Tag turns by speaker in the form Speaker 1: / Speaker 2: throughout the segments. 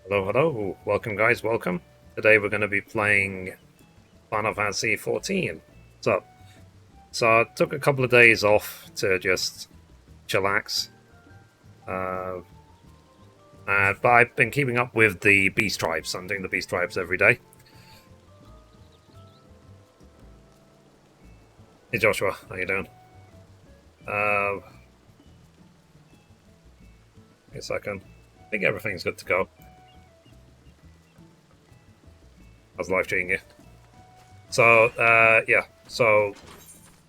Speaker 1: Hello, hello. Welcome, guys. Welcome. Today we're going to be playing Final Fantasy XIV. What's up? So I took a couple of days off to just chillax. Uh, but I've been keeping up with the Beast Tribes. I'm doing the Beast Tribes every day. Hey, Joshua. How you doing? A second. I think everything's good to go. How's life treating you? So, yeah. So,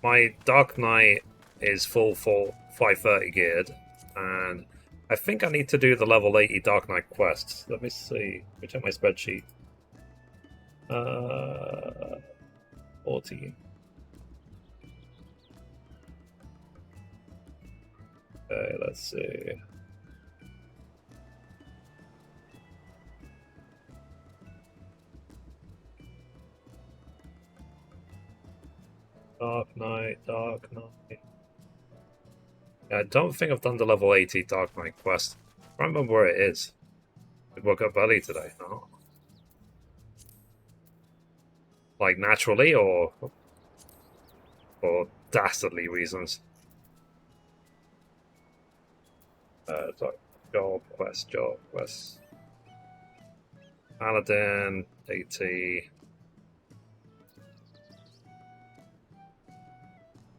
Speaker 1: my Dark Knight is full 530 geared, and I think I need to do the level 80 Dark Knight quest. Let me see. Let me check my spreadsheet. 40. Okay, let's see. Dark Knight. Yeah, I don't think I've done the level 80 Dark Knight quest. I don't remember where it is. I woke up early today. No. Like naturally or for dastardly reasons. Job quest. Paladin, 80.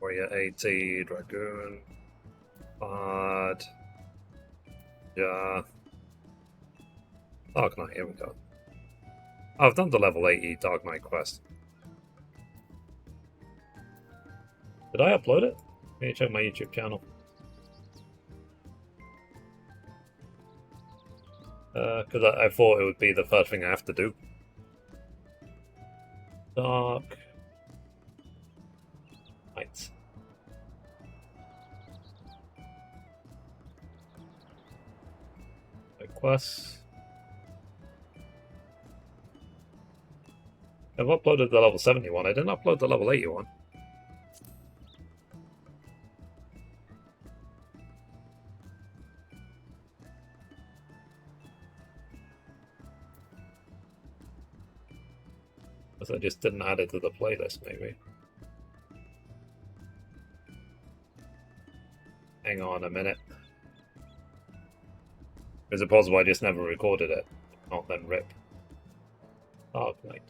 Speaker 1: Warrior 80, Dragoon, Bard, yeah. Dark Knight, here we go. Oh, I've done the level 80 Dark Knight quest. Did I upload it? Let me check my YouTube channel. Because I thought it would be the first thing I have to do. Dark Knight. Quests. I've uploaded the level 71. I didn't upload the level 81. I just didn't add it to the playlist, maybe. Hang on a minute. Is it possible I just never recorded it? Not then rip. Dark Knight.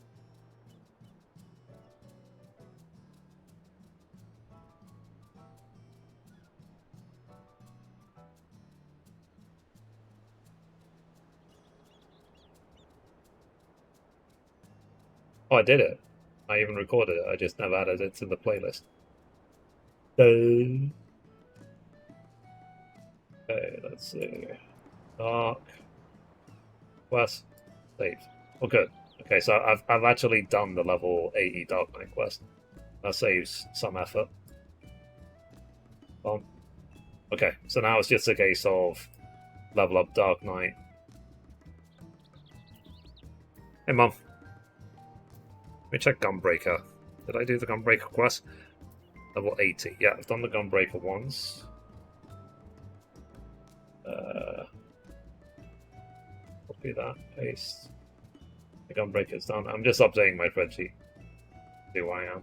Speaker 1: Oh, I did it. I even recorded it. I just never added it to the playlist. Okay, let's see. Dark quest saved. Oh, good. Okay, so I've actually done the level 80 Dark Knight quest. That saves some effort. Okay, so now it's just a case of level up Dark Knight. Hey, Mom. Let me check Gunbreaker. Did I do the Gunbreaker quest? Level 80. Yeah, I've done the Gunbreaker once. Copy that, paste. The Gunbreaker's done. I'm just updating my spreadsheet. See who I am.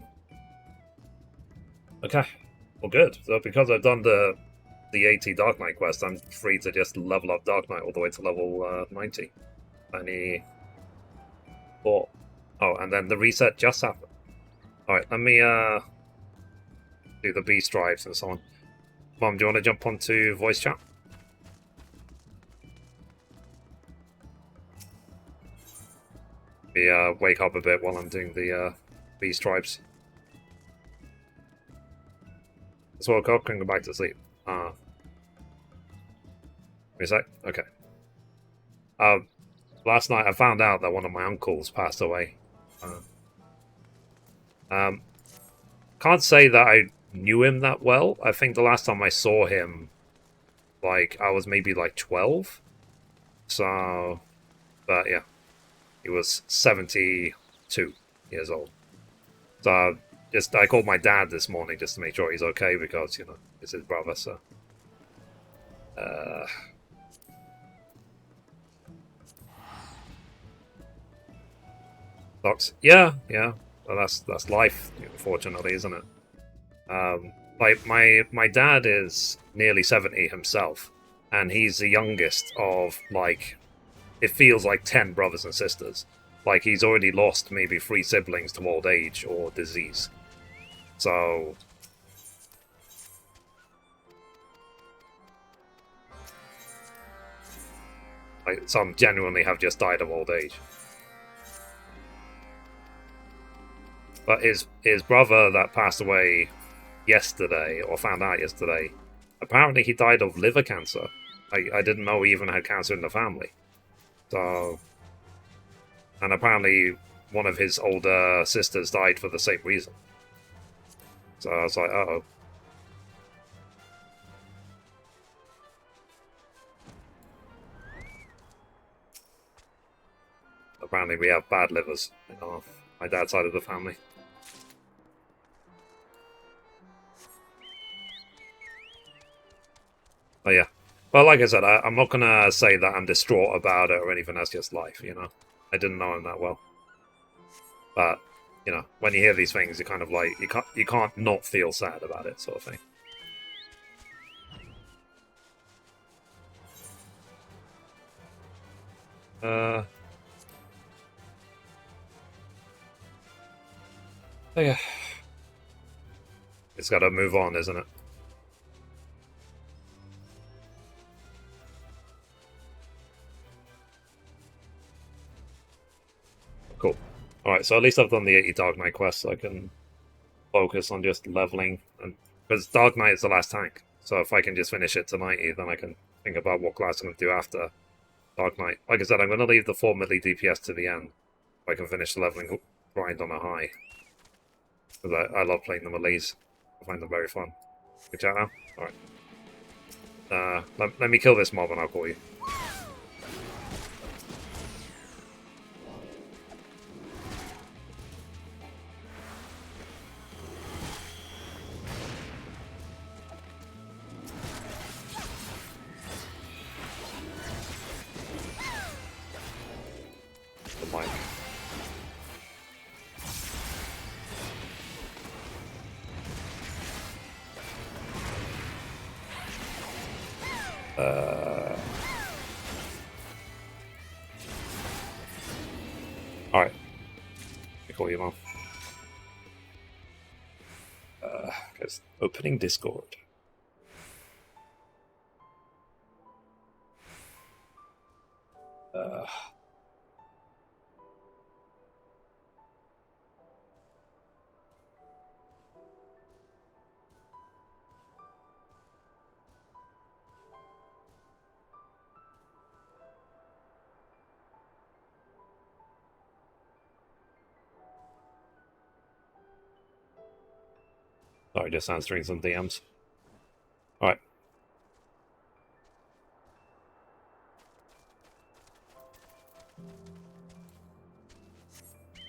Speaker 1: Okay, well, good. So because I've done the 80 Dark Knight quest, I'm free to just level up Dark Knight all the way to level 90. 94. Oh, and then the reset just happened. Alright, let me do the Beast Drives and so on. Mom, do you want to jump onto voice chat? We wake up a bit while I'm doing the Beast Tribes. Just woke up, can go back to sleep. Wait a sec? Okay. Last night I found out that one of my uncles passed away. Can't say that I knew him that well. I think the last time I saw him, like, I was maybe like 12. So, but yeah. He was 72 years old. So I called my dad this morning just to make sure he's okay because, you know, it's his brother, so. Sucks. Yeah, yeah. Well, that's life, unfortunately, isn't it? Like my dad is nearly 70 himself, and he's the youngest of like it feels like 10 brothers and sisters. Like he's already lost maybe 3 siblings to old age or disease. So like, some genuinely have just died of old age. But his brother that passed away yesterday, or found out yesterday, apparently he died of liver cancer. I didn't know he even had cancer in the family. So, and apparently one of his older sisters died for the same reason. So I was like, uh-oh. Apparently we have bad livers in my dad's side of the family. But yeah. But like I said, I'm not going to say that I'm distraught about it or anything. That's just life, you know? I didn't know him that well. But, you know, when you hear these things, you kind of like, you can't not feel sad about it, sort of thing. Oh yeah. It's got to move on, isn't it? Cool. Alright, so at least I've done the 80 Dark Knight quests, so I can focus on just leveling. And because Dark Knight is the last tank, so if I can just finish it to 90, then I can think about what class I'm going to do after Dark Knight. Like I said, I'm going to leave the 4 milli DPS to the end, if I can finish the leveling grind on a high. Because I love playing the melees. I find them very fun. Good chat now? Alright. Let me kill this mob and I'll call you. The mic. Alright. I call you, Mom. Guys, opening Discord. Sorry, just answering some DMs. Alright.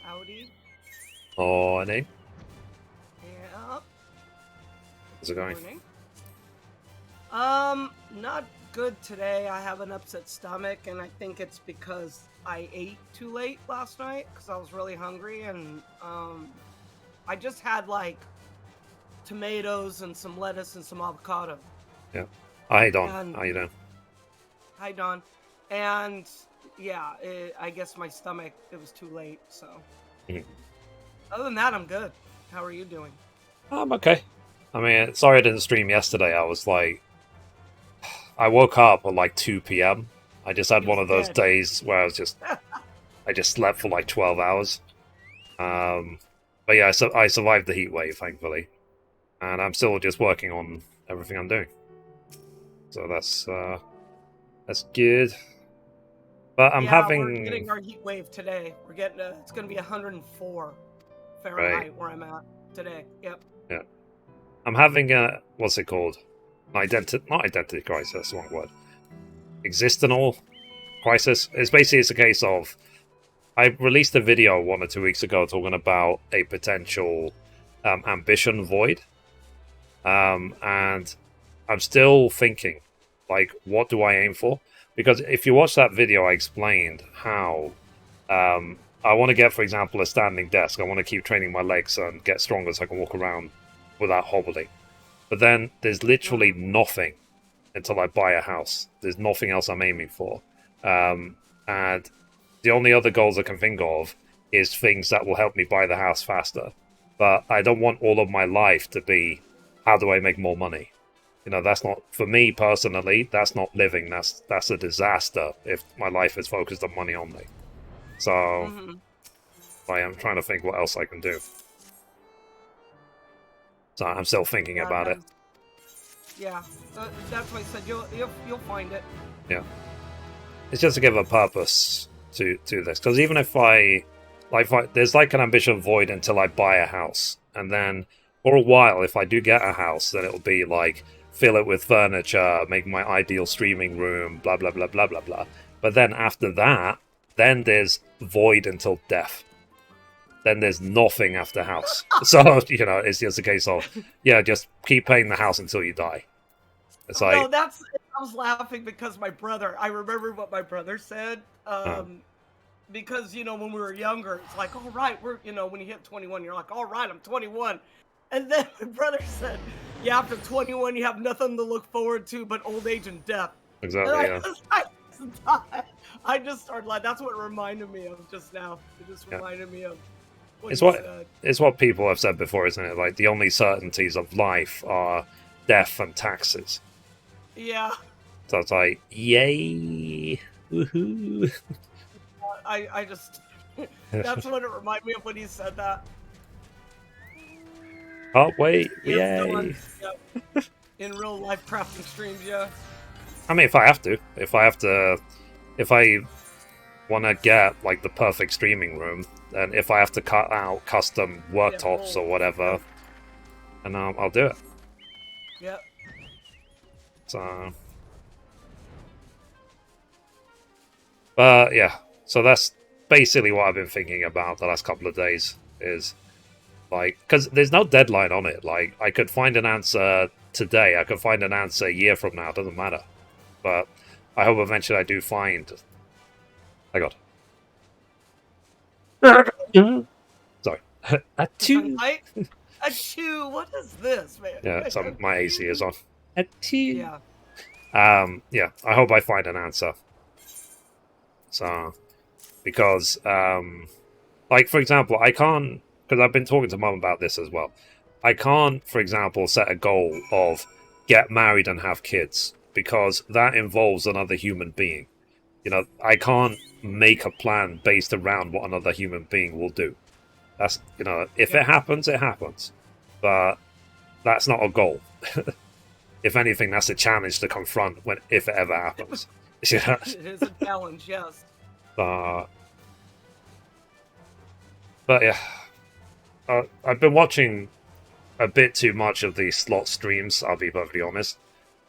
Speaker 2: Howdy.
Speaker 1: Morning.
Speaker 2: Yeah.
Speaker 1: How's it going?
Speaker 2: Morning. Not good today. I have an upset stomach, and I think it's because I ate too late last night because I was really hungry, and I just had like tomatoes and some lettuce and some avocado.
Speaker 1: Yeah. Hi, Don. How you doing?
Speaker 2: Hi, Don. And yeah, I guess my stomach, it was too late, so. Other than that, I'm good. How are you doing?
Speaker 1: I'm okay. I mean, sorry I didn't stream yesterday. I was like, I woke up at like 2 p.m. I just had one of those days where I just slept for like 12 hours. But yeah, I survived the heat wave, thankfully. And I'm still just working on everything I'm doing. So that's good. But I'm having...
Speaker 2: we're getting our heat wave today. We're getting it's going to be 104 Fahrenheit where I'm at today. Yep.
Speaker 1: Yeah. I'm having a, what's it called? Not identity crisis, that's the wrong word. Existential crisis. It's a case of, I released a video 1 or 2 weeks ago talking about a potential ambition void. And I'm still thinking, like, what do I aim for? Because if you watch that video, I explained how I want to get, for example, a standing desk. I want to keep training my legs and get stronger so I can walk around without hobbling. But then there's literally nothing until I buy a house. There's nothing else I'm aiming for. And the only other goals I can think of is things that will help me buy the house faster. But I don't want all of my life to be, how do I make more money? You know, that's not, for me personally, that's not living. That's a disaster if my life is focused on money only. So, I am trying to think what else I can do. So I'm still thinking about it.
Speaker 2: Yeah, that's why I said you'll find it.
Speaker 1: Yeah, it's just to give a purpose to this, because even if I there's like an ambition void until I buy a house, and then for a while, if I do get a house, then it'll be like fill it with furniture, make my ideal streaming room, blah blah blah blah blah blah. But then after that, then there's void until death. Then there's nothing after house. So, you know, it's just a case of, yeah, just keep paying the house until you die. It's like...
Speaker 2: No, I was laughing because I remember what my brother said. Because, you know, when we were younger, it's like, all right, when you hit 21, you're like, all right, I'm 21. And then my brother said, yeah, after 21, you have nothing to look forward to but old age and death.
Speaker 1: Exactly,
Speaker 2: yeah. I just started like, that's what it reminded me of just now. It just reminded me of
Speaker 1: it's what people have said before, isn't it? Like, the only certainties of life are death and taxes.
Speaker 2: Yeah.
Speaker 1: So it's like, yay, woohoo.
Speaker 2: I just, that's what it reminded me of when he said that.
Speaker 1: Oh, wait, yay.
Speaker 2: In real life crafting streams, yeah.
Speaker 1: I mean, if I want to get, like, the perfect streaming room, then if I have to cut out custom worktops or whatever, and I'll do it.
Speaker 2: Yep.
Speaker 1: So... But, yeah. So that's basically what I've been thinking about the last couple of days, is, like, because there's no deadline on it. Like, I could find an answer today, I could find an answer a year from now, it doesn't matter. But I hope eventually I do find... I got... Sorry.
Speaker 2: Achoo! Achoo! What is this, man?
Speaker 1: Yeah, so my AC is on.
Speaker 2: Yeah.
Speaker 1: Yeah, I hope I find an answer. So, because, like, for example, I can't, because I've been talking to Mum about this as well. I can't, for example, set a goal of get married and have kids, because that involves another human being. You know, I can't make a plan based around what another human being will do. That's, you know, if it happens, it happens. But that's not a goal. If anything, that's a challenge to confront if it ever happens. Yeah.
Speaker 2: It is a challenge, yes.
Speaker 1: But yeah, I've been watching a bit too much of the slot streams, I'll be perfectly honest.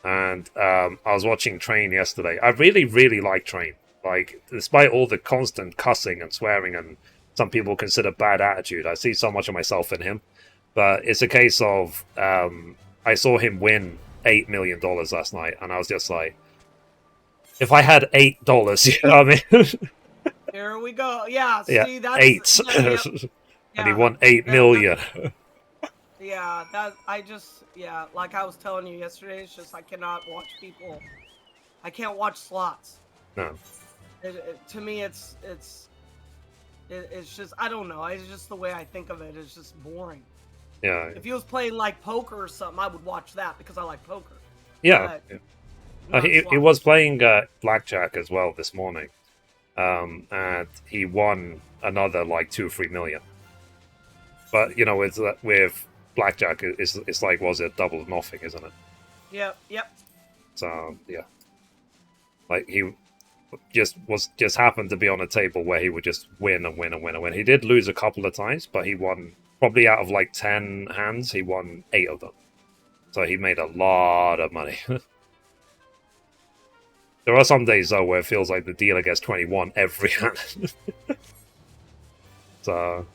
Speaker 1: And I was watching Train yesterday. I really, really like Train. Like, despite all the constant cussing and swearing and some people consider bad attitude, I see so much of myself in him. But it's a case of, I saw him win $8 million last night, and I was just like, if I had $8, you know what I mean?
Speaker 2: Here we go. Yeah,
Speaker 1: yeah,
Speaker 2: see, that's...
Speaker 1: 8. And he won 8 million.
Speaker 2: Yeah, like I was telling you yesterday, it's just I cannot watch people. I can't watch slots.
Speaker 1: No.
Speaker 2: To me, it's just, I don't know. It's just the way I think of it. It's just boring.
Speaker 1: Yeah.
Speaker 2: If he was playing like poker or something, I would watch that because I like poker.
Speaker 1: Yeah. He was playing blackjack as well this morning. And he won another like 2 or 3 million. But, you know, with blackjack, it's like, was it double or nothing, isn't it?
Speaker 2: Yep.
Speaker 1: So, yeah. Like, he just happened to be on a table where he would just win and win and win and win. He did lose a couple of times, but he won, probably out of like 10 hands, he won 8 of them. So he made a lot of money. There are some days, though, where it feels like the dealer gets 21 every hand. So...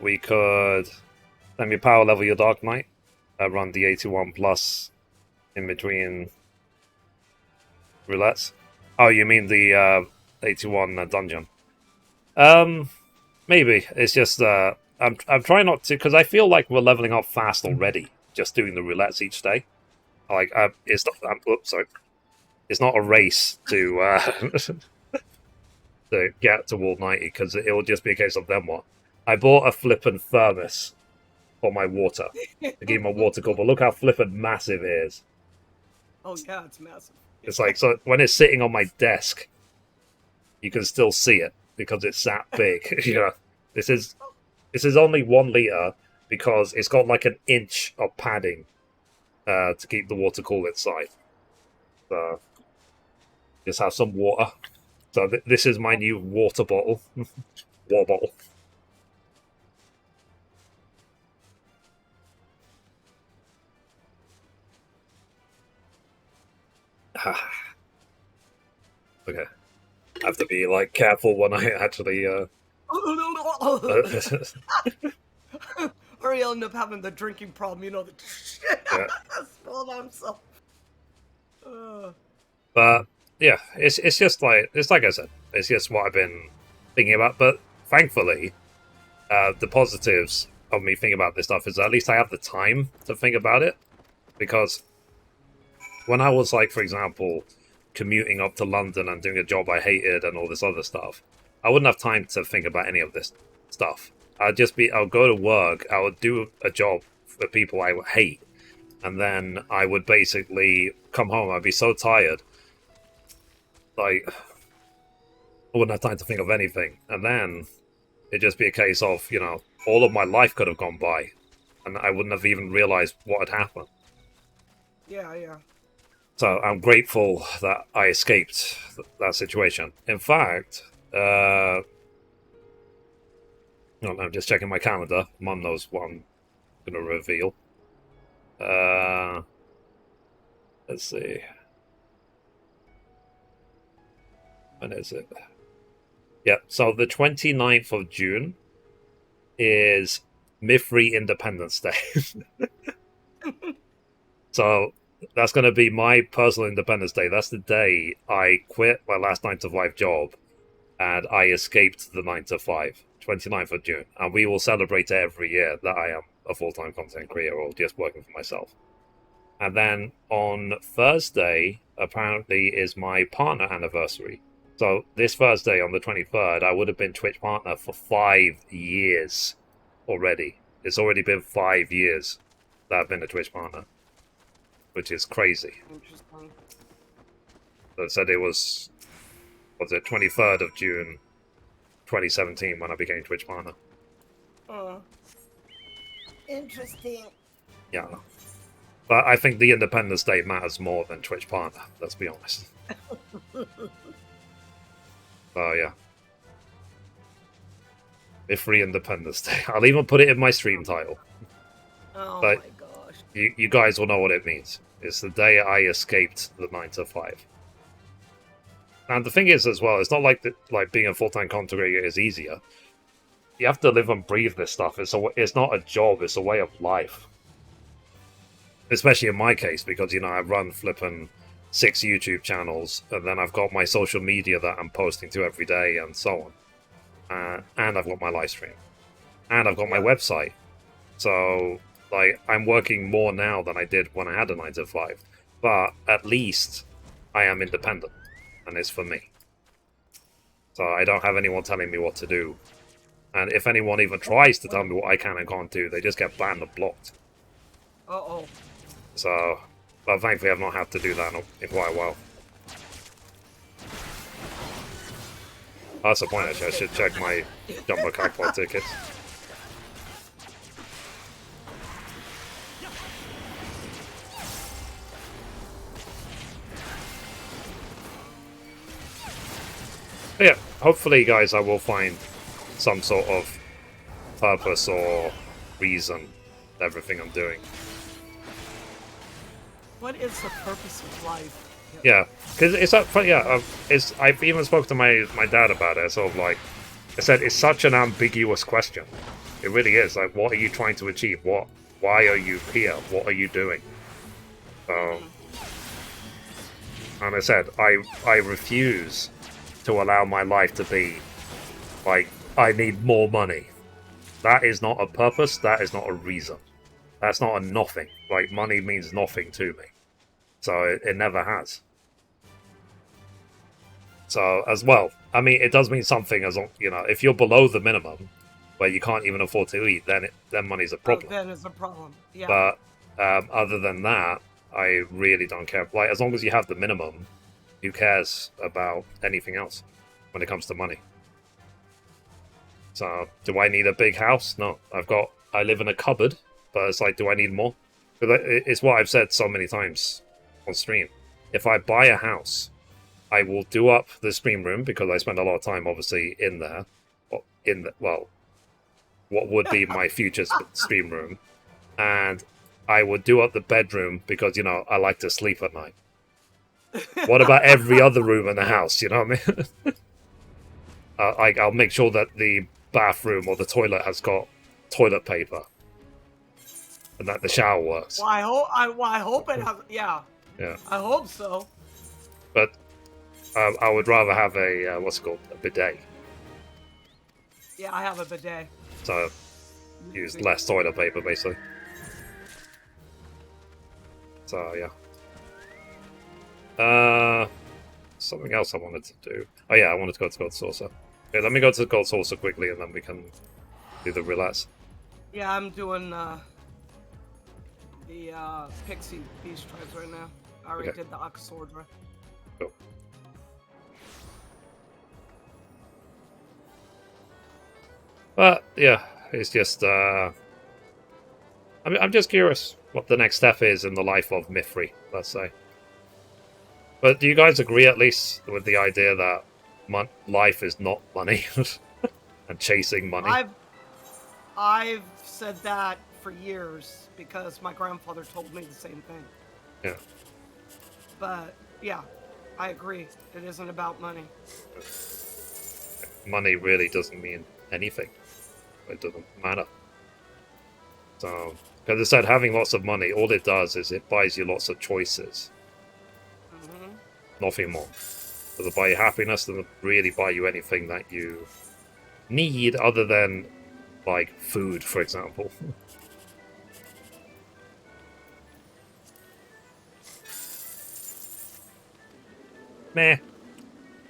Speaker 1: we could... Let me power level your Dark Knight. Run the 81 plus in between roulettes. Oh, you mean the 81 dungeon? Maybe it's just I'm trying not to because I feel like we're leveling up fast already. Just doing the roulettes each day. Like it's not. Oops, sorry. It's not a race to to get to World 90 because it will just be a case of then what. I bought a flippin' thermos for my water to keep my water cool, but look how flippin' massive it is.
Speaker 2: Oh yeah, it's massive.
Speaker 1: It's like so when it's sitting on my desk, you can still see it because it's that big. You know, this is only 1 liter because it's got like an inch of padding to keep the water cool inside. So just have some water. So this is my new water bottle. Water bottle. Okay. I have to be like careful when I actually
Speaker 2: or he'll end up having the drinking problem, you know, the
Speaker 1: yeah.
Speaker 2: spilled on himself.
Speaker 1: But yeah, it's just like I said, it's just what I've been thinking about. But thankfully, the positives of me thinking about this stuff is at least I have the time to think about it. Because when I was like, for example, commuting up to London and doing a job I hated and all this other stuff, I wouldn't have time to think about any of this stuff. I'll go to work, I would do a job for people I hate, and then I would basically come home. I'd be so tired, like I wouldn't have time to think of anything, and then it'd just be a case of all of my life could have gone by, and I wouldn't have even realized what had happened.
Speaker 2: Yeah.
Speaker 1: So I'm grateful that I escaped that situation. In fact, I'm just checking my calendar. Mum knows what I'm going to reveal. Let's see. When is it? Yeah, so the 29th of June is Mithrie Independence Day. So that's going to be my personal Independence Day. That's the day I quit my last 9 to 5 job and I escaped the 9 to 5, 29th of June. And we will celebrate every year that I am a full-time content creator or just working for myself. And then on Thursday, apparently, is my partner anniversary. So this Thursday on the 23rd, I would have been Twitch partner for 5 years already. It's already been 5 years that I've been a Twitch partner, which is crazy.
Speaker 2: Interesting.
Speaker 1: So it said it was it 23rd of June 2017 when I became Twitch partner.
Speaker 2: Interesting.
Speaker 1: Yeah. But I think the Independence Day matters more than Twitch partner, let's be honest. Oh, yeah. Mithrie Independence Day. I'll even put it in my stream title.
Speaker 2: Oh
Speaker 1: but
Speaker 2: my gosh.
Speaker 1: You guys will know what it means. It's the day I escaped the 9 to 5. And the thing is, as well, it's not like being a full-time content creator is easier. You have to live and breathe this stuff. It's not a job, it's a way of life. Especially in my case, because, I run flipping 6 YouTube channels, and then I've got my social media that I'm posting to every day, and so on. And I've got my live stream. And I've got my website. So, I'm working more now than I did when I had a 9 to 5. But at least I am independent, and it's for me. So I don't have anyone telling me what to do. And if anyone even tries to tell me what I can and can't do, they just get banned or blocked.
Speaker 2: Uh-oh.
Speaker 1: So, but thankfully I've not had to do that in quite a while. That's the point, actually. I should check my Jumbo Jackpot tickets. But yeah, hopefully, guys, I will find some sort of purpose or reason to everything I'm doing.
Speaker 2: What is the purpose of life?
Speaker 1: Yeah, because it's up. Yeah, I've even spoke to my dad about it. Sort of like I said, it's such an ambiguous question. It really is. Like, what are you trying to achieve? Why are you here? What are you doing? And I said, I refuse to allow my life to be like, I need more money. That is not a purpose, that is not a reason. That's not a nothing. Like, money means nothing to me. So it never has. So, as well, I mean, it does mean something as long, if you're below the minimum, where you can't even afford to eat, then money's a problem.
Speaker 2: Then it's a problem, yeah.
Speaker 1: But other than that, I really don't care. Like, as long as you have the minimum, who cares about anything else when it comes to money? So, do I need a big house? No. I live in a cupboard, but it's like, do I need more? It's what I've said so many times on stream. If I buy a house, I will do up the stream room, because I spend a lot of time, obviously, in there. What would be my future stream room. And I would do up the bedroom, because, I like to sleep at night. What about every other room in the house, you know what I mean? I'll make sure that the bathroom or the toilet has got toilet paper. And that the shower works.
Speaker 2: Well, I hope it has, yeah.
Speaker 1: Yeah.
Speaker 2: I hope so.
Speaker 1: But I would rather have a, what's it called, a bidet.
Speaker 2: Yeah, I have a bidet.
Speaker 1: So, use less toilet paper, basically. So, yeah. Something else I wanted to do. Oh, yeah, I wanted to go to Gold Saucer. Okay, let me go to Gold Saucer quickly, and then we can do the roulettes.
Speaker 2: Yeah, I'm doing the Pixie Beast Tribes right now. I already did the Oxordra.
Speaker 1: Cool. But, yeah, it's just, I'm just curious what the next step is in the life of Mithrie, let's say. But do you guys agree, at least, with the idea that life is not money and chasing money?
Speaker 2: I've said that for years, because my grandfather told me the same thing.
Speaker 1: Yeah.
Speaker 2: But, yeah, I agree. It isn't about money.
Speaker 1: Money really doesn't mean anything. It doesn't matter. So, because I said, having lots of money, all it does is it buys you lots of choices.
Speaker 2: Mm-hmm.
Speaker 1: Nothing more. It doesn't buy you happiness, doesn't really buy you anything that you need other than, like, food, for example. Meh.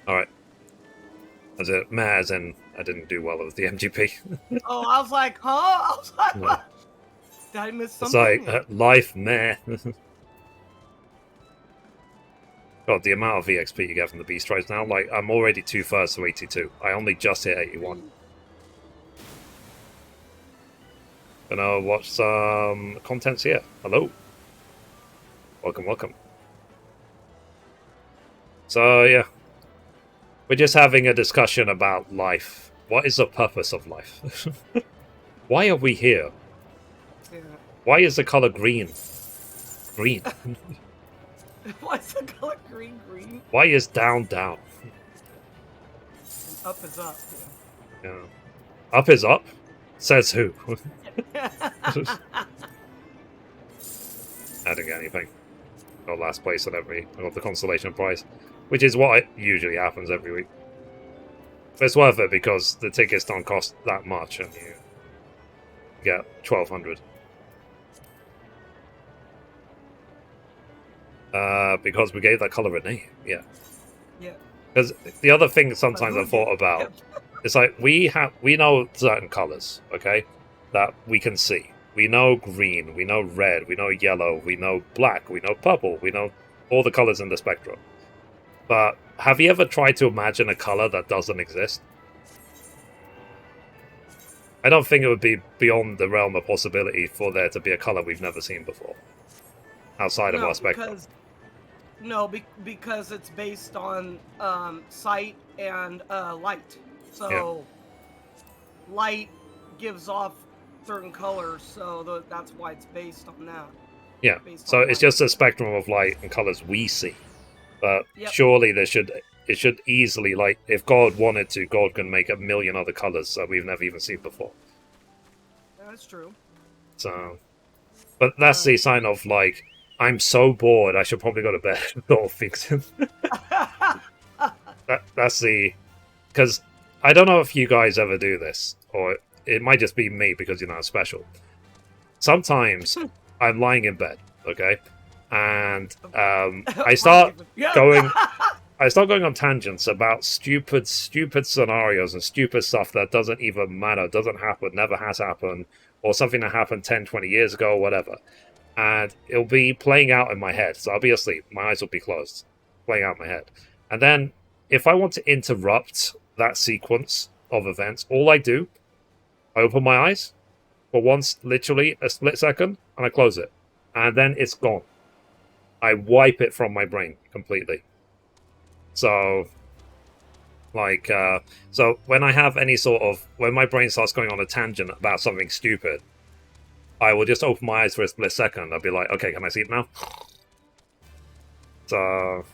Speaker 1: Alright. As it, meh, as in, I didn't do well with the MGP.
Speaker 2: Oh, I was like, huh? I was like, what? Did I miss something?
Speaker 1: It's like, life, meh. God, the amount of EXP you get from the Beast Tribes now, like, I'm already 2/3 to 82. I only just hit 81. Gonna watch some contents here. Hello. Welcome, welcome. So, yeah. We're just having a discussion about life. What is the purpose of life? Why are we here?
Speaker 2: Yeah.
Speaker 1: Why is the color green? Green.
Speaker 2: Why is the color green green?
Speaker 1: Why is down down?
Speaker 2: And up is up.
Speaker 1: Yeah. Up is up? Says who? I didn't get anything. Got last place at I got the consolation prize. Which is what usually happens every week. But it's worth it because the tickets don't cost that much and you get 1,200. Because we gave that color a name, yeah.
Speaker 2: Yeah.
Speaker 1: Because the other thing sometimes I thought about, it's like we know certain colors, okay, that we can see. We know green, we know red, we know yellow, we know black, we know purple, we know all the colors in the spectrum. But have you ever tried to imagine a color that doesn't exist? I don't think it would be beyond the realm of possibility for there to be a color we've never seen before. Outside of our spectrum.
Speaker 2: Because it's based on sight and light. So light gives off certain colors, so that's why it's based on that.
Speaker 1: Yeah, so it's just a spectrum of light and colors we see. But surely it should easily, like, if God wanted to, God can make a million other colors that we've never even seen before.
Speaker 2: That's true.
Speaker 1: So, but that's the sign of, like, I'm so bored. I should probably go to bed. Or fix it. That's the because I don't know if you guys ever do this, or it might just be me because you're not special. Sometimes I'm lying in bed, okay, and I start going. I start going on tangents about stupid scenarios and stupid stuff that doesn't even matter, doesn't happen, never has happened, or something that happened 10, 20 years ago, or whatever. And it'll be playing out in my head. So I'll be asleep. My eyes will be closed, playing out in my head. And then if I want to interrupt that sequence of events, all I do, I open my eyes for once, literally a split second, and I close it. And then it's gone. I wipe it from my brain completely. So, like, so when I have any sort of, when my brain starts going on a tangent about something stupid, I will just open my eyes for a split second. I'll be like, okay, can I see it now? So,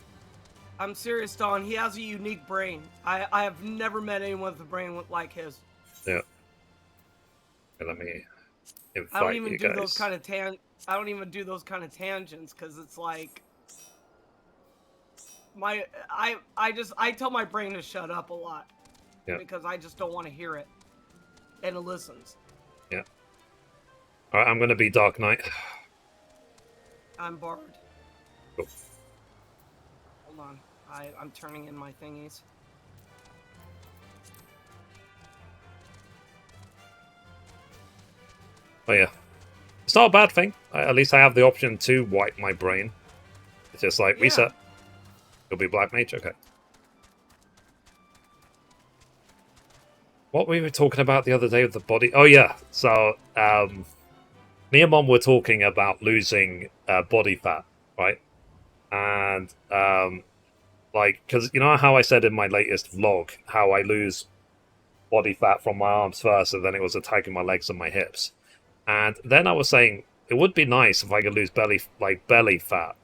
Speaker 2: I'm serious, Don. He has a unique brain. I have never met anyone with a brain like his.
Speaker 1: yeah. Okay, let me invite
Speaker 2: I don't even
Speaker 1: you
Speaker 2: do
Speaker 1: guys.
Speaker 2: those kind of I don't even do those kind of tangents because it's like I tell my brain to shut up a lot.
Speaker 1: Yeah.
Speaker 2: Because I just don't want to hear it. And it listens.
Speaker 1: Yeah. Alright, I'm gonna be Dark Knight.
Speaker 2: I'm Bard.
Speaker 1: Cool.
Speaker 2: Hold on. I'm turning in my thingies.
Speaker 1: Oh yeah. It's not a bad thing. At least I have the option to wipe my brain. It's just like, reset. You'll be Black Mage? Okay. What were we talking about the other day with the body? Oh yeah, so me and Mom were talking about losing body fat, right? And like, because you know how I said in my latest vlog how I lose body fat from my arms first, and then it was attacking my legs and my hips. And then I was saying it would be nice if I could lose belly fat,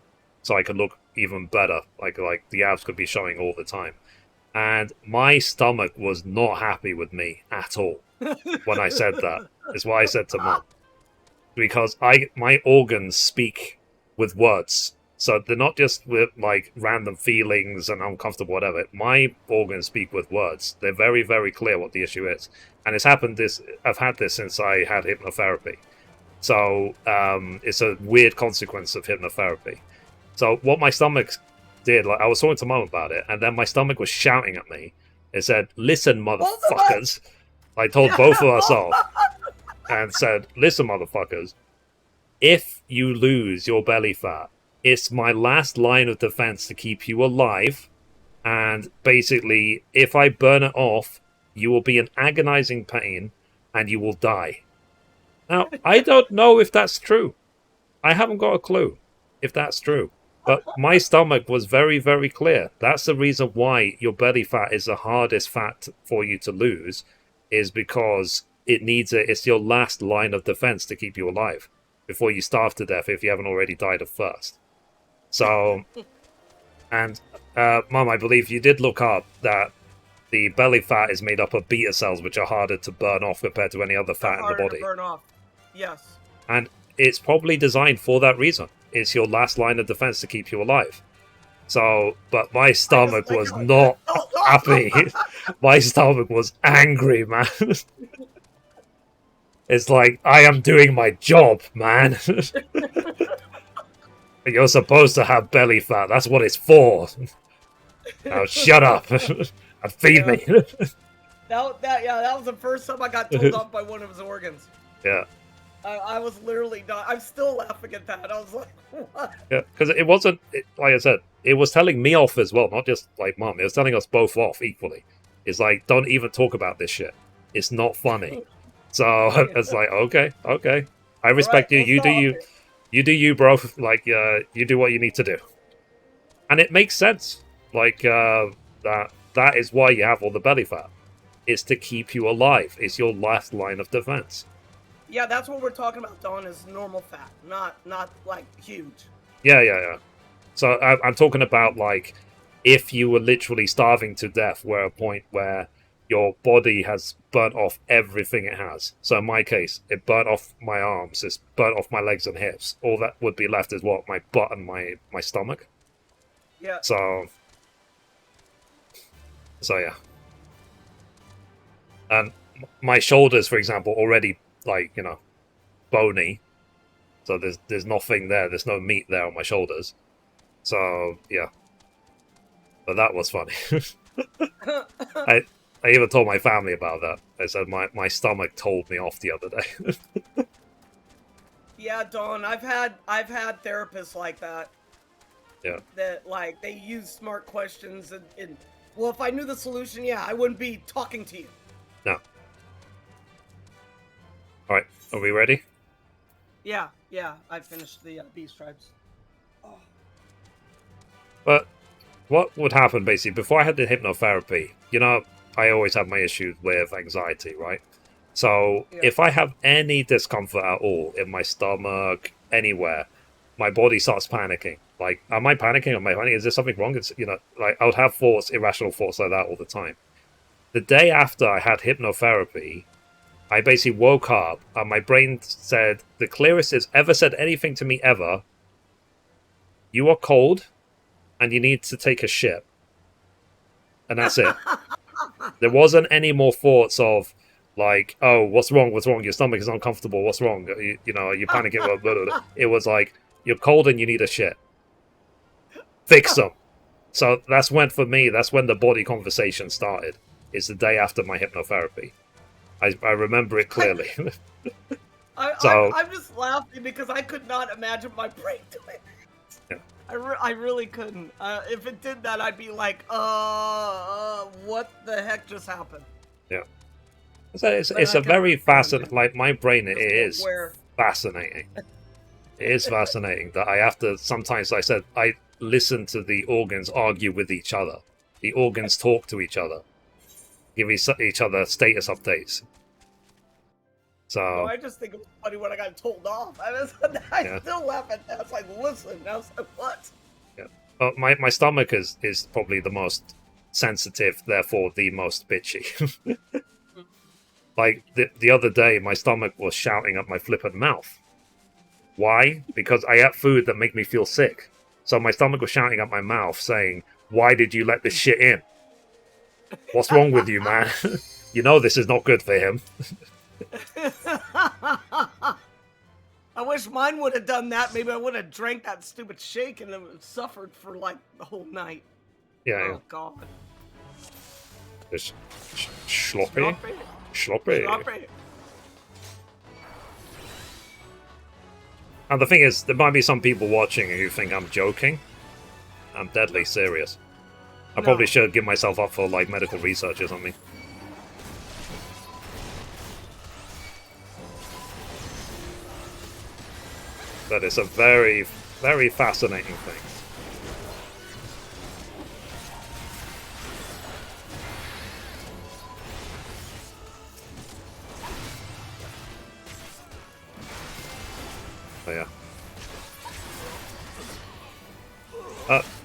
Speaker 1: so I could look even better, like the abs could be showing all the time. And my stomach was not happy with me at all when I said that. Is what I said to Mom. Because my organs speak with words. So they're not just with like random feelings and uncomfortable whatever. My organs speak with words. They're very, very clear what the issue is. And I've had this since I had hypnotherapy. So it's a weird consequence of hypnotherapy. So what my stomach did, like I was talking to Mom about it, and then my stomach was shouting at me. It said, "Listen, motherfuckers!" I told both of us off, and said, "Listen, motherfuckers! If you lose your belly fat, it's my last line of defense to keep you alive. And basically, if I burn it off, you will be in agonizing pain, and you will die." Now, I don't know if that's true. I haven't got a clue if that's true. But my stomach was very, very clear. That's the reason why your belly fat is the hardest fat for you to lose, is because it's your last line of defense to keep you alive before you starve to death if you haven't already died of thirst. So, and Mom, I believe you did look up that the belly fat is made up of beta cells, which are harder to burn off compared to any other fat in the body.
Speaker 2: To burn off. Yes.
Speaker 1: And it's probably designed for that reason. It's your last line of defense to keep you alive. So, but my stomach was not happy. My stomach was angry, man. It's like, I am doing my job, man. You're supposed to have belly fat. That's what it's for. Now shut up and feed me.
Speaker 2: That was the first time I got told off by one of his organs.
Speaker 1: Yeah.
Speaker 2: I was literally not. I'm still laughing at that. I was like, what?
Speaker 1: Yeah, because it wasn't, like I said, it was telling me off as well, not just like Mom. It was telling us both off equally. It's like, don't even talk about this shit. It's not funny. So it's like, okay. I respect you. You do you, bro. Like, you do what you need to do. And it makes sense. Like, that is why you have all the belly fat. It's to keep you alive. It's your last line of defense.
Speaker 2: Yeah, that's what we're talking about, Don, is normal fat, not like huge.
Speaker 1: Yeah. So I'm talking about, like, if you were literally starving to death, where a point where your body has burnt off everything it has. So in my case, it burnt off my arms, it's burnt off my legs and hips. All that would be left is what? My butt and my stomach.
Speaker 2: Yeah.
Speaker 1: So yeah. And my shoulders, for example, already like, bony. So there's nothing there. There's no meat there on my shoulders. So yeah. But that was funny. I even told my family about that. I said my stomach told me off the other day.
Speaker 2: Yeah, Dawn, I've had therapists like that.
Speaker 1: Yeah.
Speaker 2: That like they use smart questions and well, if I knew the solution, yeah, I wouldn't be talking to you.
Speaker 1: No. All right, are we ready?
Speaker 2: Yeah, I finished the Beast Tribes. Oh.
Speaker 1: But what would happen basically before I had the hypnotherapy? I always have my issues with anxiety, right? So if I have any discomfort at all in my stomach, anywhere, my body starts panicking. Like, am I panicking? Am I panicking? Is there something wrong? It's, like I would have thoughts, irrational thoughts like that all the time. The day after I had hypnotherapy, I basically woke up and my brain said, the clearest it's ever said anything to me ever, you are cold and you need to take a shit. And that's it. There wasn't any more thoughts of, like, oh, what's wrong? What's wrong? Your stomach is uncomfortable. What's wrong? Are you panicking? Blah, blah, blah. It was like, you're cold and you need a shit. Fix them. So that's when the body conversation started. It's the day after my hypnotherapy. I remember it clearly.
Speaker 2: I'm just laughing because I could not imagine my brain doing it.
Speaker 1: Yeah.
Speaker 2: I really couldn't. If it did that, I'd be like, what the heck just happened?
Speaker 1: Yeah. It's a very fascinating, like, my brain, it is fascinating. It is fascinating that I have to, sometimes I said, I listen to the organs argue with each other. The organs talk to each other. Give each other status updates. So
Speaker 2: I just think it was funny when I got told off. I still laugh at that. I was like, listen. I was like, what?
Speaker 1: Yeah. But my stomach is probably the most sensitive, therefore the most bitchy. Like, the other day, my stomach was shouting at my flippant mouth. Why? Because I ate food that made me feel sick. So my stomach was shouting at my mouth, saying, why did you let this shit in? What's wrong with you, man? You know this is not good for him.
Speaker 2: I wish mine would have done that. Maybe I would have drank that stupid shake and then suffered for, like, the whole night.
Speaker 1: Yeah.
Speaker 2: Oh, God.
Speaker 1: Just sloppy. Sloppy. And the thing is, there might be some people watching who think I'm joking. I'm deadly serious. I probably should give myself up for, like, medical research or something. But it's a very, very fascinating thing.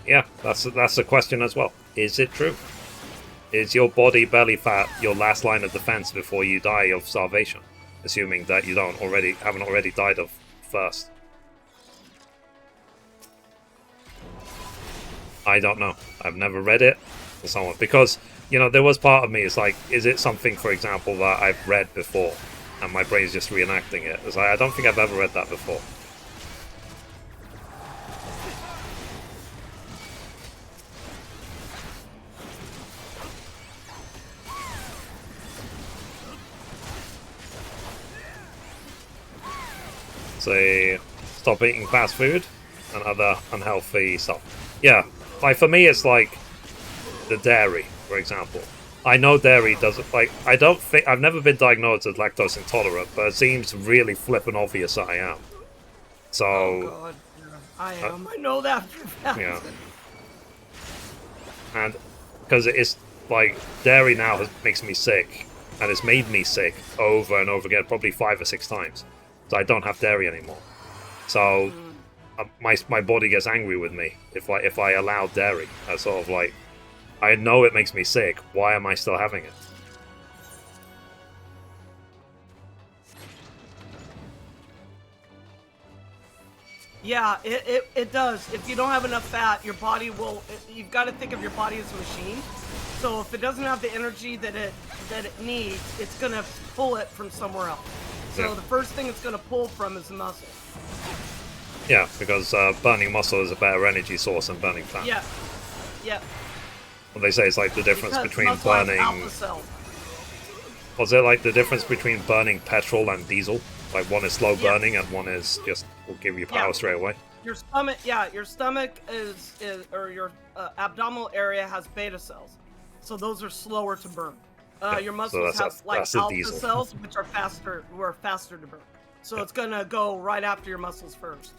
Speaker 1: Yeah, that's a question as well. Is it true? Is your body belly fat your last line of defense before you die of starvation? Assuming that you haven't already died of thirst. I don't know. I've never read it or someone, because there was part of me, it's like, is it something, for example, that I've read before and my brain's just reenacting it? It's like, I don't think I've ever read that before. Say, stop eating fast food and other unhealthy stuff. Yeah, like, for me it's like the dairy, for example. I know dairy doesn't, like, I've never been diagnosed as lactose intolerant, but it seems really flippin' obvious that I am. So...
Speaker 2: Oh, God. Yeah, I am. I know that.
Speaker 1: Yeah. And because it's like, dairy now makes me sick, and it's made me sick over and over again, probably 5 or 6 times. So I don't have dairy anymore. So my body gets angry with me if I allow dairy. I sort of like, I know it makes me sick. Why am I still having it?
Speaker 2: Yeah, it does. If you don't have enough fat, your body will. You've got to think of your body as a machine. So if it doesn't have the energy that it needs, it's gonna pull it from somewhere else. So
Speaker 1: Yeah.
Speaker 2: the first thing it's gonna pull from is the muscle.
Speaker 1: Yeah, because burning muscle is a better energy source than burning fat.
Speaker 2: Yeah. Yeah.
Speaker 1: What they say is like the difference
Speaker 2: Because
Speaker 1: between
Speaker 2: muscle has
Speaker 1: burning.
Speaker 2: alpha cells.
Speaker 1: Was it like the difference between burning petrol and diesel? Like one is slow
Speaker 2: Yeah.
Speaker 1: burning and one is just will give you power
Speaker 2: Yeah.
Speaker 1: straight away.
Speaker 2: Your stomach, yeah, your stomach is or your abdominal area has beta cells, so those are slower to burn.
Speaker 1: Yeah,
Speaker 2: Your
Speaker 1: so
Speaker 2: muscles have like
Speaker 1: that's a
Speaker 2: alpha
Speaker 1: diesel.
Speaker 2: cells, which are faster to burn. So it's gonna go right after your muscles first.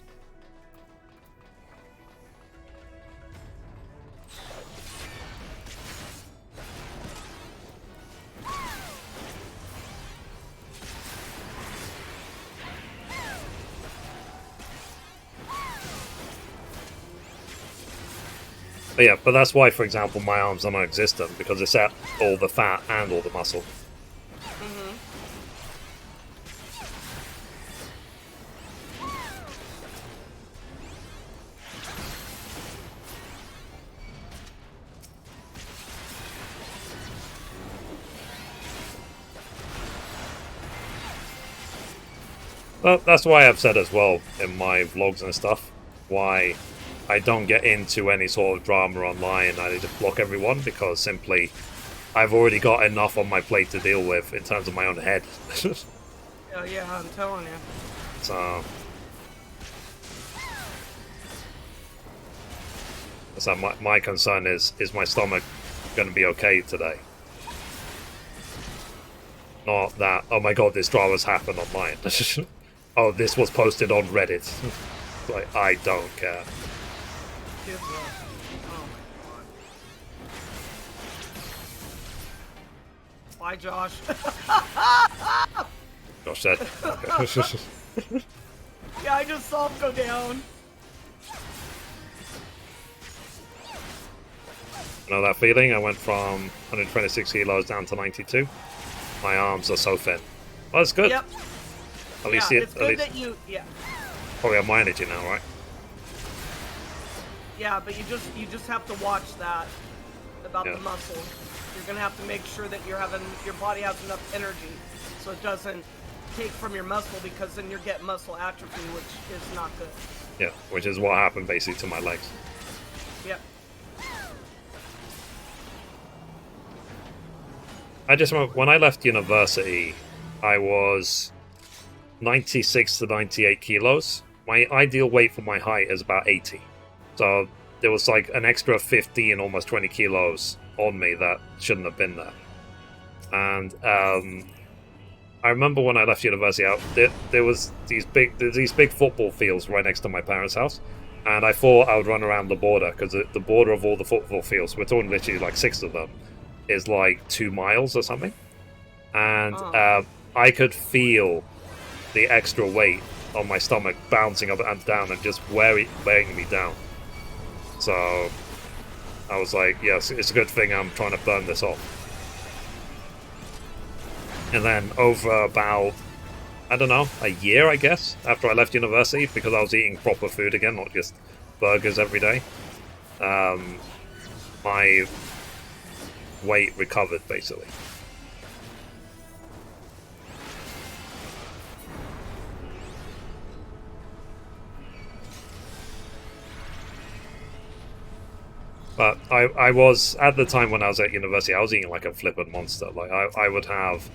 Speaker 1: But yeah, but that's why, for example, my arms are non-existent, because it's at all the fat and all the muscle.
Speaker 2: Mm-hmm.
Speaker 1: Well, that's why I've said as well in my vlogs and stuff, why I don't get into any sort of drama online. I just block everyone, because simply I've already got enough on my plate to deal with in terms of my own head.
Speaker 2: Oh yeah, I'm telling you.
Speaker 1: So my concern is my stomach going to be okay today? Not that, oh my god, this drama's happened online. Oh, this was posted on Reddit. Like, I don't care.
Speaker 2: Oh my god. Bye, Josh.
Speaker 1: Josh said. Okay.
Speaker 2: Yeah, I just saw him go down.
Speaker 1: You know that feeling? I went from 126 kilos down to 92. My arms are so thin. Well, that's good.
Speaker 2: Yep.
Speaker 1: At least
Speaker 2: it's good that you. Yeah.
Speaker 1: Probably have my energy now, right?
Speaker 2: Yeah, but you just have to watch that about the muscle. You're gonna have to make sure that your body has enough energy, so it doesn't take from your muscle, because then you're getting muscle atrophy, which is not good.
Speaker 1: Yeah, which is what happened basically to my legs.
Speaker 2: Yep.
Speaker 1: I just remember when I left university, I was 96 to 98 kilos. My ideal weight for my height is about 80. So there was like an extra 15, almost 20 kilos on me that shouldn't have been there. And I remember when I left university, there was these big football fields right next to my parents' house. And I thought I would run around the border, because the border of all the football fields, we're talking literally like 6 of them, is like 2 miles or something. And I could feel the extra weight on my stomach bouncing up and down and just wearing me down. So I was like, yes, it's a good thing I'm trying to burn this off. And then over about, I don't know, a year, I guess, after I left university, because I was eating proper food again, not just burgers every day, my weight recovered, basically. But I was, at the time when I was at university, I was eating like a flippant monster. Like, I would have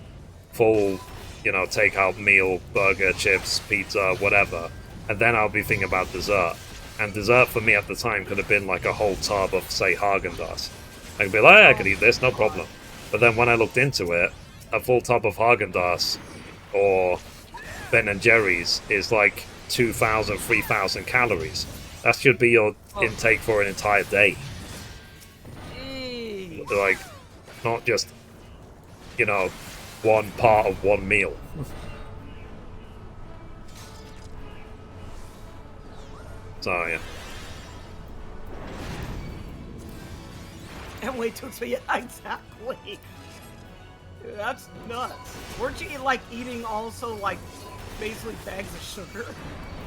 Speaker 1: full, takeout meal, burger, chips, pizza, whatever, and then I'll be thinking about dessert. And dessert for me at the time could have been like a whole tub of, say, Haagen-Dazs. I could be like, hey, I could eat this, no problem. But then when I looked into it, a full tub of Haagen-Dazs or Ben & Jerry's is like 2,000, 3,000 calories. That should be your intake for an entire day. Like, not just, one part of one meal. So, yeah.
Speaker 2: And wait till it's exactly. Dude, that's nuts. Weren't you like eating also like basically bags of sugar?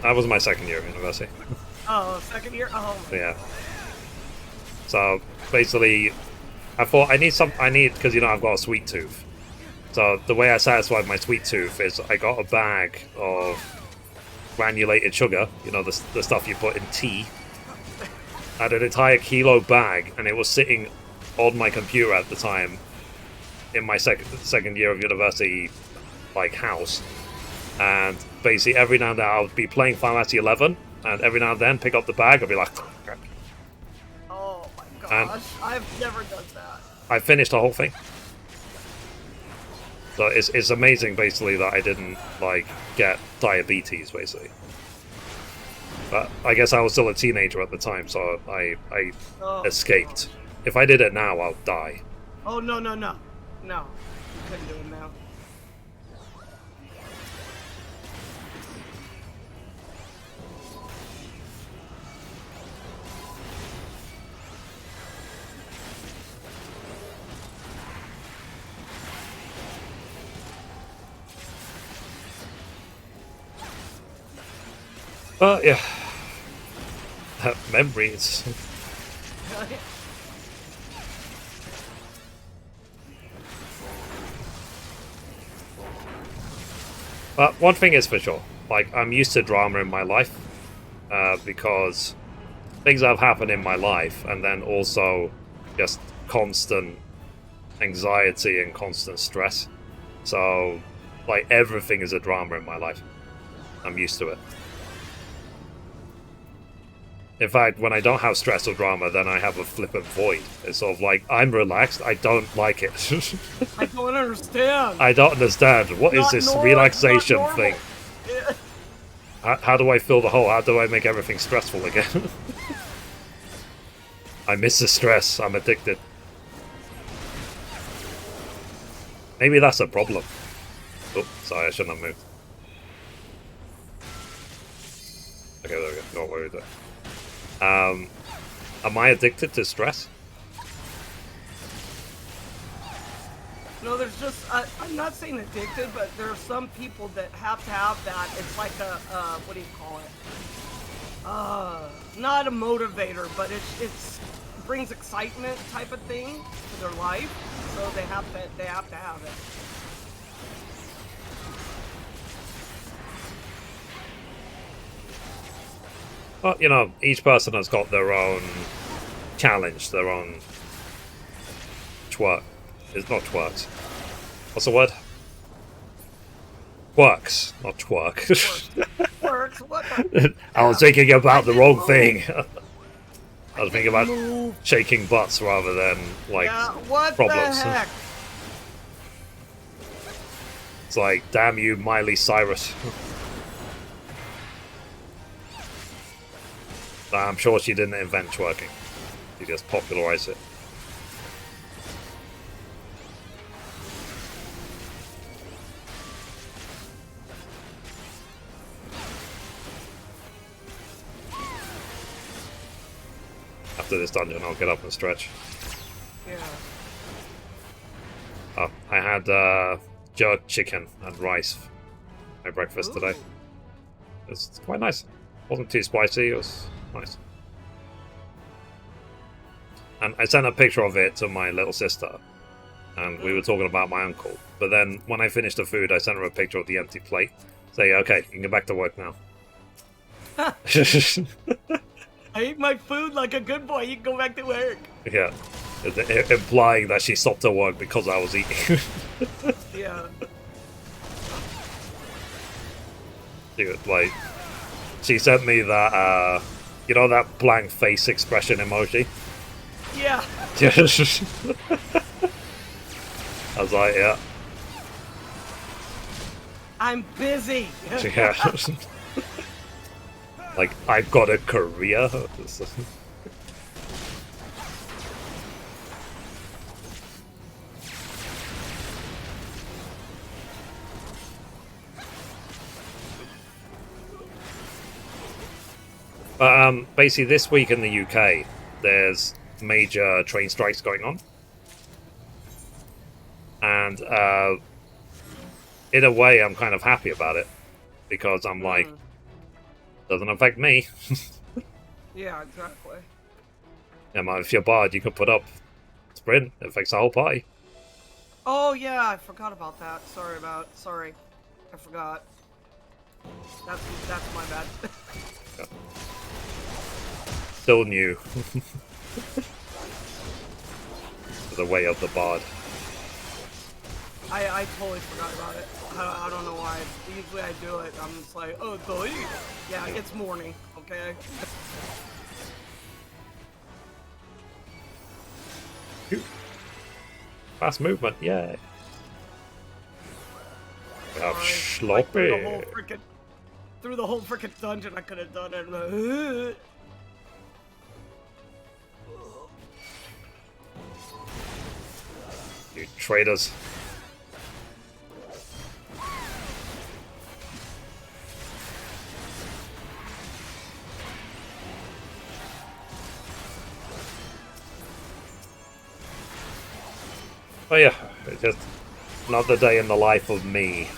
Speaker 1: That was my second year of university.
Speaker 2: Oh, second year? Oh my
Speaker 1: Yeah.
Speaker 2: God.
Speaker 1: So basically, I thought I need because I've got a sweet tooth. So the way I satisfied my sweet tooth is I got a bag of granulated sugar, the stuff you put in tea. I had an entire kilo bag, and it was sitting on my computer at the time in my second year of university, like, house. And basically every now and then I would be playing Final Fantasy XI, and every now and then pick up the bag, I'd be like...
Speaker 2: Oh my gosh,
Speaker 1: And
Speaker 2: I've never done that.
Speaker 1: I finished the whole thing. So it's amazing, basically, that I didn't, like, get diabetes, basically. But I guess I was still a teenager at the time, so I escaped. If I did it now, I'll die.
Speaker 2: Oh, no. No, you couldn't do it now.
Speaker 1: Yeah. Memories. But one thing is for sure, like, I'm used to drama in my life, because things have happened in my life, and then also just constant anxiety and constant stress. So, like, everything is a drama in my life. I'm used to it. In fact, when I don't have stress or drama, then I have a flippant void. It's sort of like, I'm relaxed, I don't like it.
Speaker 2: I don't understand.
Speaker 1: I don't understand. What is this relaxation thing?
Speaker 2: Yeah.
Speaker 1: How do I fill the hole? How do I make everything stressful again? I miss the stress. I'm addicted. Maybe that's a problem. Oh, sorry, I shouldn't have moved. Okay, there we go. Not worried there. Am I addicted to stress?
Speaker 2: No, there's just, I'm not saying addicted, but there are some people that have to have that. It's like a, what do you call it? Not a motivator, but it's brings excitement type of thing to their life. So they have to have it.
Speaker 1: Well, each person has got their own challenge, their own twerk. It's not twerks. What's the word? Quirks, not twerk.
Speaker 2: Quirks? What the?
Speaker 1: I was thinking about the wrong thing. I was thinking about
Speaker 2: Move.
Speaker 1: shaking butts rather than, like,
Speaker 2: Yeah, what
Speaker 1: problems.
Speaker 2: the heck?
Speaker 1: It's like, damn you, Miley Cyrus. I'm sure she didn't invent twerking. She just popularized it. After this dungeon, I'll get up and stretch.
Speaker 2: Yeah.
Speaker 1: Oh, I had jerk chicken and rice for my breakfast today. It's quite nice. Wasn't too spicy, it was nice. And I sent a picture of it to my little sister, and we were talking about my uncle. But then, when I finished the food, I sent her a picture of the empty plate. Say, okay, you can get back to work now.
Speaker 2: I ate my food like a good boy. You can go back to work.
Speaker 1: Yeah. Implying that she stopped her work because I was eating.
Speaker 2: Yeah.
Speaker 1: Dude, like, she sent me that, that blank face expression emoji?
Speaker 2: Yeah.
Speaker 1: I was like, yeah.
Speaker 2: I'm busy.
Speaker 1: Yeah. Like, I've got a career. But basically, this week in the UK, there's major train strikes going on, and in a way, I'm kind of happy about it because I'm like, Doesn't affect me.
Speaker 2: Yeah, exactly.
Speaker 1: Yeah, man, if you're barred, you can put up sprint. It affects the whole party.
Speaker 2: Oh yeah, I forgot about that. Sorry, I forgot. That's my bad.
Speaker 1: Yeah. Still new. The way of the bard.
Speaker 2: I totally forgot about it. I don't know why. Usually I do it. I'm just like, oh, delete. Yeah, it's morning. Okay.
Speaker 1: Fast movement, yeah. We have
Speaker 2: Like,
Speaker 1: sloppy.
Speaker 2: through the whole freaking dungeon, I could have done it.
Speaker 1: You traitors. Oh yeah, it's just another day in the life of me.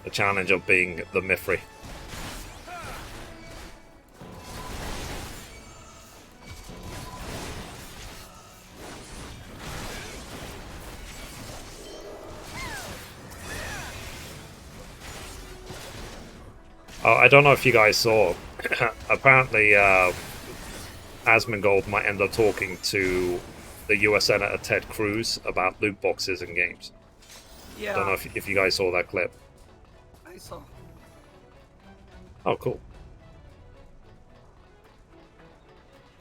Speaker 1: The challenge of being the Mithrie. Oh, I don't know if you guys saw. Apparently, Asmongold might end up talking to the US Senator Ted Cruz about loot boxes in games.
Speaker 2: Yeah.
Speaker 1: Don't know if you guys saw that clip.
Speaker 2: I saw.
Speaker 1: Oh, cool.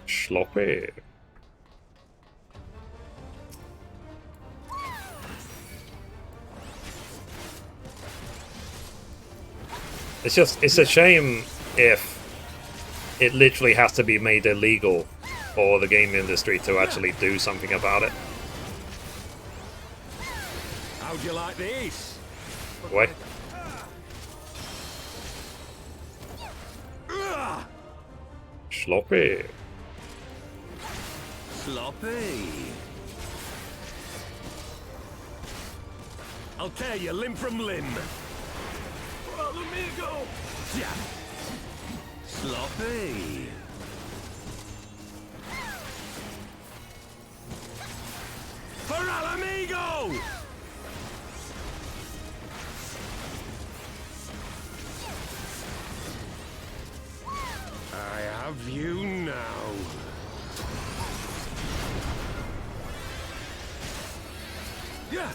Speaker 1: Sloppy. It's a shame if it literally has to be made illegal for the game industry to actually do something about it.
Speaker 3: How'd you like this?
Speaker 1: Wait. Sloppy.
Speaker 3: Sloppy. I'll tear you limb from limb.
Speaker 2: Let me go.
Speaker 3: Yeah. Sloppy. For Alamigo! I have you now. Yeah.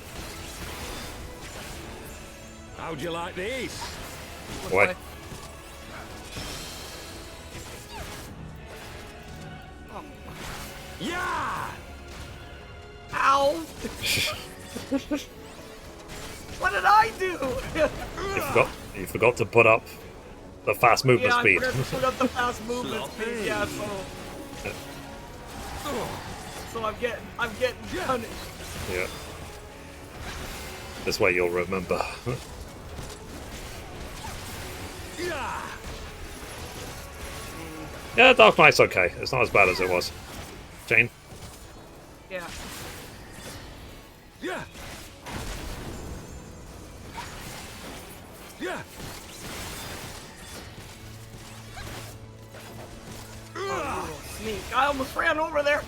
Speaker 3: How'd you like this?
Speaker 1: What?
Speaker 2: Oh.
Speaker 3: Yeah!
Speaker 2: Ow! What did I do?
Speaker 1: You forgot to put up the fast movement
Speaker 2: yeah,
Speaker 1: speed.
Speaker 2: I forgot to put up the fast movement speed. Yeah, so I'm getting punished.
Speaker 1: Yeah. This way you'll remember.
Speaker 3: Yeah!
Speaker 1: Yeah, Dark Knight's okay. It's not as bad as it was. Jane?
Speaker 2: Yeah.
Speaker 3: Yeah! Yeah!
Speaker 2: Sneak. I almost ran over there.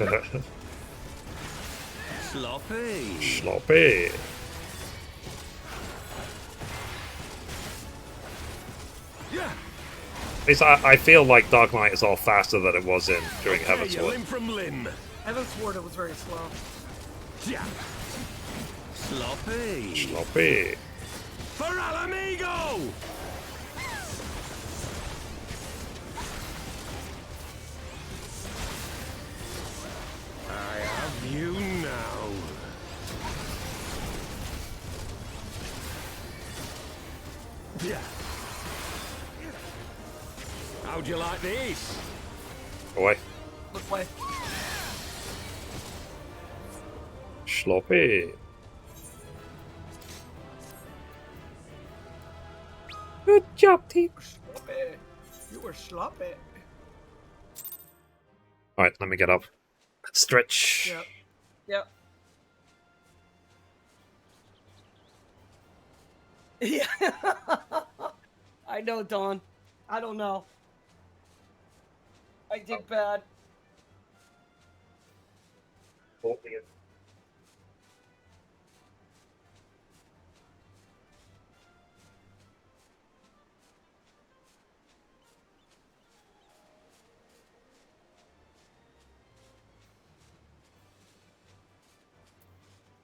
Speaker 3: Sloppy.
Speaker 1: Sloppy.
Speaker 3: Yeah.
Speaker 1: At least I feel like Dark Knight is all faster than it was during Heaven's
Speaker 3: Okay,
Speaker 1: Ward.
Speaker 3: limb from limb.
Speaker 2: Heaven's Ward, it was very slow.
Speaker 3: Yeah. Sloppy.
Speaker 1: Sloppy.
Speaker 3: For Alamigo! I have you now. Yeah. How'd you like this?
Speaker 1: Away.
Speaker 2: Look way.
Speaker 1: Sloppy. Good job, team.
Speaker 2: Sloppy. You were sloppy.
Speaker 1: Alright, let me get up. Stretch.
Speaker 2: Yep. Yeah. I know, Dawn. I don't know. I did bad.
Speaker 1: Bought me a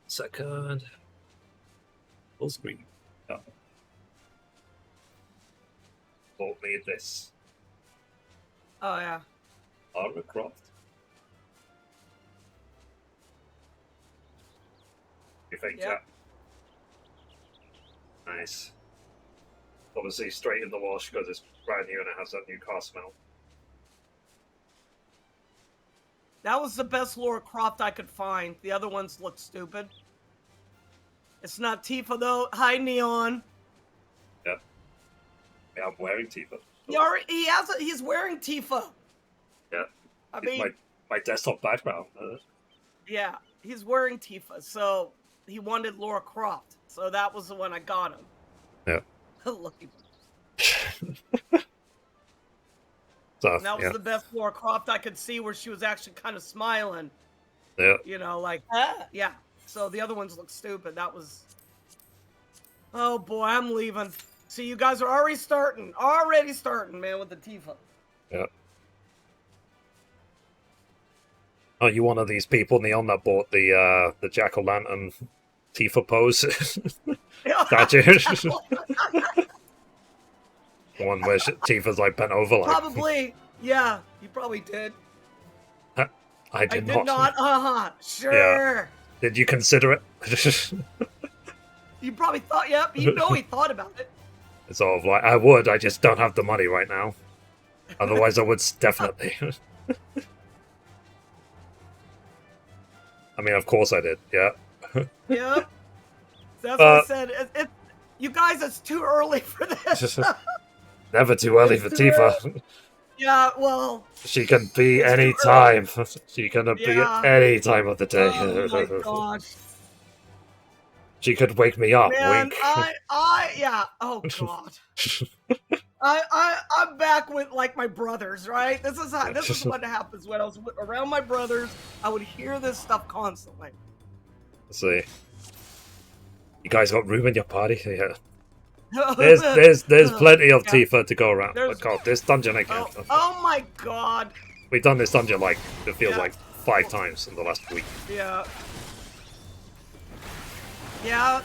Speaker 1: second. Full screen. Oh. Bought me this.
Speaker 2: Oh, yeah.
Speaker 1: Lara Croft. You think,
Speaker 2: Yep.
Speaker 1: yeah? Nice. Obviously, straight in the wash because it's brand new and it has that new car smell.
Speaker 2: That was the best Lara Croft I could find. The other ones look stupid. It's not Tifa, though. Hi, Neon.
Speaker 1: Yeah. Yeah, I'm wearing Tifa.
Speaker 2: He's wearing Tifa.
Speaker 1: Yeah.
Speaker 2: I
Speaker 1: It's
Speaker 2: mean,
Speaker 1: my desktop background.
Speaker 2: yeah, he's wearing Tifa, so he wanted Lara Croft. So that was the one I got him.
Speaker 1: Yeah.
Speaker 2: Lucky.
Speaker 1: So,
Speaker 2: And that was
Speaker 1: yeah.
Speaker 2: the best Lara Croft I could see, where she was actually kind of smiling.
Speaker 1: Yeah.
Speaker 2: You know, like, ah, yeah. So the other ones look stupid. That was. Oh boy, I'm leaving. See, you guys are already starting, man, with the Tifa.
Speaker 1: Yeah. Are you one of these people, Neon, that bought the Jack-o'-lantern Tifa pose statue? The one where Tifa's like bent over, like.
Speaker 2: Probably, yeah. You probably did.
Speaker 1: I did
Speaker 2: not. Sure.
Speaker 1: Yeah. Did you consider it?
Speaker 2: You probably thought. Yep. You know he thought about it.
Speaker 1: It's sort of like, I would. I just don't have the money right now. Otherwise, I would definitely. I mean, of course I did. Yeah.
Speaker 2: Yep. That's what I said. You guys, it's too early for this.
Speaker 1: Never too early for Tifa.
Speaker 2: Yeah, well...
Speaker 1: She can be any time. She can be any time of the day.
Speaker 2: Oh my gosh.
Speaker 1: She could wake me up.
Speaker 2: Man,
Speaker 1: wink.
Speaker 2: yeah. Oh god. I'm back with like my brothers, right? This is what happens when I was around my brothers. I would hear this stuff constantly.
Speaker 1: Let's see. You guys got room in your party? Yeah. There's plenty of Tifa to go around. Oh god, this dungeon again.
Speaker 2: Oh my god.
Speaker 1: We've done this dungeon like it feels like 5 times in the last week.
Speaker 2: Yeah. Yeah,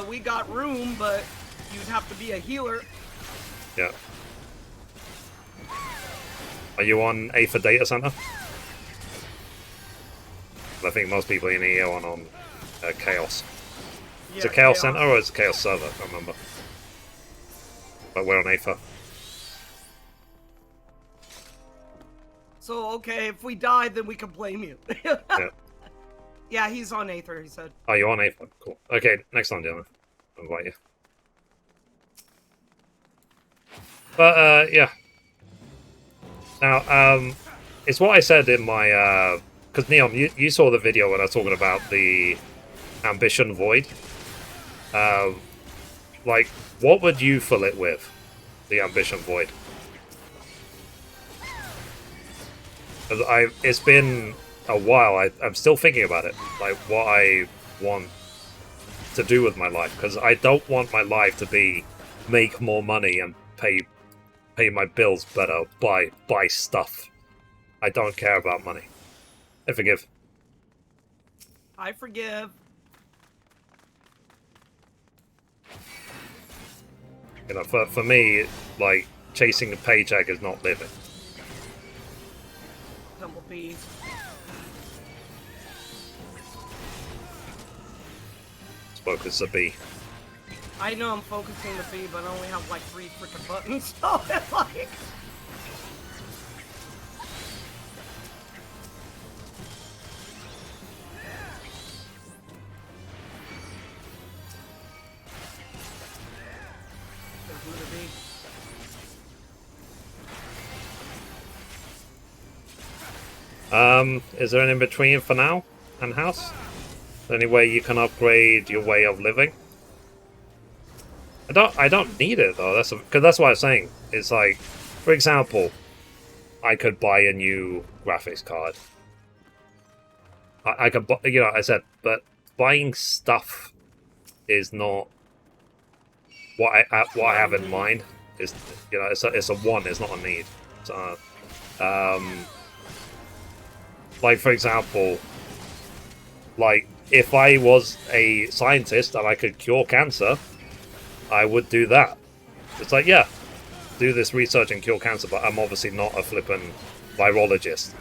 Speaker 2: we got room, but you'd have to be a healer.
Speaker 1: Yeah. Are you on Aether Data Center? I think most people in here are on Chaos.
Speaker 2: Yeah,
Speaker 1: is it Chaos Center or is it Chaos Server? I can't remember. But we're on Aether.
Speaker 2: So, okay, if we die, then we can blame you.
Speaker 1: Yeah.
Speaker 2: Yeah, he's on Aether, he said.
Speaker 1: Oh, you're on Aether? Cool. Okay, next time, Dylan. I'll invite you. But, yeah. Now, it's what I said in my, because Neon, you saw the video when I was talking about the ambition void. Like, what would you fill it with? The ambition void? It's been a while. I'm still thinking about it, like what I want to do with my life, because I don't want my life to be make more money and pay my bills better, buy stuff. I don't care about money. I forgive.
Speaker 2: I forgive.
Speaker 1: You know, for me, like chasing a paycheck is not living.
Speaker 2: Tumblebees.
Speaker 1: Focus a bee.
Speaker 2: I know I'm focusing the bee, but I only have like 3 freaking buttons, so it's like...
Speaker 1: Is there an in-between for now and house? Any way you can upgrade your way of living? I don't need it though. Because that's what I'm saying. It's like, for example, I could buy a new graphics card. I could, you know, I said, but buying stuff is not what I have in mind. Is, you know, it's a want. It's not a need. So, like for example, like if I was a scientist and I could cure cancer, I would do that. It's like, yeah, do this research and cure cancer, but I'm obviously not a flippin' virologist.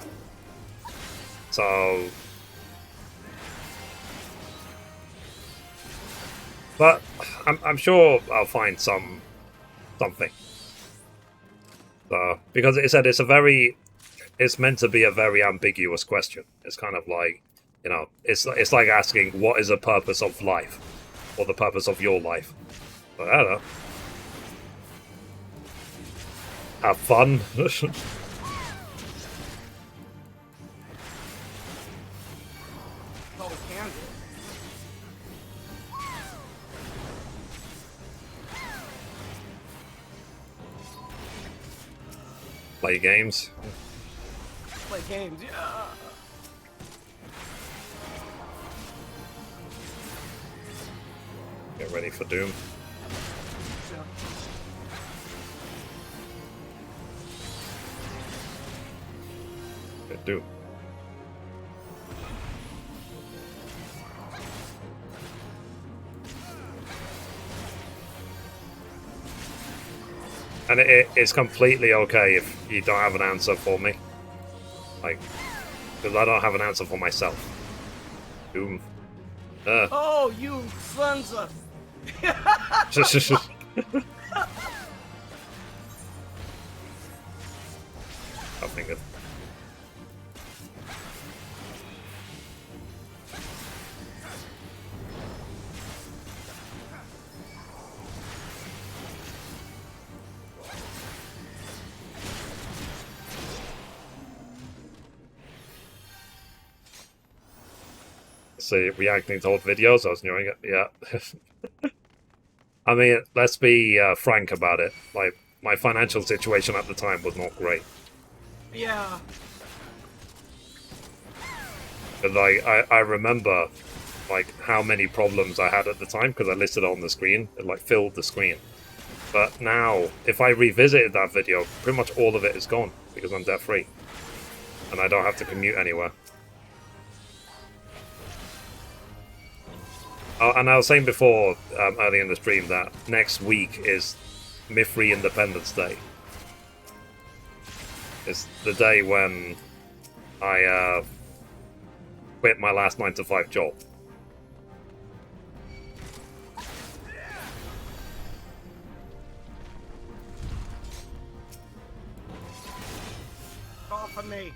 Speaker 1: So, but I'm sure I'll find something. So, because it said it's meant to be a very ambiguous question. It's kind of like, you know, it's like asking what is the purpose of life, or the purpose of your life. But I don't know. Have fun.
Speaker 2: Oh, we can do.
Speaker 1: Play games.
Speaker 2: Play games, yeah.
Speaker 1: Get ready for Doom.
Speaker 2: Yeah.
Speaker 1: Get Doom. And it's completely okay if you don't have an answer for me. Like, because I don't have an answer for myself. Doom.
Speaker 2: Oh, you sons of...
Speaker 1: Nothing good. See, reacting to old videos, I was enjoying it. Yeah. I mean, let's be frank about it. Like, my financial situation at the time was not great.
Speaker 2: Yeah.
Speaker 1: But like, I remember like how many problems I had at the time because I listed it on the screen. It like filled the screen. But now, if I revisited that video, pretty much all of it is gone because I'm debt free, and I don't have to commute anywhere. And I was saying before, early in the stream, that next week is Mithrie Independence Day. It's the day when I quit my last 9-to-5 job.
Speaker 2: Off of me.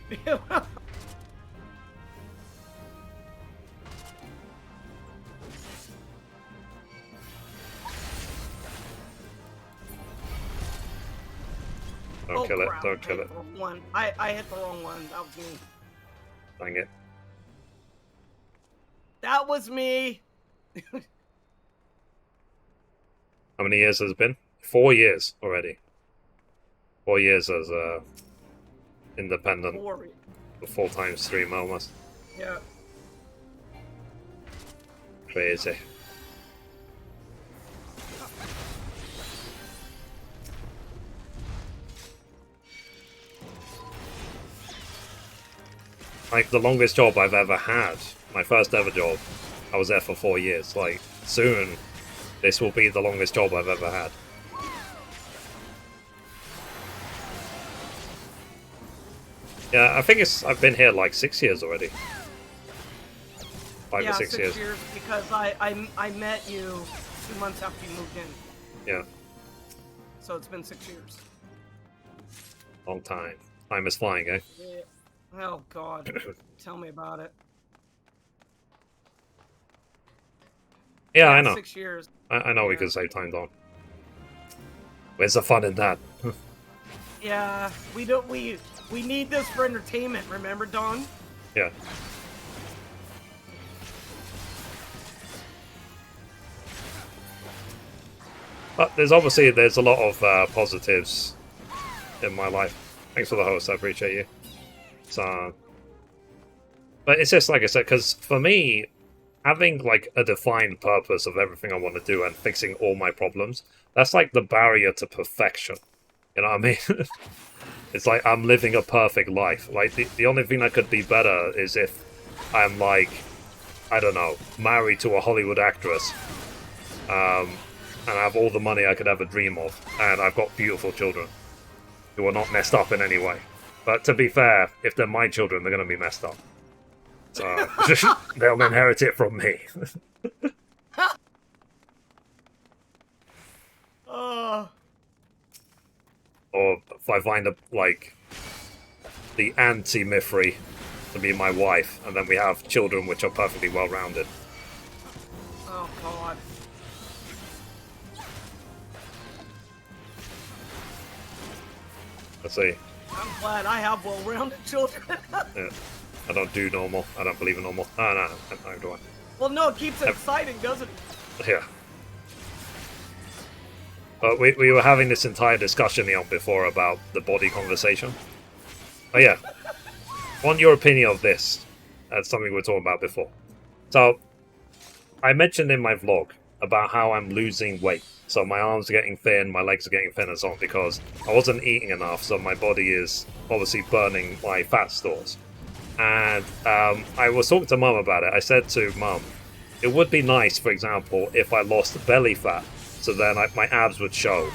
Speaker 1: Don't kill it,
Speaker 2: crap.
Speaker 1: don't kill it.
Speaker 2: I hit the wrong one. That was me.
Speaker 1: Dang it.
Speaker 2: That was me.
Speaker 1: How many years has it been? 4 years already. 4 years as a independent, full-time streamer almost.
Speaker 2: Yeah.
Speaker 1: Crazy. Like, the longest job I've ever had, my first ever job, I was there for 4 years. Like, soon, this will be the longest job I've ever had. Yeah, I think I've been here like 6 years already. 5 or 6 years.
Speaker 2: 6 years because I met you 2 months after you moved in.
Speaker 1: Yeah.
Speaker 2: So it's been 6 years.
Speaker 1: Long time. Time is flying, eh?
Speaker 2: Yeah. Oh God. Tell me about it.
Speaker 1: Yeah, I know.
Speaker 2: 6 years.
Speaker 1: I know we could save time, Don. Where's the fun in that?
Speaker 2: Yeah, we don't. We need this for entertainment. Remember, Don?
Speaker 1: Yeah. But there's a lot of positives in my life. Thanks for the host, I appreciate you. So, but it's just like I said, because for me, having like a defined purpose of everything I want to do and fixing all my problems, that's like the barrier to perfection. You know what I mean? It's like I'm living a perfect life. Like the only thing that could be better is if I'm like, I don't know, married to a Hollywood actress, and I have all the money I could ever dream of, and I've got beautiful children who are not messed up in any way. But to be fair, if they're my children, they're going to be messed up. So they'll inherit it from me. Or if I find the anti-Mithrie to be my wife, and then we have children which are perfectly well-rounded.
Speaker 2: Oh, God.
Speaker 1: Let's see.
Speaker 2: I'm glad I have well-rounded children.
Speaker 1: Yeah. I don't do normal. I don't believe in normal. No, do I?
Speaker 2: Well, no, it keeps it exciting, doesn't it?
Speaker 1: Yeah. But we were having this entire discussion before about the body conversation. Oh yeah. Want your opinion of this? That's something we were talking about before. So, I mentioned in my vlog about how I'm losing weight. So my arms are getting thin, my legs are getting thin and so on, because I wasn't eating enough, so my body is obviously burning my fat stores. And I was talking to Mum about it. I said to Mum, it would be nice, for example, if I lost belly fat, so then my abs would show.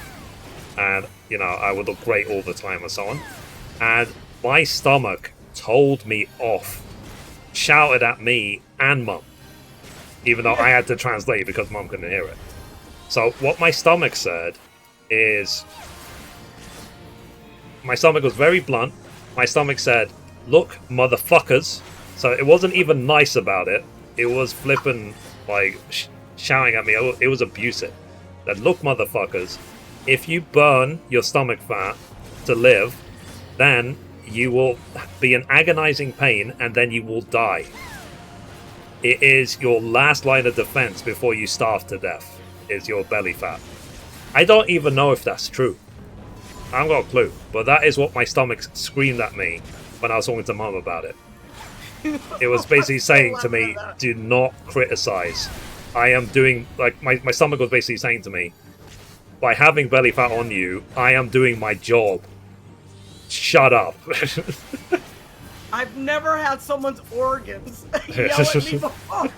Speaker 1: And, you know, I would look great all the time and so on. And my stomach told me off, shouted at me and Mum, even though I had to translate because Mum couldn't hear it. So what my stomach said is, my stomach was very blunt. My stomach said, "Look, motherfuckers." So it wasn't even nice about it. It was flipping, like, shouting at me. It was abusive. That, "Look, motherfuckers, if you burn your stomach fat to live, then you will be in agonizing pain and then you will die. It is your last line of defense before you starve to death, is your belly fat." I don't even know if that's true. I haven't got a clue. But that is what my stomach screamed at me when I was talking to Mum about it. It was basically saying to me, do not criticize. I am doing, like, my stomach was basically saying to me, by having belly fat on you, I am doing my job. Shut up.
Speaker 2: I've never had someone's organs yell at me before.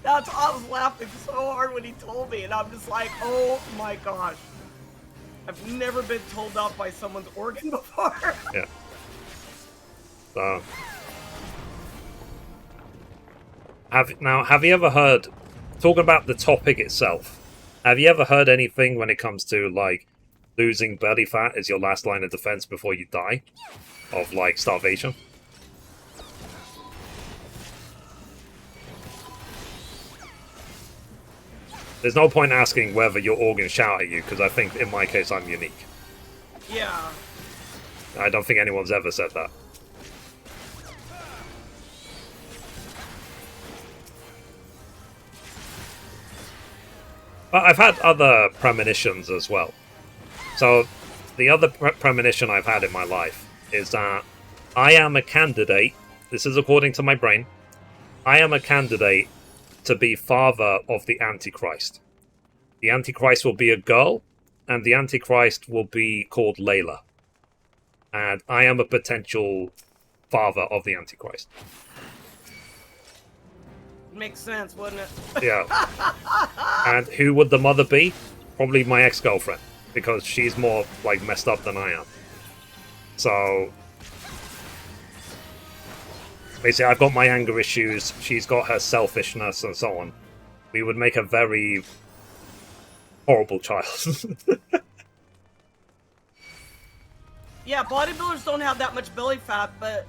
Speaker 2: I was laughing so hard when he told me, and I'm just like, oh my gosh. I've never been told off by someone's organ before.
Speaker 1: Yeah. So, have you ever heard, talking about the topic itself, have you ever heard anything when it comes to, like, losing belly fat is your last line of defense before you die? Of, like, starvation? There's no point asking whether your organs shout at you, because I think, in my case, I'm unique.
Speaker 2: Yeah.
Speaker 1: I don't think anyone's ever said that. But I've had other premonitions as well. So, the other premonition I've had in my life is that I am a candidate, this is according to my brain, I am a candidate to be father of the Antichrist. The Antichrist will be a girl, and the Antichrist will be called Layla. And I am a potential father of the Antichrist.
Speaker 2: Makes sense, wouldn't it?
Speaker 1: Yeah. And who would the mother be? Probably my ex-girlfriend, because she's more, like, messed up than I am. So, basically, I've got my anger issues, she's got her selfishness, and so on. We would make a very horrible child.
Speaker 2: Yeah, bodybuilders don't have that much belly fat, but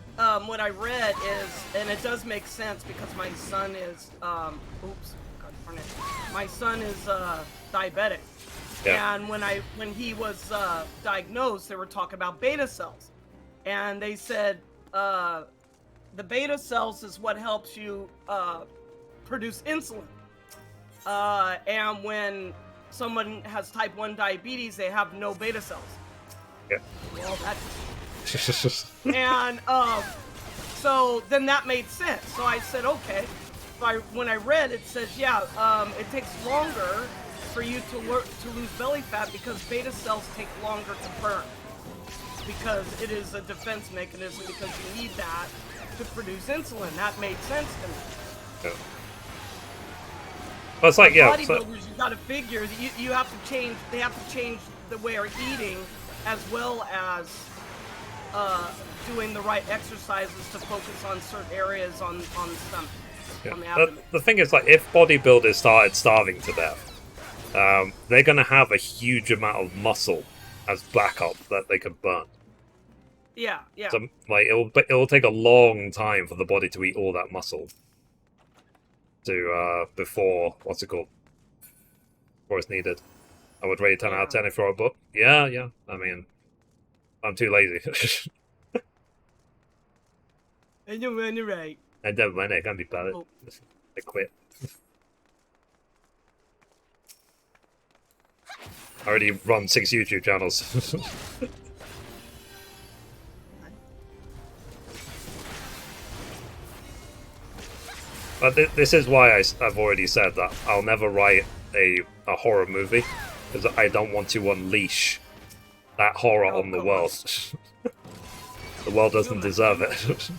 Speaker 2: what I read is, and it does make sense because my son is, my son is diabetic.
Speaker 1: Yeah.
Speaker 2: And when he was diagnosed, they were talking about beta cells. And they said the beta cells is what helps you produce insulin. And when someone has type 1 diabetes, they have no beta cells.
Speaker 1: Yeah.
Speaker 2: Well, and so then that made sense. So I said, okay. So when I read, it says, yeah, it takes longer for you to lose belly fat because beta cells take longer to burn. Because it is a defense mechanism, because you need that to produce insulin. That made sense to me.
Speaker 1: Yeah. Well, it's like, yeah.
Speaker 2: Bodybuilders, you gotta figure that you have to change. They have to change the way they're eating, as well as doing the right exercises to focus on certain areas on the stomach, on the abdomen.
Speaker 1: The thing is, like, if bodybuilders started starving to death, they're going to have a huge amount of muscle as backup that they can burn.
Speaker 2: Yeah, yeah.
Speaker 1: So, like, it'll take a long time for the body to eat all that muscle to before what's it called? Before it's needed. I would rate 10 out of 10 if you're a book. Yeah, yeah. I mean, I'm too lazy.
Speaker 2: And you're right.
Speaker 1: I don't mind it. I can't be bad.
Speaker 2: Oh.
Speaker 1: I quit. I already run 6 YouTube channels. But this is why I've already said that I'll never write a horror movie, because I don't want to unleash that horror on the world. The world doesn't deserve it.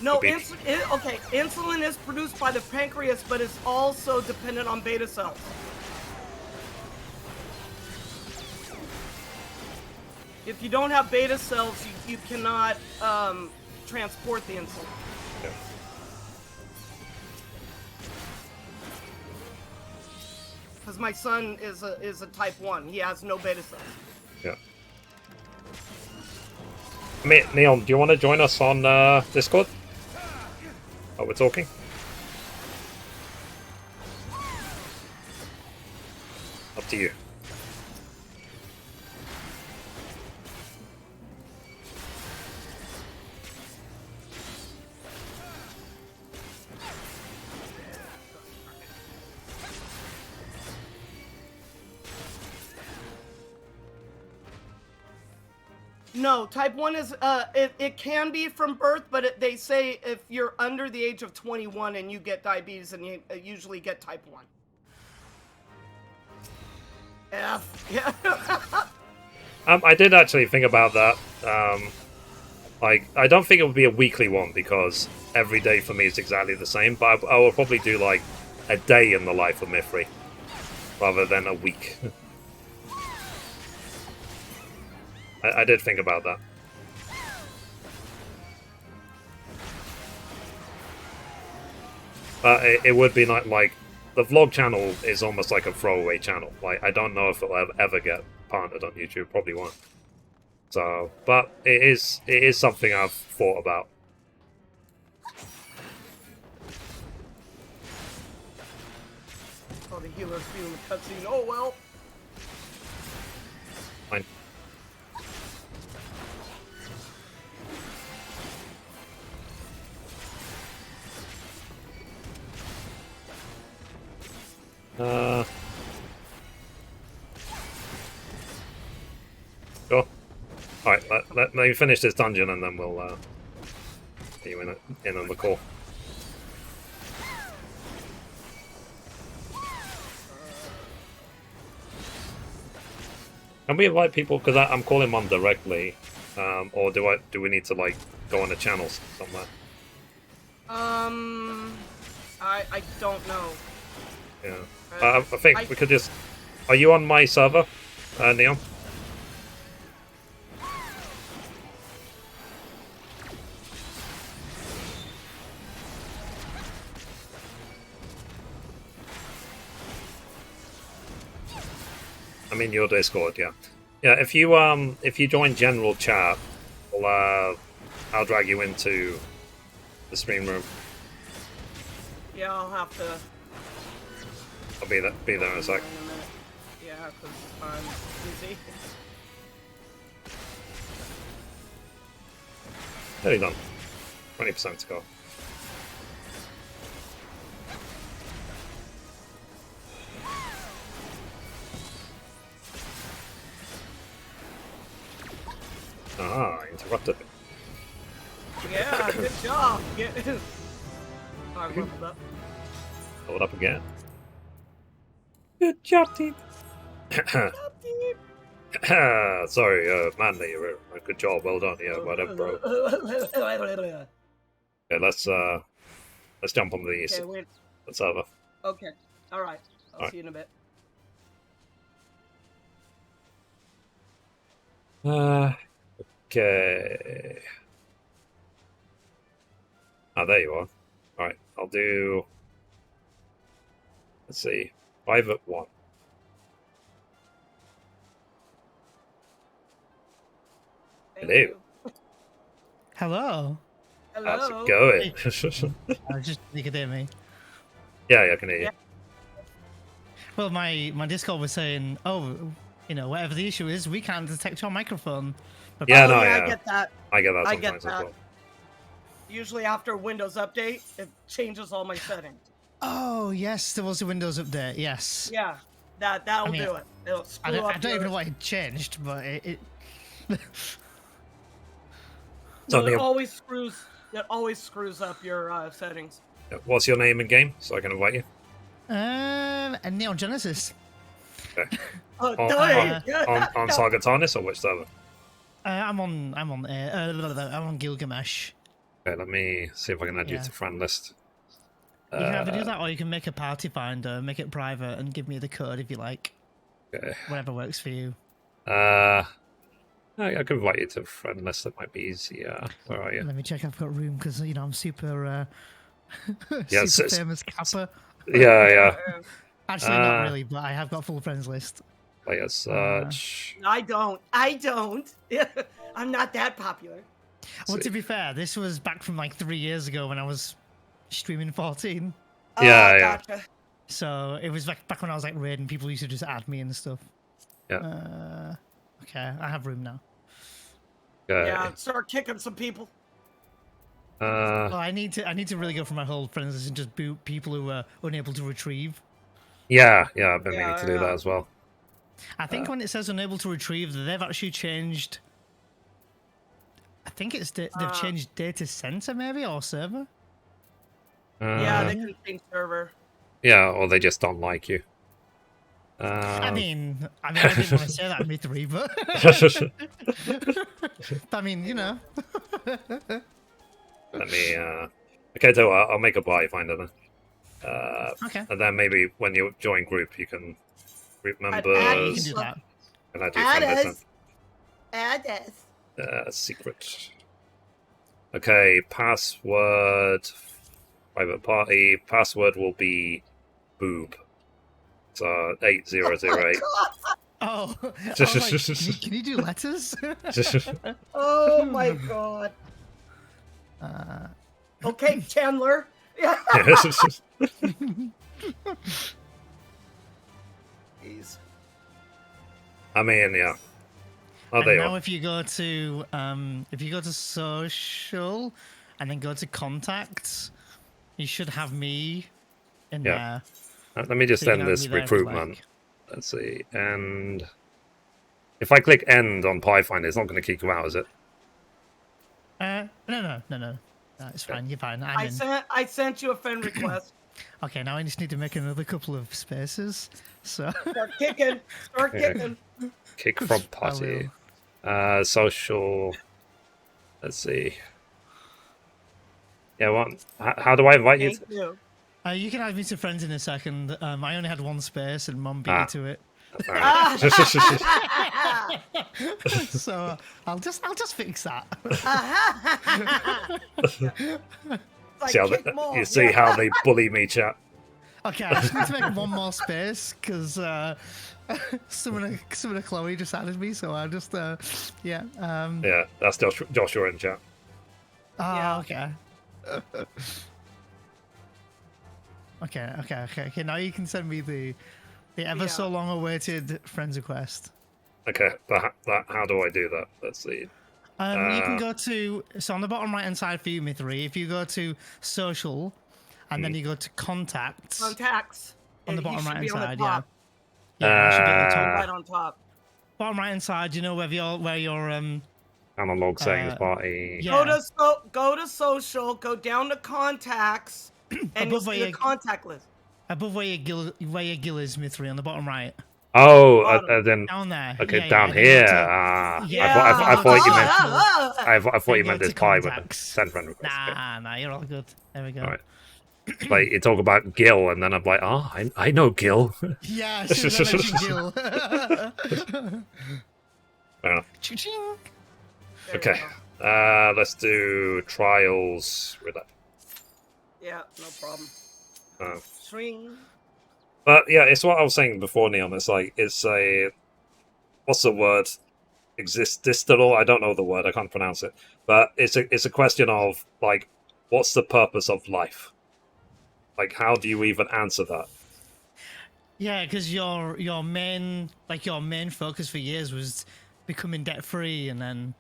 Speaker 2: No, insulin is produced by the pancreas, but it's also dependent on beta cells. If you don't have beta cells, you cannot transport the insulin.
Speaker 1: Yeah.
Speaker 2: Because my son is a type 1. He has no beta cells.
Speaker 1: Yeah. I mean, Neon, do you want to join us on Discord? Oh, we're talking? Up to you.
Speaker 2: No, type 1 is, it can be from birth, but they say if you're under the age of 21 and you get diabetes, and you usually get type 1. Yeah.
Speaker 1: I did actually think about that. Like, I don't think it would be a weekly one, because every day for me is exactly the same, but I will probably do, like, a day in the life of Mithrie, rather than a week. I did think about that. But it would be like the vlog channel is almost like a throwaway channel. Like, I don't know if it'll ever get partnered on YouTube. Probably won't. So, but it is something I've thought about.
Speaker 2: Oh, the healer's feeling the cutscene. Oh well.
Speaker 1: Fine. Sure. Alright, let me finish this dungeon and then we'll see you in on the call. Can we invite people? Because I'm calling one directly, or do we need to like go on the channels somewhere?
Speaker 2: I don't know.
Speaker 1: Yeah. I think we could just... Are you on my server, Neon? I'm in your Discord, yeah. Yeah, if you join general chat, I'll drag you into the stream room.
Speaker 2: Yeah, I'll have to...
Speaker 1: I'll be there in a sec.
Speaker 2: Yeah, because I'm busy.
Speaker 1: Nearly done. 20% to go. Ah, I interrupted it.
Speaker 2: Yeah, good job. I leveled up.
Speaker 1: Hold up again. Good job, team. Sorry, Manly. Good job. Well done. Yeah, whatever, bro. Okay, let's jump on the
Speaker 2: Okay, wait.
Speaker 1: server.
Speaker 2: Okay. All right. I'll
Speaker 1: Alright.
Speaker 2: see you in a bit.
Speaker 1: Okay. Ah, there you are. Alright, I'll do. Let's see. Private 1.
Speaker 2: Thank
Speaker 1: Hello.
Speaker 2: you.
Speaker 4: Hello.
Speaker 1: How's
Speaker 2: Hello.
Speaker 1: it going?
Speaker 4: Just you could hear me.
Speaker 1: Yeah, I can hear you.
Speaker 2: Yeah.
Speaker 4: Well, my Discord was saying, oh, whatever the issue is, we can't detect your microphone. But
Speaker 1: Yeah,
Speaker 2: Oh,
Speaker 1: no,
Speaker 2: yeah,
Speaker 1: yeah.
Speaker 2: I get that.
Speaker 1: I get that
Speaker 2: I
Speaker 1: sometimes
Speaker 2: get
Speaker 1: as
Speaker 2: that.
Speaker 1: well.
Speaker 2: Usually after Windows Update, it changes all my settings.
Speaker 4: oh yes, there was a Windows update. Yes.
Speaker 2: Yeah, that'll
Speaker 4: mean,
Speaker 2: do it. It'll screw
Speaker 4: I
Speaker 2: up
Speaker 4: don't even know
Speaker 2: your...
Speaker 4: what it changed, but it
Speaker 2: No,
Speaker 1: Something-
Speaker 2: it always screws up your settings.
Speaker 1: What's your name in game so I can invite you?
Speaker 4: a Neo Genesis.
Speaker 1: Okay.
Speaker 2: Oh,
Speaker 1: On,
Speaker 2: dang!
Speaker 1: on Saga Tarnis or which server?
Speaker 4: I'm on Gilgamesh.
Speaker 1: Okay, let me see if I can add you
Speaker 4: Yeah.
Speaker 1: to friend list.
Speaker 4: You can either do that, or you can make a party finder, make it private, and give me the code if you like.
Speaker 1: Okay.
Speaker 4: Whatever works for you.
Speaker 1: I can invite you to friend list. That might be easier. Where are you?
Speaker 4: Let me check. I've got room because I'm super,
Speaker 1: Yeah,
Speaker 4: super famous Kappa.
Speaker 1: Yeah.
Speaker 4: Actually, not really, but I have got full friends list.
Speaker 1: Player search.
Speaker 2: I don't. I'm not that popular.
Speaker 4: Well,
Speaker 1: See.
Speaker 4: to be fair, this was back from like 3 years ago when I was streaming 14.
Speaker 1: Yeah.
Speaker 2: Gotcha.
Speaker 4: So it was back when I was like raiding. People used to just add me and stuff.
Speaker 1: Yeah.
Speaker 4: Okay, I have room now.
Speaker 1: Okay.
Speaker 2: Yeah, start kicking some people.
Speaker 4: Well, I need to really go for my whole friends list and just boot people who are unable to retrieve.
Speaker 1: Yeah. I've been meaning
Speaker 2: Yeah,
Speaker 1: to do that
Speaker 2: yeah.
Speaker 1: as well.
Speaker 4: I think when it says unable to retrieve, they've actually changed. I think they've changed data center maybe or server.
Speaker 2: Yeah, they can change server.
Speaker 1: Yeah, or they just don't like you.
Speaker 4: I mean, I didn't want to say that Mithrie, but I mean,
Speaker 1: Let me. Okay, so I'll make a party finder then.
Speaker 4: Okay.
Speaker 1: And then maybe when you join group, you can group
Speaker 2: add
Speaker 4: You can
Speaker 1: members.
Speaker 4: do that.
Speaker 1: And I do friend list.
Speaker 2: Add us.
Speaker 1: Secret. Okay, password. Private party. Password will be boob. So 8008.
Speaker 4: Oh, can you do letters?
Speaker 2: Oh my god. Okay, Chandler. Yeah. Jeez.
Speaker 1: I mean, yeah. Oh,
Speaker 4: And
Speaker 1: there you
Speaker 4: now
Speaker 1: are.
Speaker 4: if you go to social and then go to contacts, you should have me in
Speaker 1: Yeah.
Speaker 4: there.
Speaker 1: Let me just
Speaker 4: So you can
Speaker 1: end
Speaker 4: have
Speaker 1: this
Speaker 4: me there if you
Speaker 1: recruitment.
Speaker 4: like.
Speaker 1: Let's see. And if I click end on PyFinder, it's not going to kick you out, is it?
Speaker 4: No, it's fine. You're fine. I'm in.
Speaker 2: I sent you a friend request.
Speaker 4: Okay, now I just need to make another couple of spaces. So
Speaker 2: Start kicking. Start
Speaker 1: Yeah.
Speaker 2: kicking.
Speaker 1: Kick from party. Social. Let's see. Yeah, what? How do I invite you?
Speaker 2: Thank you.
Speaker 4: you can add me to friends in a second. I only had one space, and Mum beat
Speaker 1: Ah.
Speaker 4: me to it. So I'll just fix that.
Speaker 2: Like,
Speaker 1: See how
Speaker 2: kick more.
Speaker 1: you see how they bully me, chat.
Speaker 4: Okay, I just need to make one more space because someone Chloe just added me, so I just yeah.
Speaker 1: Yeah, that's Joshua in chat.
Speaker 4: Oh, okay. Okay. Now you can send me the ever so long awaited friends request.
Speaker 1: Okay, but how do I do that? Let's see.
Speaker 4: You can go to on the bottom right hand side for you, Mithrie. If you go to social, and then you go to contacts
Speaker 2: Contacts.
Speaker 4: on the
Speaker 2: He
Speaker 4: bottom
Speaker 2: should
Speaker 4: right hand
Speaker 2: be on the
Speaker 4: side,
Speaker 2: top.
Speaker 4: yeah. It should be at the top.
Speaker 2: Right on top.
Speaker 4: Bottom right hand side, you know where your
Speaker 1: Analog settings party.
Speaker 4: yeah.
Speaker 2: Go to social, go down to contacts, and you'll
Speaker 4: Above where
Speaker 2: see the
Speaker 4: you-
Speaker 2: contact list.
Speaker 4: Above where your gill is, Mithrie, on the bottom right.
Speaker 1: Oh,
Speaker 2: Bottom.
Speaker 1: then
Speaker 4: Down there.
Speaker 1: okay,
Speaker 4: Yeah,
Speaker 1: down
Speaker 4: and then
Speaker 1: here.
Speaker 4: go to-
Speaker 1: Ah,
Speaker 2: Yeah.
Speaker 1: I thought you meant.
Speaker 2: Ah.
Speaker 1: I thought you
Speaker 4: go
Speaker 1: meant
Speaker 4: to
Speaker 1: this pie with a
Speaker 4: contacts.
Speaker 1: send friend request. Okay.
Speaker 4: Nah, you're all good. There we go.
Speaker 1: All right. Like you talk about Gil, and then I'm like, oh, I know Gil.
Speaker 4: Yeah, as soon as I mentioned gill.
Speaker 1: Fair enough.
Speaker 4: Ching.
Speaker 2: There you
Speaker 1: Okay.
Speaker 2: go.
Speaker 1: Let's do trials with that.
Speaker 2: Yeah, no problem.
Speaker 1: Uh,
Speaker 2: Swing.
Speaker 1: but yeah, it's what I was saying before, Neon. It's like it's a what's the word? Exististical. I don't know the word. I can't pronounce it. But it's a question of like, what's the purpose of life? Like, how do you even answer that?
Speaker 4: Yeah, because your main focus for years was becoming debt free, and then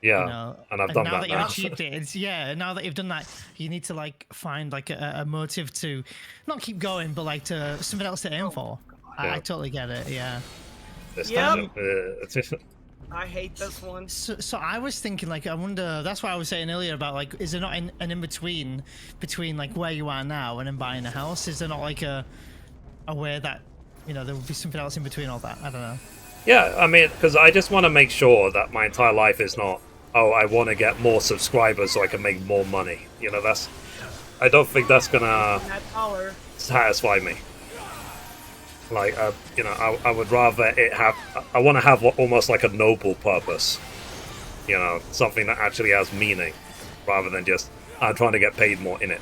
Speaker 1: Yeah,
Speaker 4: you know,
Speaker 1: and I've done
Speaker 4: now
Speaker 1: that
Speaker 4: you've
Speaker 1: now.
Speaker 4: achieved it, now that you've done that, you need to like find like a motive to not keep going, but like to something else to aim for. I
Speaker 1: Yeah.
Speaker 4: totally get it. Yeah.
Speaker 1: This
Speaker 2: Yep.
Speaker 1: time,
Speaker 2: I hate this one.
Speaker 4: So I was thinking, like, I wonder. That's why I was saying earlier about like, is there not an in between like where you are now and then buying a house? Is there not like a way that there would be something else in between all that? I don't know.
Speaker 1: yeah, I mean, because I just want to make sure that my entire life is not, oh, I want to get more subscribers so I can make more money. I don't think that's gonna
Speaker 2: That dollar.
Speaker 1: satisfy me. Like, I would rather it have. I want to have almost like a noble purpose. Something that actually has meaning, rather than just I'm trying to get paid more in it.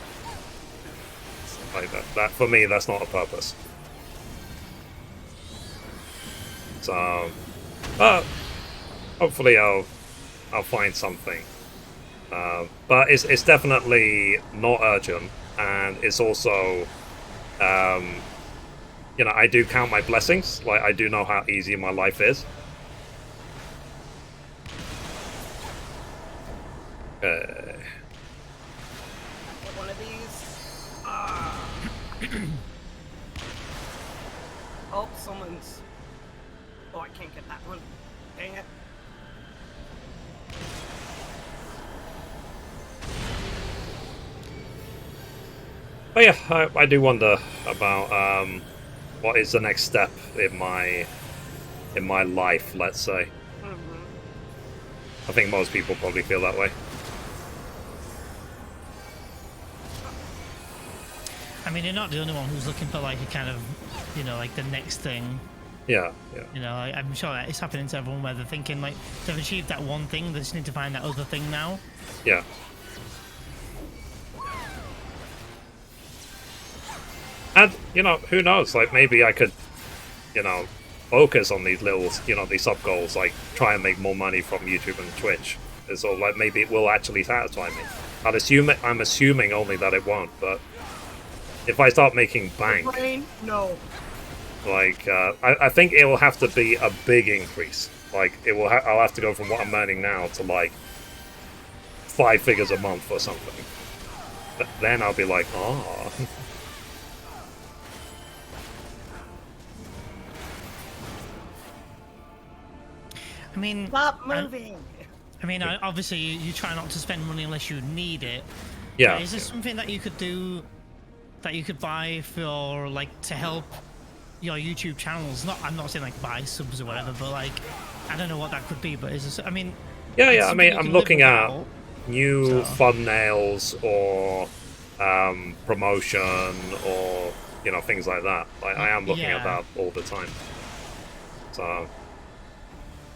Speaker 1: Like that for me, that's not a purpose. So, but hopefully I'll find something. But it's definitely not urgent, and it's also. I do count my blessings. Like, I do know how easy my life is.
Speaker 2: Get one of these. Oh, someone's. Oh, I can't get that one. Dang it.
Speaker 1: But yeah, I do wonder about what is the next step in my life. Let's say. I think most people probably feel that way.
Speaker 4: I mean, you're not the only one who's looking for like a kind of, like the next thing.
Speaker 1: Yeah.
Speaker 4: I'm sure that it's happening to everyone where they're thinking like they've achieved that one thing, they just need to find that other thing now.
Speaker 1: Yeah. And, who knows? Like, maybe I could, focus on these little, these sub-goals, like, try and make more money from YouTube and Twitch. It's all like, maybe it will actually satisfy me. I'm assuming only that it won't, but if I start making bank,
Speaker 2: Brain? No.
Speaker 1: like, I think it will have to be a big increase. Like, I'll have to go from what I'm earning now to, like, 5 figures a month or something. Then I'll be like, oh...
Speaker 4: I mean,
Speaker 2: Stop moving.
Speaker 4: I mean, obviously you try not to spend money unless you need it.
Speaker 1: Yeah.
Speaker 4: But is this something that you could do, that you could buy for like to help your YouTube channels? I'm not saying like buy subs or whatever, but like I don't know what that could be. But is this? I mean.
Speaker 1: Yeah.
Speaker 4: it's
Speaker 1: I
Speaker 4: something
Speaker 1: mean,
Speaker 4: you
Speaker 1: I'm
Speaker 4: can live
Speaker 1: looking at
Speaker 4: without.
Speaker 1: new
Speaker 4: So-
Speaker 1: thumbnails or promotion or things like that. Like, I am looking at
Speaker 4: Yeah.
Speaker 1: that all the time. So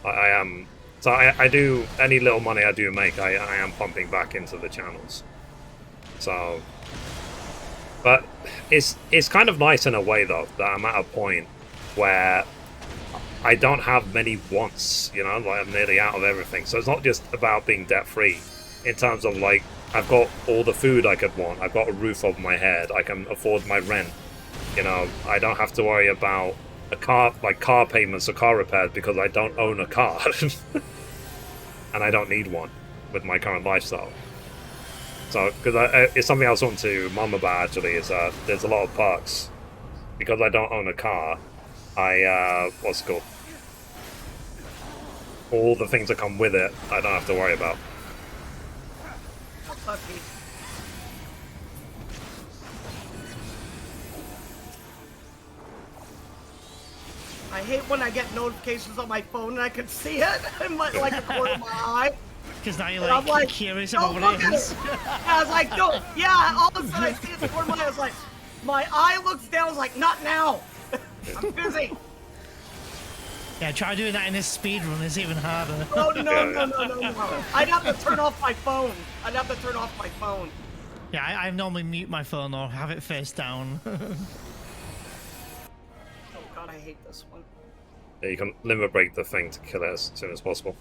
Speaker 1: I am. So I do any little money I do make. I am pumping back into the channels. So, but it's kind of nice in a way though that I'm at a point where I don't have many wants. Like, I'm nearly out of everything. So it's not just about being debt free. In terms of like, I've got all the food I could want. I've got a roof over my head. I can afford my rent. I don't have to worry about car payments or car repairs because I don't own a car. And I don't need one with my current lifestyle. So, because it's something I was talking to Mum about actually, is that there's a lot of perks. Because I don't own a car, what's it called? all the things that come with it, I don't have to worry about.
Speaker 2: How lucky. I hate when I get notifications on my phone and I can see it in my, like a corner of my eye.
Speaker 4: Because now you're
Speaker 2: And I'm like,
Speaker 4: curious
Speaker 2: don't
Speaker 4: about what
Speaker 2: look
Speaker 4: it
Speaker 2: at
Speaker 4: is.
Speaker 2: it. I was like, no, yeah, all of a sudden I see it in the corner of my eye. I was like, my eye looks down, I was like, not now. I'm busy.
Speaker 4: Yeah, try doing that in a speed run. It's even harder.
Speaker 2: Oh, no. I'd have to turn off my phone.
Speaker 4: Yeah, I normally mute my phone or have it face down.
Speaker 2: Oh, God, I hate this one.
Speaker 1: Yeah, you can limit break the thing to kill it as soon as possible.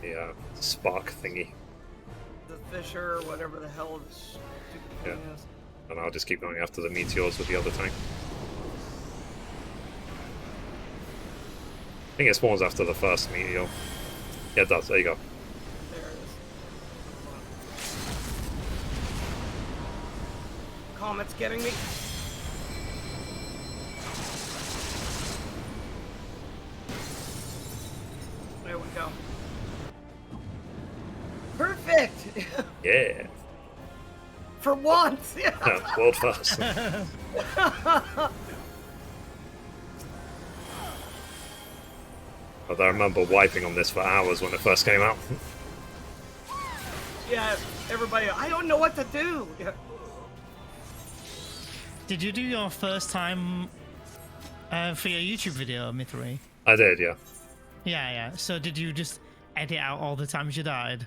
Speaker 1: The spark thingy.
Speaker 2: The Fisher, whatever the hell this stupid thing is.
Speaker 1: And I'll just keep going after the meteors with the other tank. I think it spawns after the first meteor. Yeah, it does. There you go.
Speaker 2: There it is. Comet's getting me. There we go. Perfect!
Speaker 1: Yeah.
Speaker 2: For once!
Speaker 1: Yeah, world first. But I remember wiping on this for hours when it first came out.
Speaker 2: Yeah, everybody, I don't know what to do! Yeah.
Speaker 4: Did you do your first time for your YouTube video, Mithrie?
Speaker 1: I did, yeah.
Speaker 4: Yeah. So did you just edit out all the times you died?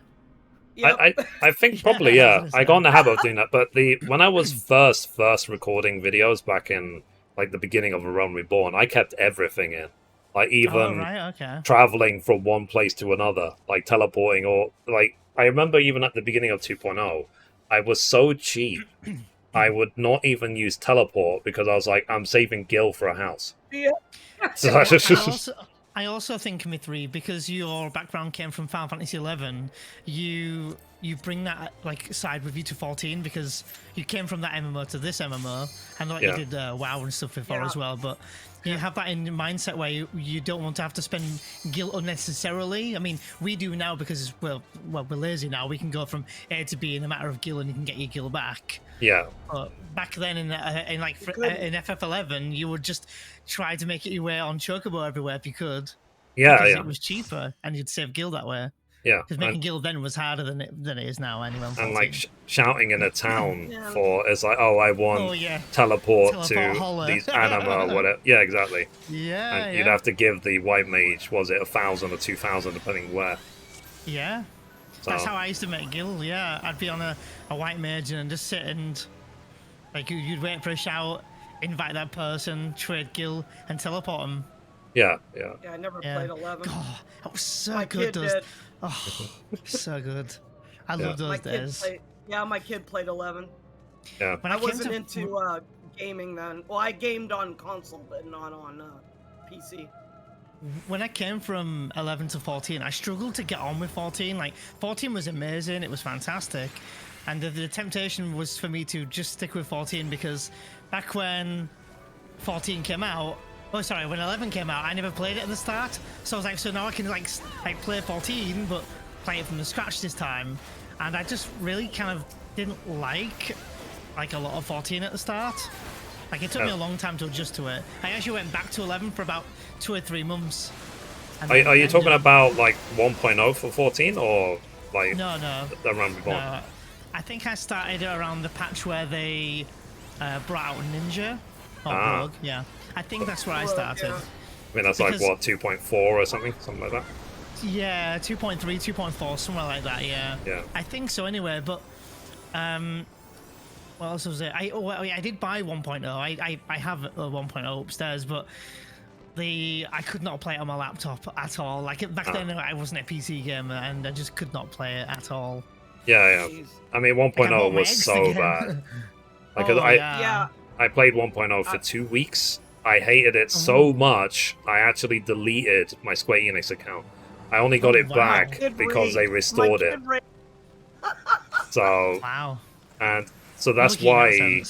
Speaker 2: Yep.
Speaker 1: I think probably, yeah. I got in the habit of doing that, but when I was first recording videos back in like the beginning of A Realm Reborn, I kept everything in. Like even traveling from one place to another, like teleporting, or like I remember even at the beginning of 2.0, I was so cheap, I would not even use teleport because I was like, I'm saving Gil for a house.
Speaker 2: Yeah.
Speaker 1: So
Speaker 4: I also think, Mithrie, because your background came from Final Fantasy XI, you bring that like side with you to 14 because you came from that MMO to this MMO. I know you did WoW and stuff before as well, but you have that in your mindset where you don't want to have to spend Gil unnecessarily. I mean, we do now because we're lazy now. We can go from A to B in a matter of Gil and you can get your Gil back.
Speaker 1: Yeah.
Speaker 4: But back then in FF11, you would just try to make it your way on Chocobo everywhere if you could.
Speaker 1: Yeah,
Speaker 4: because
Speaker 1: yeah.
Speaker 4: it was cheaper and you'd save Gil that way.
Speaker 1: Yeah.
Speaker 4: Because making Gil then was harder than it is now anyway.
Speaker 1: And like shouting in a town for, it's like, oh, I want teleport to
Speaker 4: holler.
Speaker 1: these anima or whatever. Yeah, exactly.
Speaker 4: Yeah,
Speaker 1: and you'd have to give the white mage, was it 1,000 or 2,000 depending where.
Speaker 4: Yeah. So that's how I used to make Gil, yeah. I'd be on a white mage and just sit and like you'd wait for a shout, invite that person, trade Gil, and teleport them.
Speaker 1: Yeah.
Speaker 2: Yeah, I never played 11.
Speaker 4: God, that was so
Speaker 2: My
Speaker 4: good.
Speaker 2: kid did.
Speaker 4: Oh, so good. I love those days.
Speaker 2: My kid played 11.
Speaker 1: Yeah.
Speaker 2: I wasn't into gaming then. Well, I gamed on console, but not on PC.
Speaker 4: When I came from 11 to 14, I struggled to get on with 14. Like, 14 was amazing, it was fantastic. And the temptation was for me to just stick with 14 because back when 14 came out, when 11 came out, I never played it at the start. So I was like, so now I can like play 14, but play it from the scratch this time. And I just really kind of didn't like a lot of 14 at the start. Like, it took me a long time to adjust to it. I actually went back to 11 for about 2 or 3 months.
Speaker 1: Are you talking about like 1.0 for 14 or like
Speaker 4: no
Speaker 1: the Realm Reborn?
Speaker 4: No. I think I started around the patch where they brought out Ninja or Rogue. Yeah, I think that's where I started.
Speaker 1: I mean, that's because, like what, 2.4 or something like that.
Speaker 4: Yeah, 2.3, 2.4, somewhere like that. Yeah. I think so. Anyway, but what else was it? I did buy 1.0. I have a 1.0 upstairs, but I could not play it on my laptop at all. Like back then, I wasn't a PC gamer, and I just could not play it at all.
Speaker 1: Yeah. I mean, 1.0 was so bad. Like, I played 1.0 for 2 weeks. I hated it so much, I actually deleted my Square Enix account. I only got it back because they restored it. So, and so that's why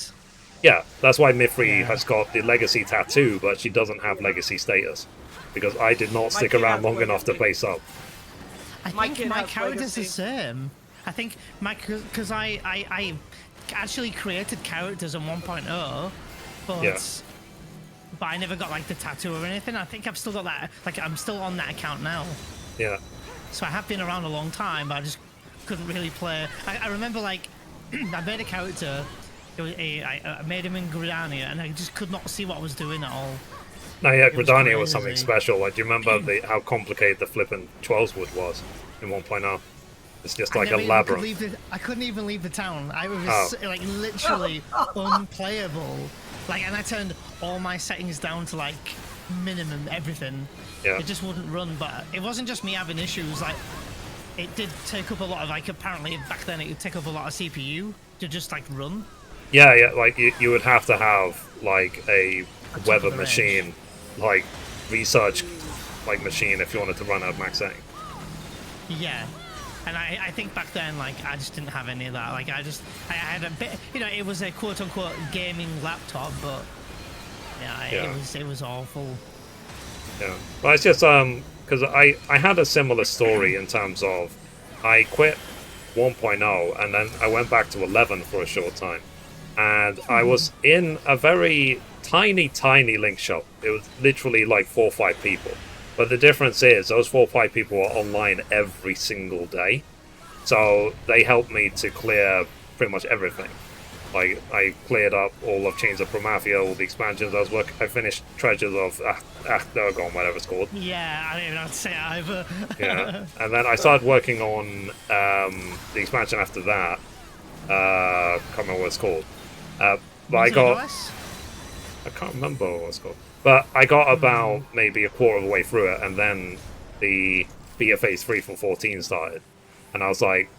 Speaker 1: Yeah, that's why Mithrie has got the legacy tattoo, but she doesn't have legacy status. Because I did not stick
Speaker 2: kid
Speaker 1: around
Speaker 2: has
Speaker 1: long enough to
Speaker 2: legacy.
Speaker 1: play sub.
Speaker 4: I
Speaker 2: My
Speaker 4: think
Speaker 2: kid
Speaker 4: my
Speaker 2: has
Speaker 4: character's the
Speaker 2: legacy.
Speaker 4: same. I think because I actually created characters in 1.0, but
Speaker 1: Yeah.
Speaker 4: but I never got like the tattoo or anything. I think I've still got that. Like I'm still on that account now.
Speaker 1: Yeah.
Speaker 4: So I have been around a long time, but I just couldn't really play. I remember like I made a character. I made him in Gridania, and I just could not see what I was doing at all.
Speaker 1: No, yeah,
Speaker 4: It was
Speaker 1: Gridania was something
Speaker 4: crazy.
Speaker 1: special. Like, do you remember how complicated the flippin' 12'swood was in 1.0? It's just like a labyrinth.
Speaker 4: I couldn't even leave the town. I was
Speaker 1: Oh.
Speaker 4: like literally unplayable. Like, and I turned all my settings down to like minimum everything.
Speaker 1: Yeah.
Speaker 4: It just wouldn't run. But it wasn't just me having issues. Like, it did take up a lot of like. Apparently, back then it would take up a lot of CPU to just like run.
Speaker 1: Yeah, yeah, like you would have to have like a
Speaker 4: top
Speaker 1: weather
Speaker 4: of the range.
Speaker 1: machine, like research like machine if you wanted to run at max setting.
Speaker 4: Yeah. And I think back then, like, I just didn't have any of that. Like, I had a bit, you know, it was a quote-unquote gaming laptop, but
Speaker 1: Yeah.
Speaker 4: it was awful.
Speaker 1: Yeah, but it's just because I had a similar story in terms of I quit 1.0 and then I went back to 11 for a short time, and I was in a very tiny link shop. It was literally like 4 or 5 people, but the difference is those 4 or 5 people were online every single day, so they helped me to clear pretty much everything. Like, I cleared up all of Chains of Promathia, all the expansions I finished Treasures of Achtergon, whatever it's called.
Speaker 4: Yeah, I don't even know how to say it either.
Speaker 1: Yeah, and then I started working on the expansion after that. Can't remember what it's called. But I
Speaker 4: Was it
Speaker 1: got,
Speaker 4: OS?
Speaker 1: I can't remember what it's called. But I got about maybe a quarter of the way through it, and then the BFA3 for 14 started, and I was like,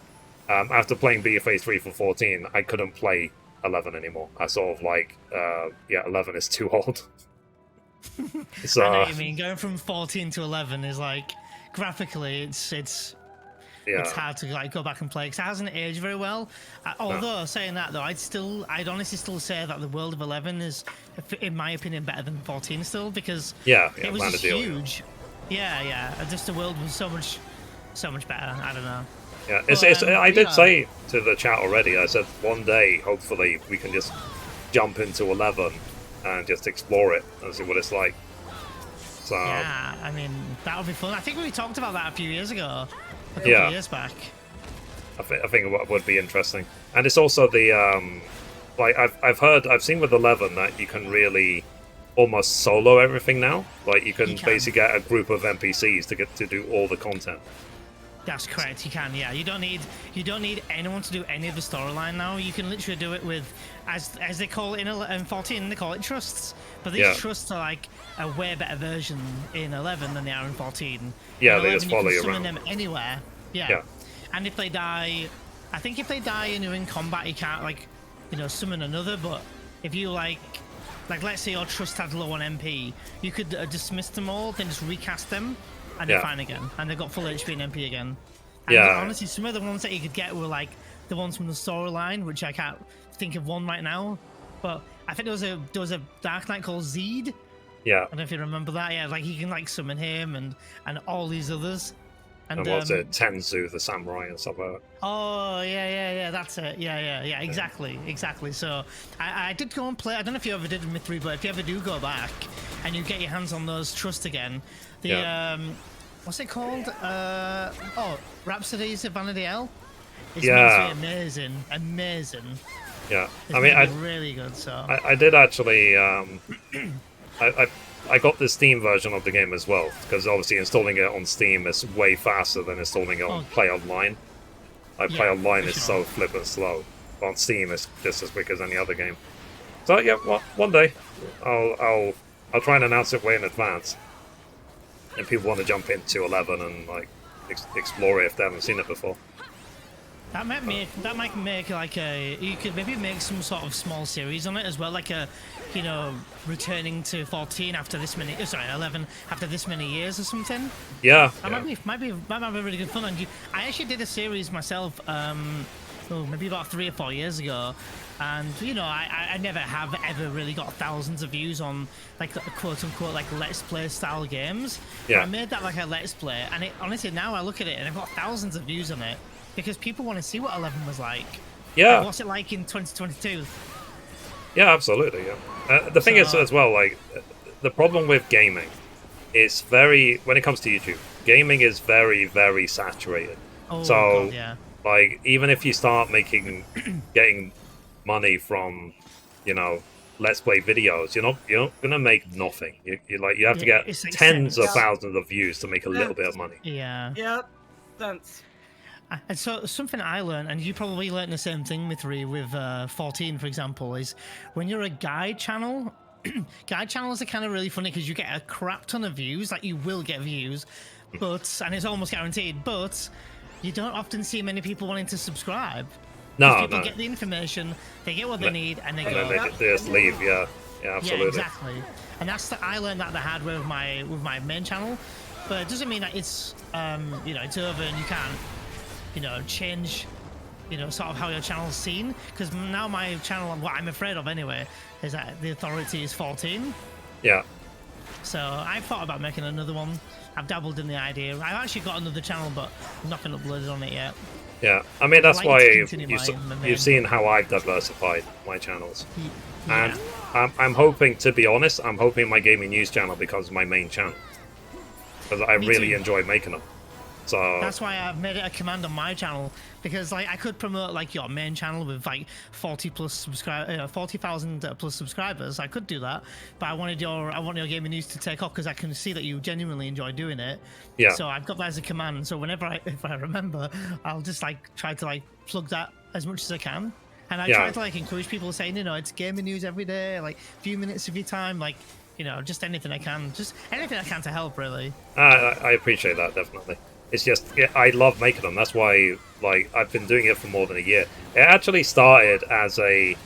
Speaker 1: after playing BFA3 for 14, I couldn't play 11 anymore. I sort of like, 11 is too old. So
Speaker 4: I know what you mean. Going from 14 to 11 is like, graphically, it's
Speaker 1: yeah,
Speaker 4: hard to like go back and play because it hasn't aged very well. Although saying that though, I'd honestly still say that the world of 11 is, in my opinion, better than 14 still, because
Speaker 1: yeah,
Speaker 4: it was
Speaker 1: man,
Speaker 4: just
Speaker 1: the deal, yeah.
Speaker 4: huge. Yeah. Just the world was so much better. I don't know.
Speaker 1: Yeah, I did
Speaker 4: yeah.
Speaker 1: say to the chat already, I said one day, hopefully, we can just jump into 11 and just explore it and see what it's like. So,
Speaker 4: Yeah, I mean, that would be fun. I think we talked about that a few years ago. A couple
Speaker 1: Yeah.
Speaker 4: of years back.
Speaker 1: I think it would be interesting. And it's also the, like, I've seen with 11 that you can really almost solo everything now. Like, you can
Speaker 4: can.
Speaker 1: basically get a group of NPCs to do all the content.
Speaker 4: That's correct. You can, yeah. You don't need anyone to do any of the storyline now. You can literally do it with, as they call it in 14, they call it trusts. But these
Speaker 1: Yeah.
Speaker 4: trusts are like a way better version in 11 than they are in 14.
Speaker 1: Yeah,
Speaker 4: In
Speaker 1: they just
Speaker 4: 11,
Speaker 1: follow
Speaker 4: you
Speaker 1: you
Speaker 4: can summon
Speaker 1: around.
Speaker 4: them anywhere. Yeah.
Speaker 1: Yeah.
Speaker 4: And if they die, I think if they die and you're in combat, you can't like, summon another. But if you like let's say your trust had low on MP, you could dismiss them all, then just recast them, and they're
Speaker 1: Yeah.
Speaker 4: fine again, and they've got full HP and MP again. And
Speaker 1: Yeah.
Speaker 4: honestly, some of the ones that you could get were like the ones from the storyline, which I can't think of one right now. But I think there was a Dark Knight called Zed.
Speaker 1: Yeah.
Speaker 4: I don't know if you remember that. Yeah, like you can like summon him and all these others.
Speaker 1: And what's it? Tenzu, the samurai, and stuff like that.
Speaker 4: Oh yeah, that's it. Yeah, exactly. So I did go and play. I don't know if you ever did Mithrie, but if you ever do go back and you get your hands on those trust again, the
Speaker 1: Yeah.
Speaker 4: what's it called? Rhapsodies of Vanity L. It's
Speaker 1: Yeah.
Speaker 4: meant to be amazing.
Speaker 1: Yeah.
Speaker 4: It's
Speaker 1: I mean,
Speaker 4: meant to be really good. So
Speaker 1: I did actually. I got the Steam version of the game as well, because obviously installing it on Steam is way faster than installing it on Play Online. Play
Speaker 4: Yeah,
Speaker 1: Online
Speaker 4: for
Speaker 1: is
Speaker 4: sure.
Speaker 1: so flippant slow. But on Steam, it's just as quick as any other game. So yeah, one day I'll try and announce it way in advance, and people want to jump into 11 and like explore it if they haven't seen it before.
Speaker 4: that might make like you could maybe make some sort of small series on it as well, like a returning to 14 after this many 11 after this many years or something.
Speaker 1: Yeah.
Speaker 4: That might be really good fun. And I actually did a series myself maybe about 3 or 4 years ago, and you know, I never have ever really got thousands of views on like quote unquote like let's play style games.
Speaker 1: Yeah.
Speaker 4: I made that like a let's play, and honestly now I look at it and I've got thousands of views on it because people want to see what 11 was like.
Speaker 1: Yeah.
Speaker 4: Like, what's it like in 2022?
Speaker 1: Yeah, absolutely. Yeah. The thing is as well, like the problem with gaming is when it comes to YouTube, gaming is very, very saturated.
Speaker 4: Oh,
Speaker 1: so,
Speaker 4: God, yeah.
Speaker 1: like, even if you start getting money from, you know, let's play videos, you're not gonna make nothing. You have to get
Speaker 4: it's like
Speaker 1: tens of
Speaker 4: cents.
Speaker 1: thousands of views to make a little bit of money.
Speaker 4: Yeah.
Speaker 2: Yep. Cents.
Speaker 4: And so something I learned, and you probably learned the same thing, Mithrie, with 14, for example, is when you're a guide channel, guide channels are kind of really funny because you get a crap ton of views, like you will get views, and it's almost guaranteed, but you don't often see many people wanting to subscribe.
Speaker 1: No,
Speaker 4: people
Speaker 1: no.
Speaker 4: get the information, they get what they need, and they
Speaker 1: And
Speaker 4: go.
Speaker 1: then they just leave, yeah. Yeah, absolutely.
Speaker 4: Yeah, exactly. And I learned that the hard way with my main channel, but it doesn't mean that it's you know, it's over and you can't, you know, change, you know, sort of how your channel's seen. Because now my channel, what I'm afraid of anyway, is that the authority is 14.
Speaker 1: Yeah.
Speaker 4: So I've thought about making another one. I've dabbled in the idea. I've actually got another channel, but nothing uploaded on it yet.
Speaker 1: Yeah, I mean, that's
Speaker 4: I'd like
Speaker 1: why
Speaker 4: to continue my main.
Speaker 1: you've seen how I've diversified my channels.
Speaker 4: Yeah.
Speaker 1: And I'm hoping, to be honest, I'm hoping my gaming news channel becomes my main channel. Because I
Speaker 4: Me
Speaker 1: really
Speaker 4: too.
Speaker 1: enjoy making them. So
Speaker 4: That's why I've made it a command on my channel, because like I could promote like your main channel with like 40,000 plus subscribers. I could do that, but I want your gaming news to take off because I can see that you genuinely enjoy doing it.
Speaker 1: Yeah.
Speaker 4: So I've got that as a command. So if I remember, I'll just like try to like plug that as much as I can. And I try to like encourage people saying, you know, it's gaming news every day, like a few minutes of your time, like, you know, just anything I can to help, really.
Speaker 1: I appreciate that, definitely. It's just, I love making them. That's why, like, I've been doing it for more than a year. It actually started as I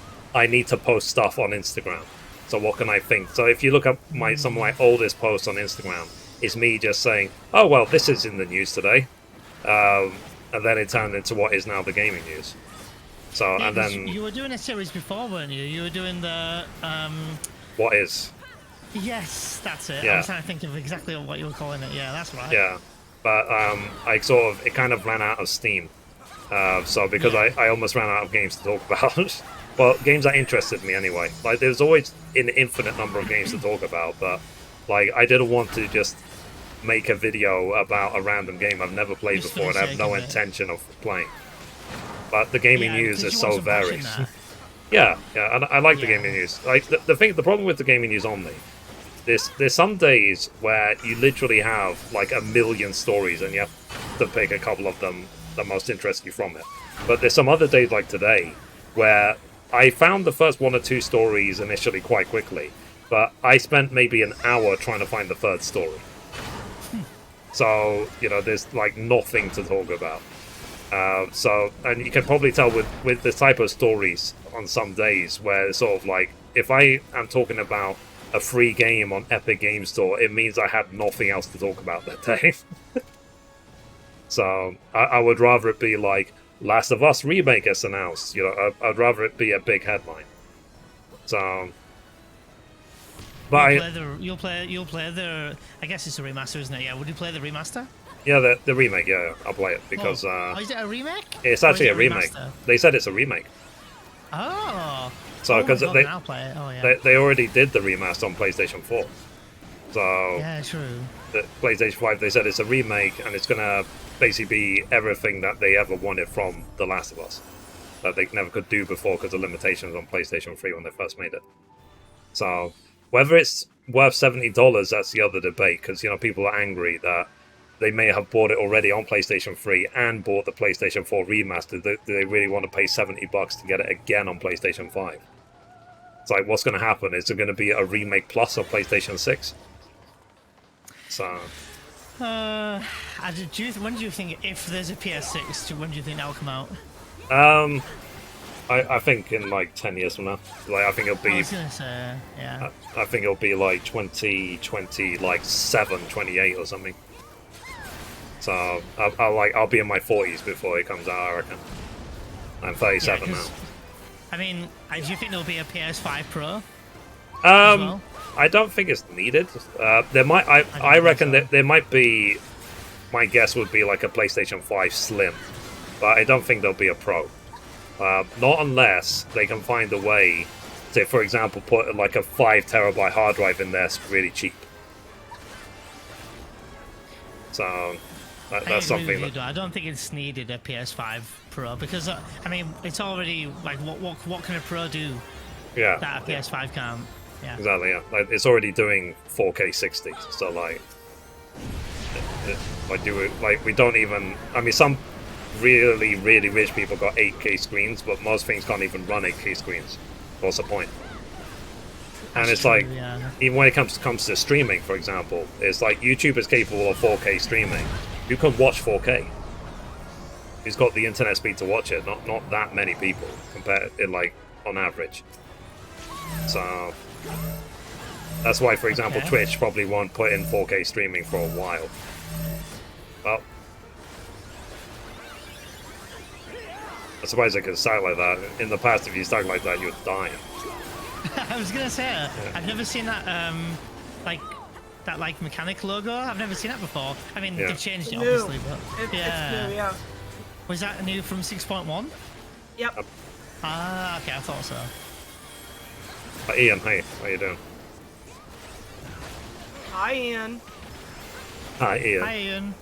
Speaker 1: need to post stuff on Instagram. So what can I think? So if you look up some of my oldest posts on Instagram, it's me just saying, oh, well, this is in the news today. And then it turned into what is now the gaming news. So,
Speaker 4: Yeah,
Speaker 1: and then...
Speaker 4: you were doing a series before, weren't you? You were doing the...
Speaker 1: What is?
Speaker 4: Yes, that's it.
Speaker 1: Yeah.
Speaker 4: I was trying to think of exactly what you were calling it. Yeah, that's right.
Speaker 1: Yeah. But it kind of ran out of steam. So because I almost ran out of games to talk about. Well, games that interested me anyway. Like, there's always an infinite number of games to talk about, but like I didn't want to just make a video about a random game I've never played
Speaker 4: Just
Speaker 1: before and
Speaker 4: for the
Speaker 1: have
Speaker 4: sake
Speaker 1: no
Speaker 4: of it.
Speaker 1: intention of playing. But the gaming news
Speaker 4: because
Speaker 1: is
Speaker 4: you want
Speaker 1: so
Speaker 4: some passion
Speaker 1: varied.
Speaker 4: there.
Speaker 1: Yeah, and I like the
Speaker 4: Yeah.
Speaker 1: gaming news. Like the problem with the gaming news only, there's some days where you literally have like a million stories and you have to pick a couple of them that most interest you from it. But there's some other days like today where I found the first one or two stories initially quite quickly, but I spent maybe an hour trying to find the third story. So, you know, there's like nothing to talk about. And you can probably tell with the type of stories on some days where it's sort of like, if I am talking about a free game on Epic Game Store, it means I had nothing else to talk about that day. So I would rather it be like Last of Us remake is announced. You know, I'd rather it be a big headline. So, but
Speaker 4: You'll play the. I guess it's a remaster, isn't it? Yeah. Would you play the remaster?
Speaker 1: yeah, the remake. Yeah, I'll play it because
Speaker 4: is it a remake?
Speaker 1: it's
Speaker 4: Or is
Speaker 1: actually
Speaker 4: it
Speaker 1: a remake.
Speaker 4: remaster?
Speaker 1: They said it's a remake.
Speaker 4: Oh.
Speaker 1: So because
Speaker 4: my God, then I'll play it. Oh yeah.
Speaker 1: they already did the remaster on PlayStation 4. So
Speaker 4: Yeah, true.
Speaker 1: the PlayStation 5, they said it's a remake and it's gonna basically be everything that they ever wanted from The Last of Us that they never could do before because of limitations on PlayStation 3 when they first made it. So whether it's worth $70, that's the other debate, because you know people are angry that they may have bought it already on PlayStation 3 and bought the PlayStation 4 remaster. Do they really want to pay $70 to get it again on PlayStation 5? It's like, what's going to happen? Is there going to be a remake plus on PlayStation 6? So,
Speaker 4: when do you think, if there's a PS6, when do you think that'll come out?
Speaker 1: I think in like 10 years from now. Like, I think it'll
Speaker 4: I
Speaker 1: be.
Speaker 4: was gonna say, yeah.
Speaker 1: I think it'll be like 2020, like 28 or something. So I'll be in my 40s before it comes out, I reckon. I'm 37 now.
Speaker 4: I mean, do you think there'll be a PS5 Pro?
Speaker 1: Um, I don't think it's needed. There might. I reckon that there might be. My guess would be like a PlayStation 5 Slim, but I don't think there'll be a Pro. Not unless they can find a way to, for example, put like a 5 terabyte hard drive in there really cheap. So that's something that
Speaker 4: I don't think it's needed a PS5 Pro because I mean it's already like what can a Pro do?
Speaker 1: Yeah,
Speaker 4: that a PS5 can't. Yeah,
Speaker 1: exactly. Yeah, like, it's already doing 4K 60. So like we don't even. I mean, some really rich people got 8K screens, but most things can't even run 8K screens. What's the point? And it's like, even when it comes to streaming, for example, it's like YouTube is capable of 4K streaming. You can watch 4K. Who's got the internet speed to watch it? Not that many people compared, like on average. So that's why, for example, Twitch probably won't put in 4K streaming for a while. Well, I'm surprised I could start like that. In the past, if you start like that, you'd die.
Speaker 4: I was gonna say, I've never seen that like mechanic logo. I've never seen that before. I mean, they've changed it obviously, but
Speaker 2: it's new, yeah.
Speaker 4: Was that new from 6.1?
Speaker 2: Yep.
Speaker 4: Ah, okay, I thought so.
Speaker 1: Ian, hey, how you doing?
Speaker 2: Hi, Ian.
Speaker 1: Hi, Ian.
Speaker 4: Hi, Ian.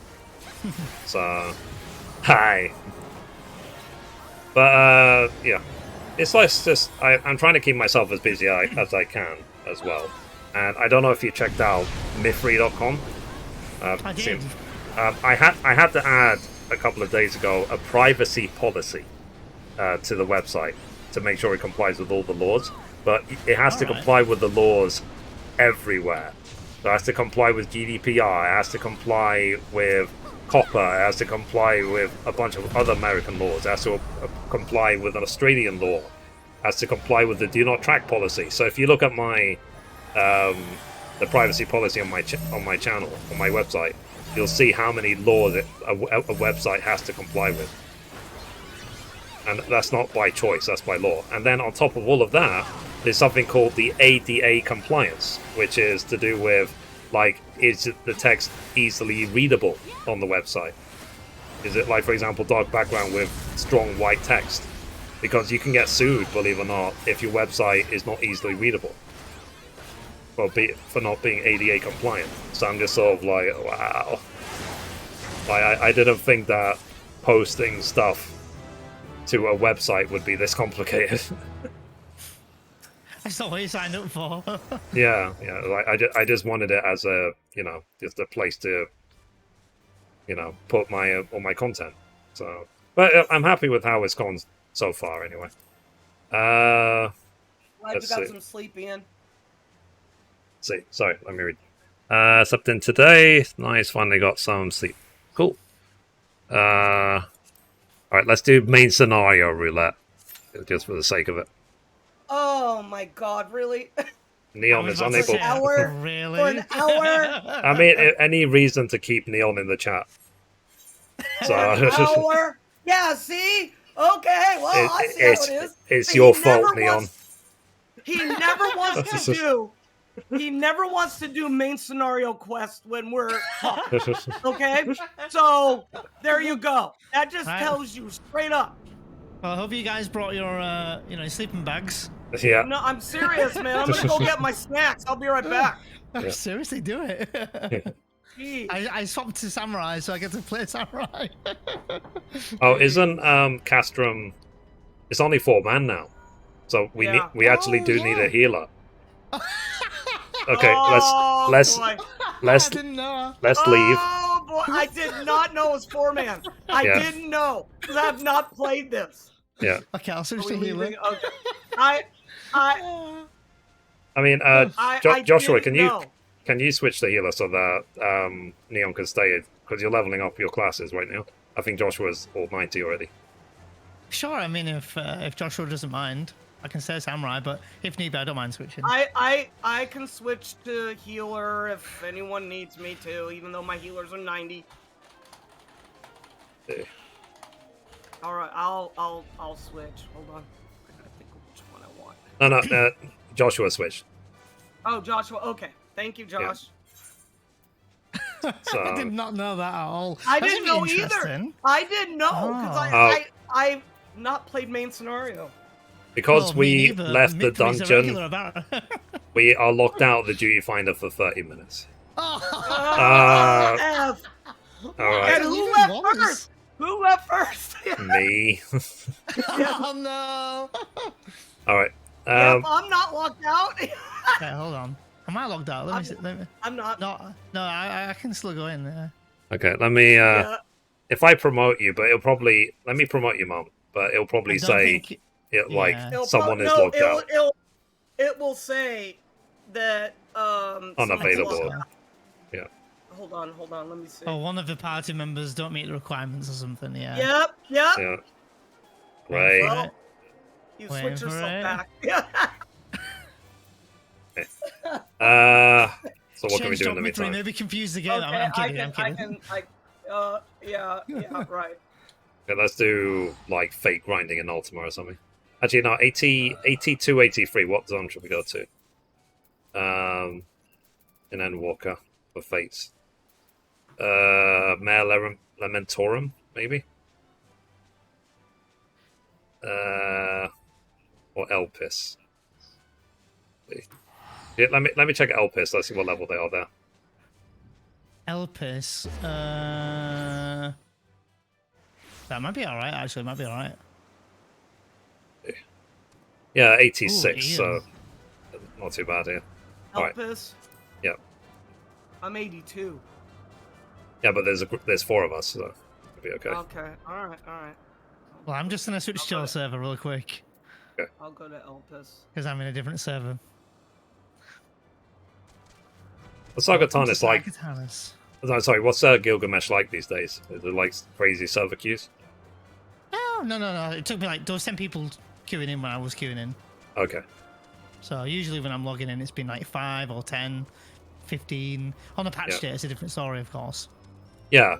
Speaker 1: So, hi. But yeah, it's like just I'm trying to keep myself as busy as I can as well. And I don't know if you checked out Mithrie.com.
Speaker 4: I did.
Speaker 1: I had to add a couple of days ago a privacy policy to the website to make sure it complies with all the laws. But it has to comply with the laws everywhere. So it has to comply with GDPR. It has to comply with COPPA. It has to comply with a bunch of other American laws. It has to comply with an Australian law. It has to comply with the Do Not Track policy. So if you look at my the privacy policy on my channel, on my website, you'll see how many laws a website has to comply with. And that's not by choice, that's by law. And then on top of all of that, there's something called the ADA compliance, which is to do with, like, is the text easily readable on the website? Is it, like, for example, dark background with strong white text? Because you can get sued, believe it or not, if your website is not easily readable. For not being ADA compliant. So I'm just sort of like, wow. Like, I didn't think that posting stuff to a website would be this complicated.
Speaker 4: That's not what you signed up for.
Speaker 1: yeah. Like I just wanted it as a, just a place to, put my all my content. So, but I'm happy with how it's gone so far, anyway.
Speaker 2: Glad you got some sleep, Ian.
Speaker 1: See, sorry, let me read. Slept in today. Nice, finally got some sleep. Cool. Alright, let's do main scenario roulette. Just for the sake of it.
Speaker 2: Oh my god, really?
Speaker 1: Neon is unable.
Speaker 2: For an hour?
Speaker 4: Really?
Speaker 2: For an hour?
Speaker 1: I mean, any reason to keep Neon in the chat.
Speaker 2: So, an hour? Yeah, see? Okay, well, I see how it is.
Speaker 1: It's your fault, Neon.
Speaker 2: He never wants to do. He never wants to do main scenario quest when we're talking. Okay? So, there you go. That just tells you straight up.
Speaker 4: Well, I hope you guys brought your, sleeping bags.
Speaker 1: Yeah.
Speaker 2: No, I'm serious, man. I'm gonna go get my snacks. I'll be right back.
Speaker 4: Yeah. Seriously, do it. I swapped to Samurai, so I get to play Samurai.
Speaker 1: Oh, isn't Castrum... It's only 4-man now. So we actually do need a healer. Okay, let's leave.
Speaker 2: Oh boy, I did not know it was 4-man. I didn't know because I have not played this.
Speaker 1: Yeah.
Speaker 4: Okay, I'll switch to healer.
Speaker 2: Okay.
Speaker 1: I mean, Joshua, can you switch to healer so that Neon can stay? Because you're leveling up your classes right now. I think Joshua's all 90 already.
Speaker 4: Sure. I mean, if Joshua doesn't mind, I can stay Samurai, but if need be, I don't mind switching.
Speaker 2: I can switch to healer if anyone needs me to, even though my healers are 90. All right, I'll switch. Hold on. I gotta think of which one I want.
Speaker 1: No, Joshua switched.
Speaker 2: Oh, Joshua. Okay, thank you, Josh.
Speaker 1: So,
Speaker 4: I did not know that at all.
Speaker 2: I
Speaker 4: That's
Speaker 2: didn't
Speaker 4: gonna
Speaker 2: know
Speaker 4: be
Speaker 2: either.
Speaker 4: interesting.
Speaker 2: I didn't know because
Speaker 1: Oh.
Speaker 2: I've not played main scenario.
Speaker 1: because
Speaker 4: Well, me
Speaker 1: we
Speaker 4: neither.
Speaker 1: left the
Speaker 4: Mithrie's a
Speaker 1: dungeon,
Speaker 4: regular about-
Speaker 1: we are locked out of the duty finder for 30 minutes.
Speaker 4: Oh,
Speaker 2: F.
Speaker 1: All right,
Speaker 2: And who
Speaker 4: even
Speaker 2: left
Speaker 4: worse.
Speaker 2: first? Who left first?
Speaker 1: me.
Speaker 4: Oh no!
Speaker 1: All right.
Speaker 2: Yep, I'm not locked out.
Speaker 4: Okay, hold on. Am I logged out? Let me see.
Speaker 2: I'm not.
Speaker 4: No, I can still go in there.
Speaker 1: Okay, let me.
Speaker 2: Yeah.
Speaker 1: If I promote you, but it'll probably let me promote you, Mom. But it'll probably
Speaker 4: I don't
Speaker 1: say
Speaker 4: think-
Speaker 1: like
Speaker 4: yeah.
Speaker 1: someone is logged out.
Speaker 2: It will say that
Speaker 1: Unavailable.
Speaker 2: someone's logged out.
Speaker 1: Yeah.
Speaker 2: Hold on. Let me see.
Speaker 4: Oh, one of the party members don't meet the requirements or something. Yeah.
Speaker 2: Yep.
Speaker 1: Yeah. Right.
Speaker 2: Well, you
Speaker 4: Waiting
Speaker 2: switch
Speaker 4: for
Speaker 2: yourself
Speaker 4: it.
Speaker 2: back.
Speaker 1: So what can we do in the
Speaker 4: Mithrie,
Speaker 1: meantime?
Speaker 4: maybe confused again.
Speaker 2: Okay,
Speaker 4: I'm kidding.
Speaker 2: I
Speaker 4: I'm
Speaker 2: can.
Speaker 4: kidding.
Speaker 2: Yeah, right.
Speaker 1: Okay, let's do like fate grinding in Ultima or something. Actually, no, 82, 83. What zone should we go to? In Endwalker for fates. Mare Lamentorum, maybe. Or Elpis. Yeah, let me check Elpis. Let's see what level they are there.
Speaker 4: Elpis. That might be alright, actually. It might be alright.
Speaker 1: Yeah, 86.
Speaker 4: Ooh,
Speaker 1: So not too bad here. Alright.
Speaker 2: Elpis.
Speaker 1: Yeah.
Speaker 2: I'm 82.
Speaker 1: Yeah, but there's 4 of us, so it'll be okay.
Speaker 2: Okay. All right.
Speaker 4: Well, I'm just going to switch to your server real quick.
Speaker 2: I'll go to Elpis.
Speaker 4: Because I'm in a different server.
Speaker 1: What's Sagatana's like?
Speaker 4: Sagatana's.
Speaker 1: No, sorry, what's Gilgamesh like these days? Is it like crazy server queues?
Speaker 4: Oh, no. It took me like, there was 10 people queuing in when I was queuing in.
Speaker 1: Okay.
Speaker 4: So usually when I'm logging in, it's been like 5 or 10, 15. On a patch day, it's a different story, of course.
Speaker 1: Yeah.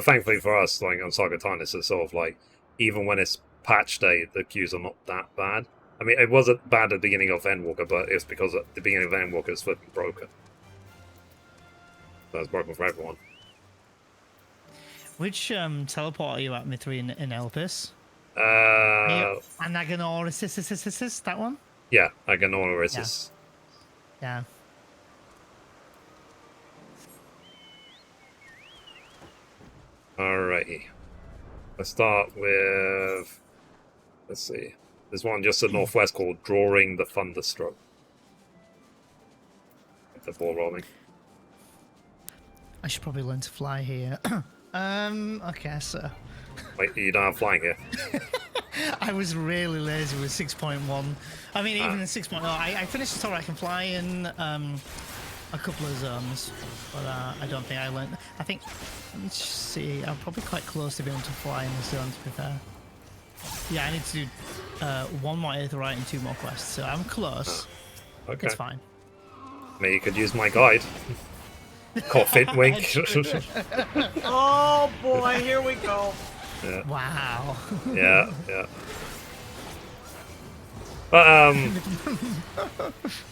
Speaker 1: Thankfully for us, like on Sagatana, it's sort of like, even when it's patch day, the queues are not that bad. I mean, it wasn't bad at the beginning of Endwalker, but it's because at the beginning of Endwalker is flipping broken. So it's broken for everyone.
Speaker 4: Which teleport are you at, Mithrie, in Elpis? Anaganoris, that one?
Speaker 1: Yeah, Aganoris.
Speaker 4: Yeah.
Speaker 1: Alrighty. Let's start with... Let's see. There's one just to the northwest called Drawing the Thunderstroke. Get the ball rolling.
Speaker 4: I should probably learn to fly here. Okay, so...
Speaker 1: Wait, you don't have flying here?
Speaker 4: I was really lazy with 6.1. I mean, even in 6.0, I finished the tutorial. I can fly in a couple of zones, but I don't think I learned. I think, let's see, I'm probably quite close to being able to fly in the zone, to be fair. Yeah, I need to do one more Aetherite and 2 more quests, so I'm close.
Speaker 1: Okay.
Speaker 4: It's fine.
Speaker 1: Maybe you could use my guide. Coffin wink.
Speaker 2: Oh boy, here we go.
Speaker 1: Yeah.
Speaker 4: Wow.
Speaker 1: Yeah. But let's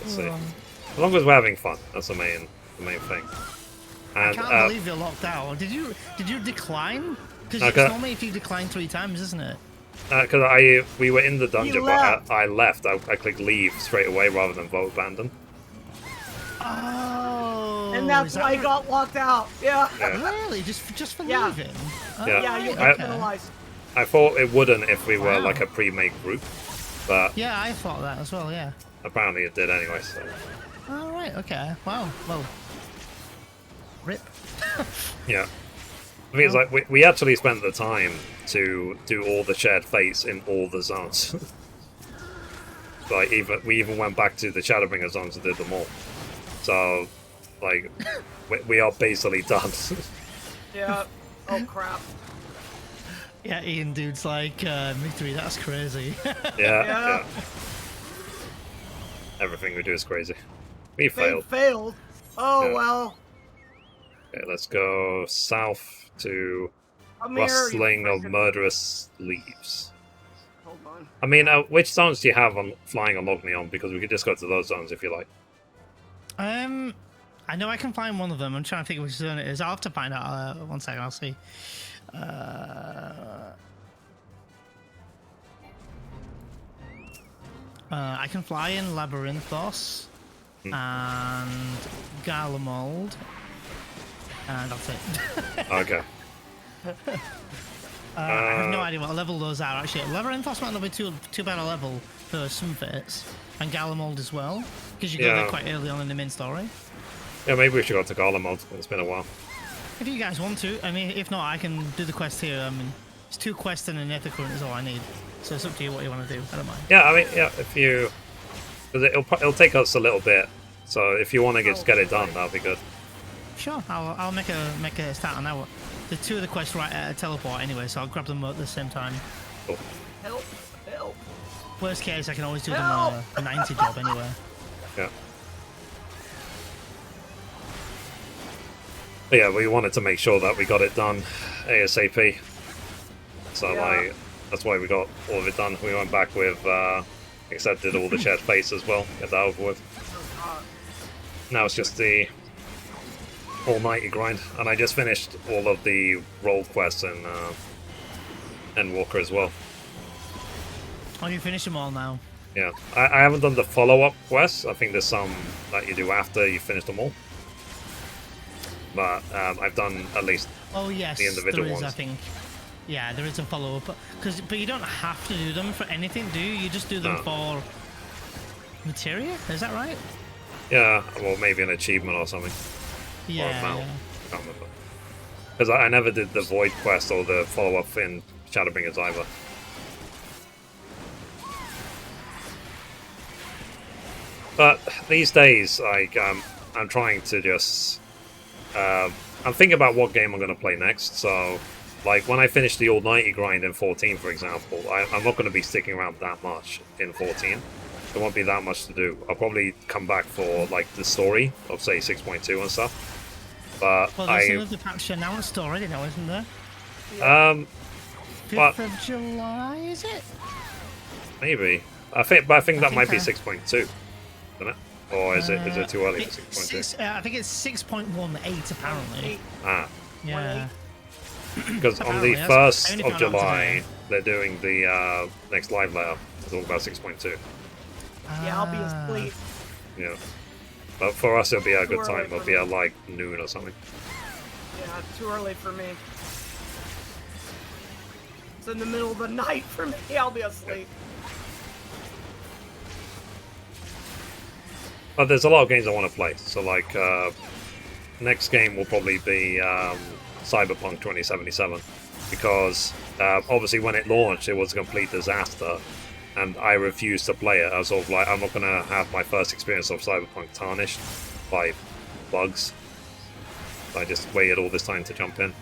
Speaker 1: see. As long as we're having fun, that's the main thing.
Speaker 4: I
Speaker 1: And
Speaker 4: can't believe you're locked out. Did you decline? Because it's normally if you decline 3 times, isn't it?
Speaker 1: because we were in the dungeon,
Speaker 2: left.
Speaker 1: but I left. I clicked leave straight away rather than vote abandon.
Speaker 4: Oh.
Speaker 2: And that's
Speaker 4: is that
Speaker 2: why I
Speaker 4: what-
Speaker 2: got locked out. Yeah.
Speaker 4: Really? Just for
Speaker 2: Yeah.
Speaker 4: leaving? Oh,
Speaker 1: Yeah.
Speaker 2: Yeah, you
Speaker 1: I-
Speaker 2: get penalized.
Speaker 1: I thought it wouldn't if we were
Speaker 4: Wow.
Speaker 1: like a pre-made group, but
Speaker 4: Yeah, I thought that as well. Yeah.
Speaker 1: apparently it did anyway. So
Speaker 4: All right. Okay. Wow. Well. Rip.
Speaker 1: yeah, I think it's like we actually spent the time to do all the shared fates in all the zones. Like we even went back to the Shadowbringers zones and did them all. So like we are basically done.
Speaker 2: Yeah. Oh crap.
Speaker 4: Yeah, Ian, dude's like Mithrie. That's crazy.
Speaker 1: Yeah. Everything we do is crazy. We
Speaker 2: They
Speaker 1: failed.
Speaker 2: failed. Oh
Speaker 1: Yeah.
Speaker 2: well.
Speaker 1: Okay, let's go south to
Speaker 2: Come here, you
Speaker 1: Rustling of
Speaker 2: freaking-
Speaker 1: murderous leaves.
Speaker 2: Hold on.
Speaker 1: I mean, which zones do you have on flying on Log Me On? Because we could just go to those zones if you like.
Speaker 4: I know I can find one of them. I'm trying to think which zone it is. I'll have to find out. 1 second, I'll see. I can fly in Labyrinthos and Garlemald, and that's it.
Speaker 1: Okay.
Speaker 4: I have no idea what level those are actually. Labyrinthos might not be too bad a level for some fits, and Garlemald as well, because you go there quite early on in the main story.
Speaker 1: Yeah, maybe we should go to Garlemald. It's been a while.
Speaker 4: If you guys want to, I mean, if not, I can do the quest here. I mean, it's 2 quests and an ether current is all I need. So it's up to you what you want to do. I don't mind.
Speaker 1: Yeah, I mean, yeah, if you... Because it'll take us a little bit. So if you want to just get it done, that'll be good.
Speaker 4: Sure, I'll make a start on that one. The 2 of the quests right at a teleport anyway, so I'll grab them at the same time.
Speaker 1: Cool.
Speaker 2: Help! Help!
Speaker 4: Worst case, I can always do them a 90 job anyway.
Speaker 1: Yeah. But yeah, we wanted to make sure that we got it done ASAP. So like, that's why we got all of it done. We went back with, accepted all the shared space as well, get that over with. Now it's just the all-nighty grind, and I just finished all of the role quests in Endwalker as well.
Speaker 4: Oh, you finished them all now?
Speaker 1: Yeah, I haven't done the follow-up quests. I think there's some that you do after you finish them all. But I've done at least
Speaker 4: yes,
Speaker 1: the individual
Speaker 4: there is,
Speaker 1: ones.
Speaker 4: I think. Yeah, there is a follow-up. But you don't have to do them for anything, do you? You just do them for materia? Is that right?
Speaker 1: Yeah, well, maybe an achievement or something.
Speaker 4: Yeah.
Speaker 1: Or a mount. I can't remember. Because I never did the Void quest or the follow-up in Shadowbringers either. But these days, like, I'm trying to just... I'm thinking about what game I'm going to play next, so... Like, when I finish the all-nighty grind in 14, for example, I'm not going to be sticking around that much in 14. There won't be that much to do. I'll probably come back for, like, the story of, say, 6.2 and stuff. But
Speaker 4: well, there's another patch announced already now, isn't there? 5th of July, is it?
Speaker 1: Maybe. I think that might be 6.2, isn't it? Or is it too early for 6.2?
Speaker 4: I think it's 6.18 apparently.
Speaker 1: Ah.
Speaker 4: Yeah.
Speaker 1: Because on the 1st of July, they're doing the next live letter to talk about 6.2.
Speaker 2: Yeah, I'll be asleep.
Speaker 1: Yeah. But for us, it'll be a good time. It'll be at like noon or something.
Speaker 2: Yeah, too early for me. It's in the middle of the night for me. I'll be asleep.
Speaker 1: But there's a lot of games I want to play. So like, next game will probably be Cyberpunk 2077, because obviously when it launched, it was a complete disaster, and I refused to play it. I was sort of like, I'm not gonna have my first experience of Cyberpunk tarnished by bugs. So I just waited all this time to jump in,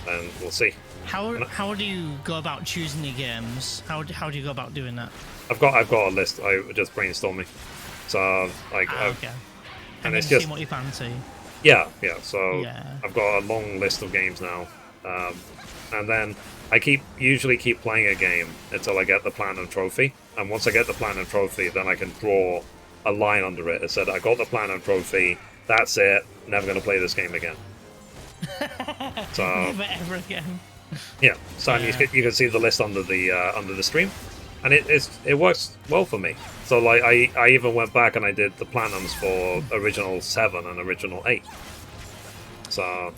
Speaker 1: and we'll see.
Speaker 4: How do you go about choosing your games? How do you go about doing that?
Speaker 1: I've got a list. I just brainstorming. So like,
Speaker 4: okay.
Speaker 1: And it's
Speaker 4: then
Speaker 1: just
Speaker 4: see what you fancy.
Speaker 1: yeah. So
Speaker 4: Yeah.
Speaker 1: I've got a long list of games now, and then I usually keep playing a game until I get the Platinum Trophy. And once I get the Platinum Trophy, then I can draw a line under it that said, I got the Platinum Trophy, that's it, never going to play this game again. So
Speaker 4: Never ever again.
Speaker 1: yeah, so you can see the list under the stream, and it works well for me. So like I even went back and I did the platinums for original 7 and original 8. So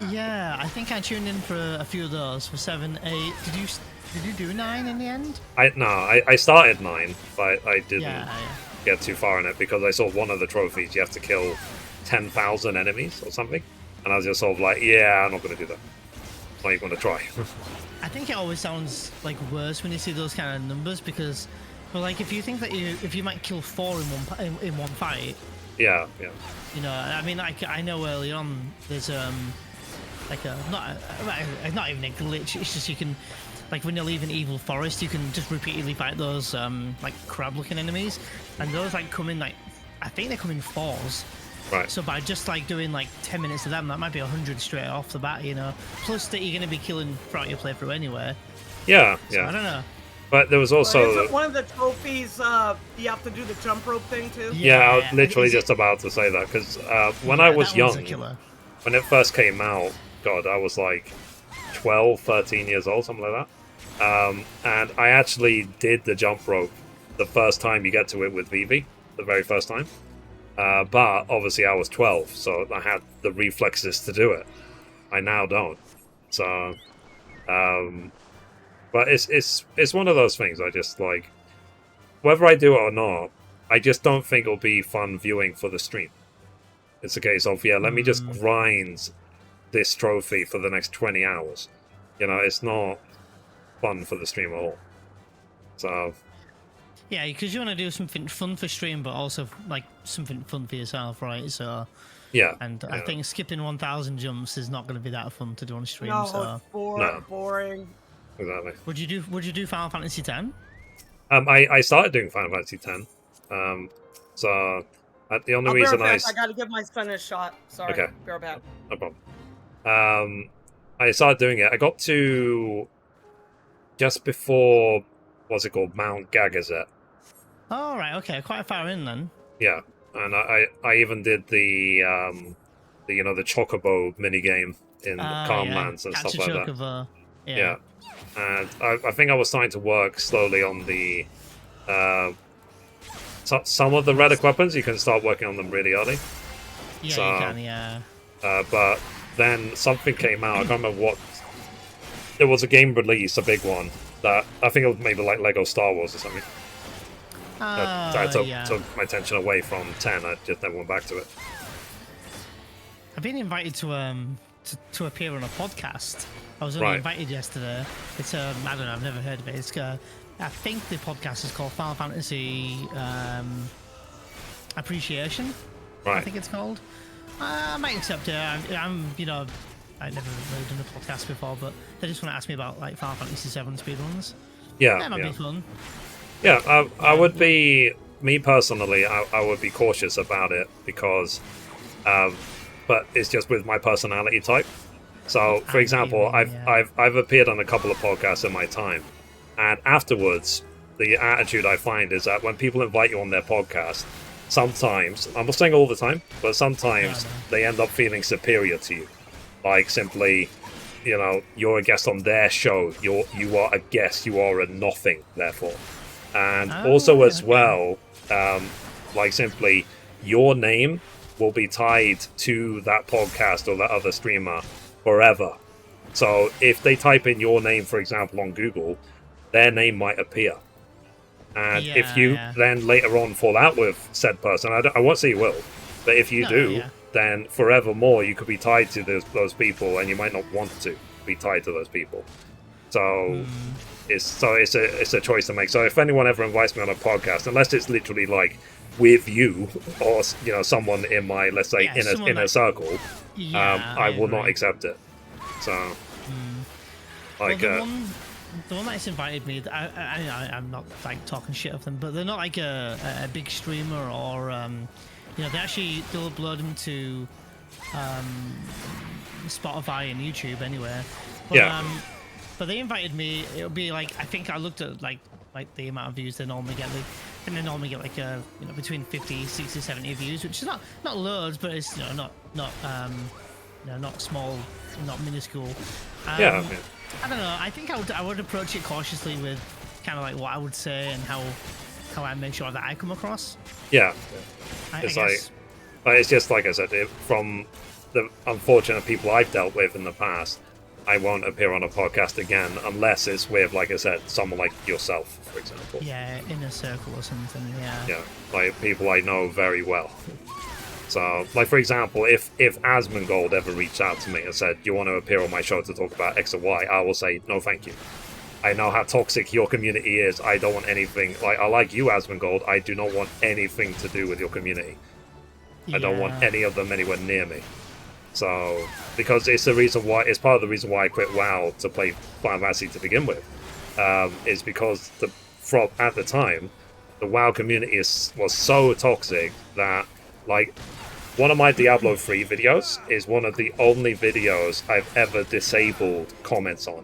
Speaker 4: yeah, I think I tuned in for a few of those for 7, 8. Did you do 9 in the end?
Speaker 1: I started 9, but I didn't
Speaker 4: Yeah.
Speaker 1: get too far in it because I saw one of the trophies you have to kill 10,000 enemies or something, and I was just sort of like, yeah, I'm not going to do that. I'm not even going to try.
Speaker 4: I think it always sounds like worse when you see those kind of numbers, because, well, like if you think that if you might kill 4 in one fight,
Speaker 1: yeah.
Speaker 4: you know, I mean, like I know early on there's like not even a glitch. It's just you can, like when you're leaving Evil Forest, you can just repeatedly fight those like crab-looking enemies, and those like come in like, I think they come in 4s,
Speaker 1: Right.
Speaker 4: So by just like doing like 10 minutes of them, that might be 100 straight off the bat, you know. Plus that you're going to be killing throughout your playthrough anyway.
Speaker 1: Yeah,
Speaker 4: So
Speaker 1: yeah.
Speaker 4: I don't know.
Speaker 1: But there was
Speaker 2: But
Speaker 1: also
Speaker 2: isn't one of the trophies, you have to do the jump rope thing too?
Speaker 1: yeah, I was
Speaker 4: Yeah,
Speaker 1: literally
Speaker 4: is it-
Speaker 1: just about to say that because when
Speaker 4: Yeah,
Speaker 1: I was
Speaker 4: that one's a
Speaker 1: young,
Speaker 4: killer.
Speaker 1: when it first came out, God, I was like 12, 13 years old, something like that. And I actually did the jump rope the first time you get to it with Vivi, the very first time. But obviously I was 12, so I had the reflexes to do it. I now don't. So, but it's one of those things. I just like, whether I do it or not, I just don't think it'll be fun viewing for the stream. It's a case of, yeah, let me just grind this trophy for the next 20 hours. You know, it's not fun for the stream at all. So,
Speaker 4: Yeah, because you want to do something fun for stream, but also like something fun for yourself, right? So,
Speaker 1: yeah.
Speaker 4: and
Speaker 1: yeah.
Speaker 4: I think skipping 1,000 jumps is not going to be that fun to do on stream.
Speaker 2: No,
Speaker 4: So,
Speaker 2: it's
Speaker 1: No.
Speaker 2: boring.
Speaker 1: Exactly.
Speaker 4: would you do Final Fantasy X?
Speaker 1: I started doing Final Fantasy X. So, the only
Speaker 2: I'll be
Speaker 1: reason
Speaker 2: right back. I gotta give my son a shot. Sorry.
Speaker 1: Okay.
Speaker 2: Be right back.
Speaker 1: No problem. I started doing it. I got to just before, what's it called, Mount Gagazet.
Speaker 4: Oh, right, okay, quite far in then.
Speaker 1: Yeah, and I even did the the Chocobo minigame in Calmlands and
Speaker 4: Catch
Speaker 1: stuff
Speaker 4: a
Speaker 1: like that.
Speaker 4: Chocobo.
Speaker 1: Yeah, and I think I was starting to work slowly on the some of the relic weapons. You can start working on them really early.
Speaker 4: Yeah,
Speaker 1: So,
Speaker 4: you can, yeah.
Speaker 1: But then something came out. I can't remember what. There was a game release, a big one that I think it was maybe like Lego Star Wars or something. That took my attention away from 10. I just never went back to it.
Speaker 4: I've been invited to appear on a podcast. I was only
Speaker 1: Right.
Speaker 4: invited yesterday. It's I don't know, I've never heard of it. It's I think the podcast is called Final Fantasy Appreciation. I
Speaker 1: Right.
Speaker 4: think it's called. I might accept it. I'm I've never really done a podcast before, but they just want to ask me about like Final Fantasy VII speedruns.
Speaker 1: Yeah.
Speaker 4: That might
Speaker 1: yeah.
Speaker 4: be fun.
Speaker 1: Yeah, I would be, me personally, I would be cautious about it because, but it's just with my personality type. So, for
Speaker 4: I
Speaker 1: example,
Speaker 4: see, yeah.
Speaker 1: I've appeared on a couple of podcasts in my time, and afterwards, the attitude I find is that when people invite you on their podcast, sometimes, I'm not saying all the time, but sometimes
Speaker 4: No.
Speaker 1: they end up feeling superior to you. Like simply, you're a guest on their show, you are a guest, you are a nothing, therefore. And also as
Speaker 4: okay.
Speaker 1: well, like simply, your name will be tied to that podcast or that other streamer forever. So if they type in your name, for example, on Google, their name might appear. And if you then later on fall out with said person, I won't say you will, but if you do, then forevermore you could be tied to those people, and you might not want to be tied to those people. So it's a choice to make. So if anyone ever invites me on a podcast, unless it's literally like with you or someone in my, let's say, inner circle, I will not accept it. So like
Speaker 4: well, the one that's invited me, I'm not like talking shit of them, but they're not like a big streamer or they'll upload them to Spotify and YouTube anyway. But, but they invited me. It would be like, I think I looked at like the amount of views they normally get. And they normally get like between 50, 60, 70 views, which is not loads, but it's not small, not minuscule.
Speaker 1: yeah.
Speaker 4: I don't know. I think I would approach it cautiously with kind of like what I would say and how I make sure that I come across.
Speaker 1: Yeah.
Speaker 4: I
Speaker 1: It's
Speaker 4: guess.
Speaker 1: like it's just like I said, from the unfortunate people I've dealt with in the past, I won't appear on a podcast again unless it's with, like I said, someone like yourself, for example.
Speaker 4: Yeah, inner circle or something. Yeah.
Speaker 1: Yeah, like people I know very well. So, like for example, if Asmongold ever reached out to me and said, "Do you want to appear on my show to talk about X or Y?" I will say, "No, thank you. I know how toxic your community is. I don't want anything. Like I like you, Asmongold. I do not want anything to do with your community. I don't want any of them anywhere near me." So, because it's part of the reason why I quit WoW to play Final Fantasy to begin with, is because at the time, the WoW community was so toxic that, like, one of my Diablo 3 videos is one of the only videos I've ever disabled comments on.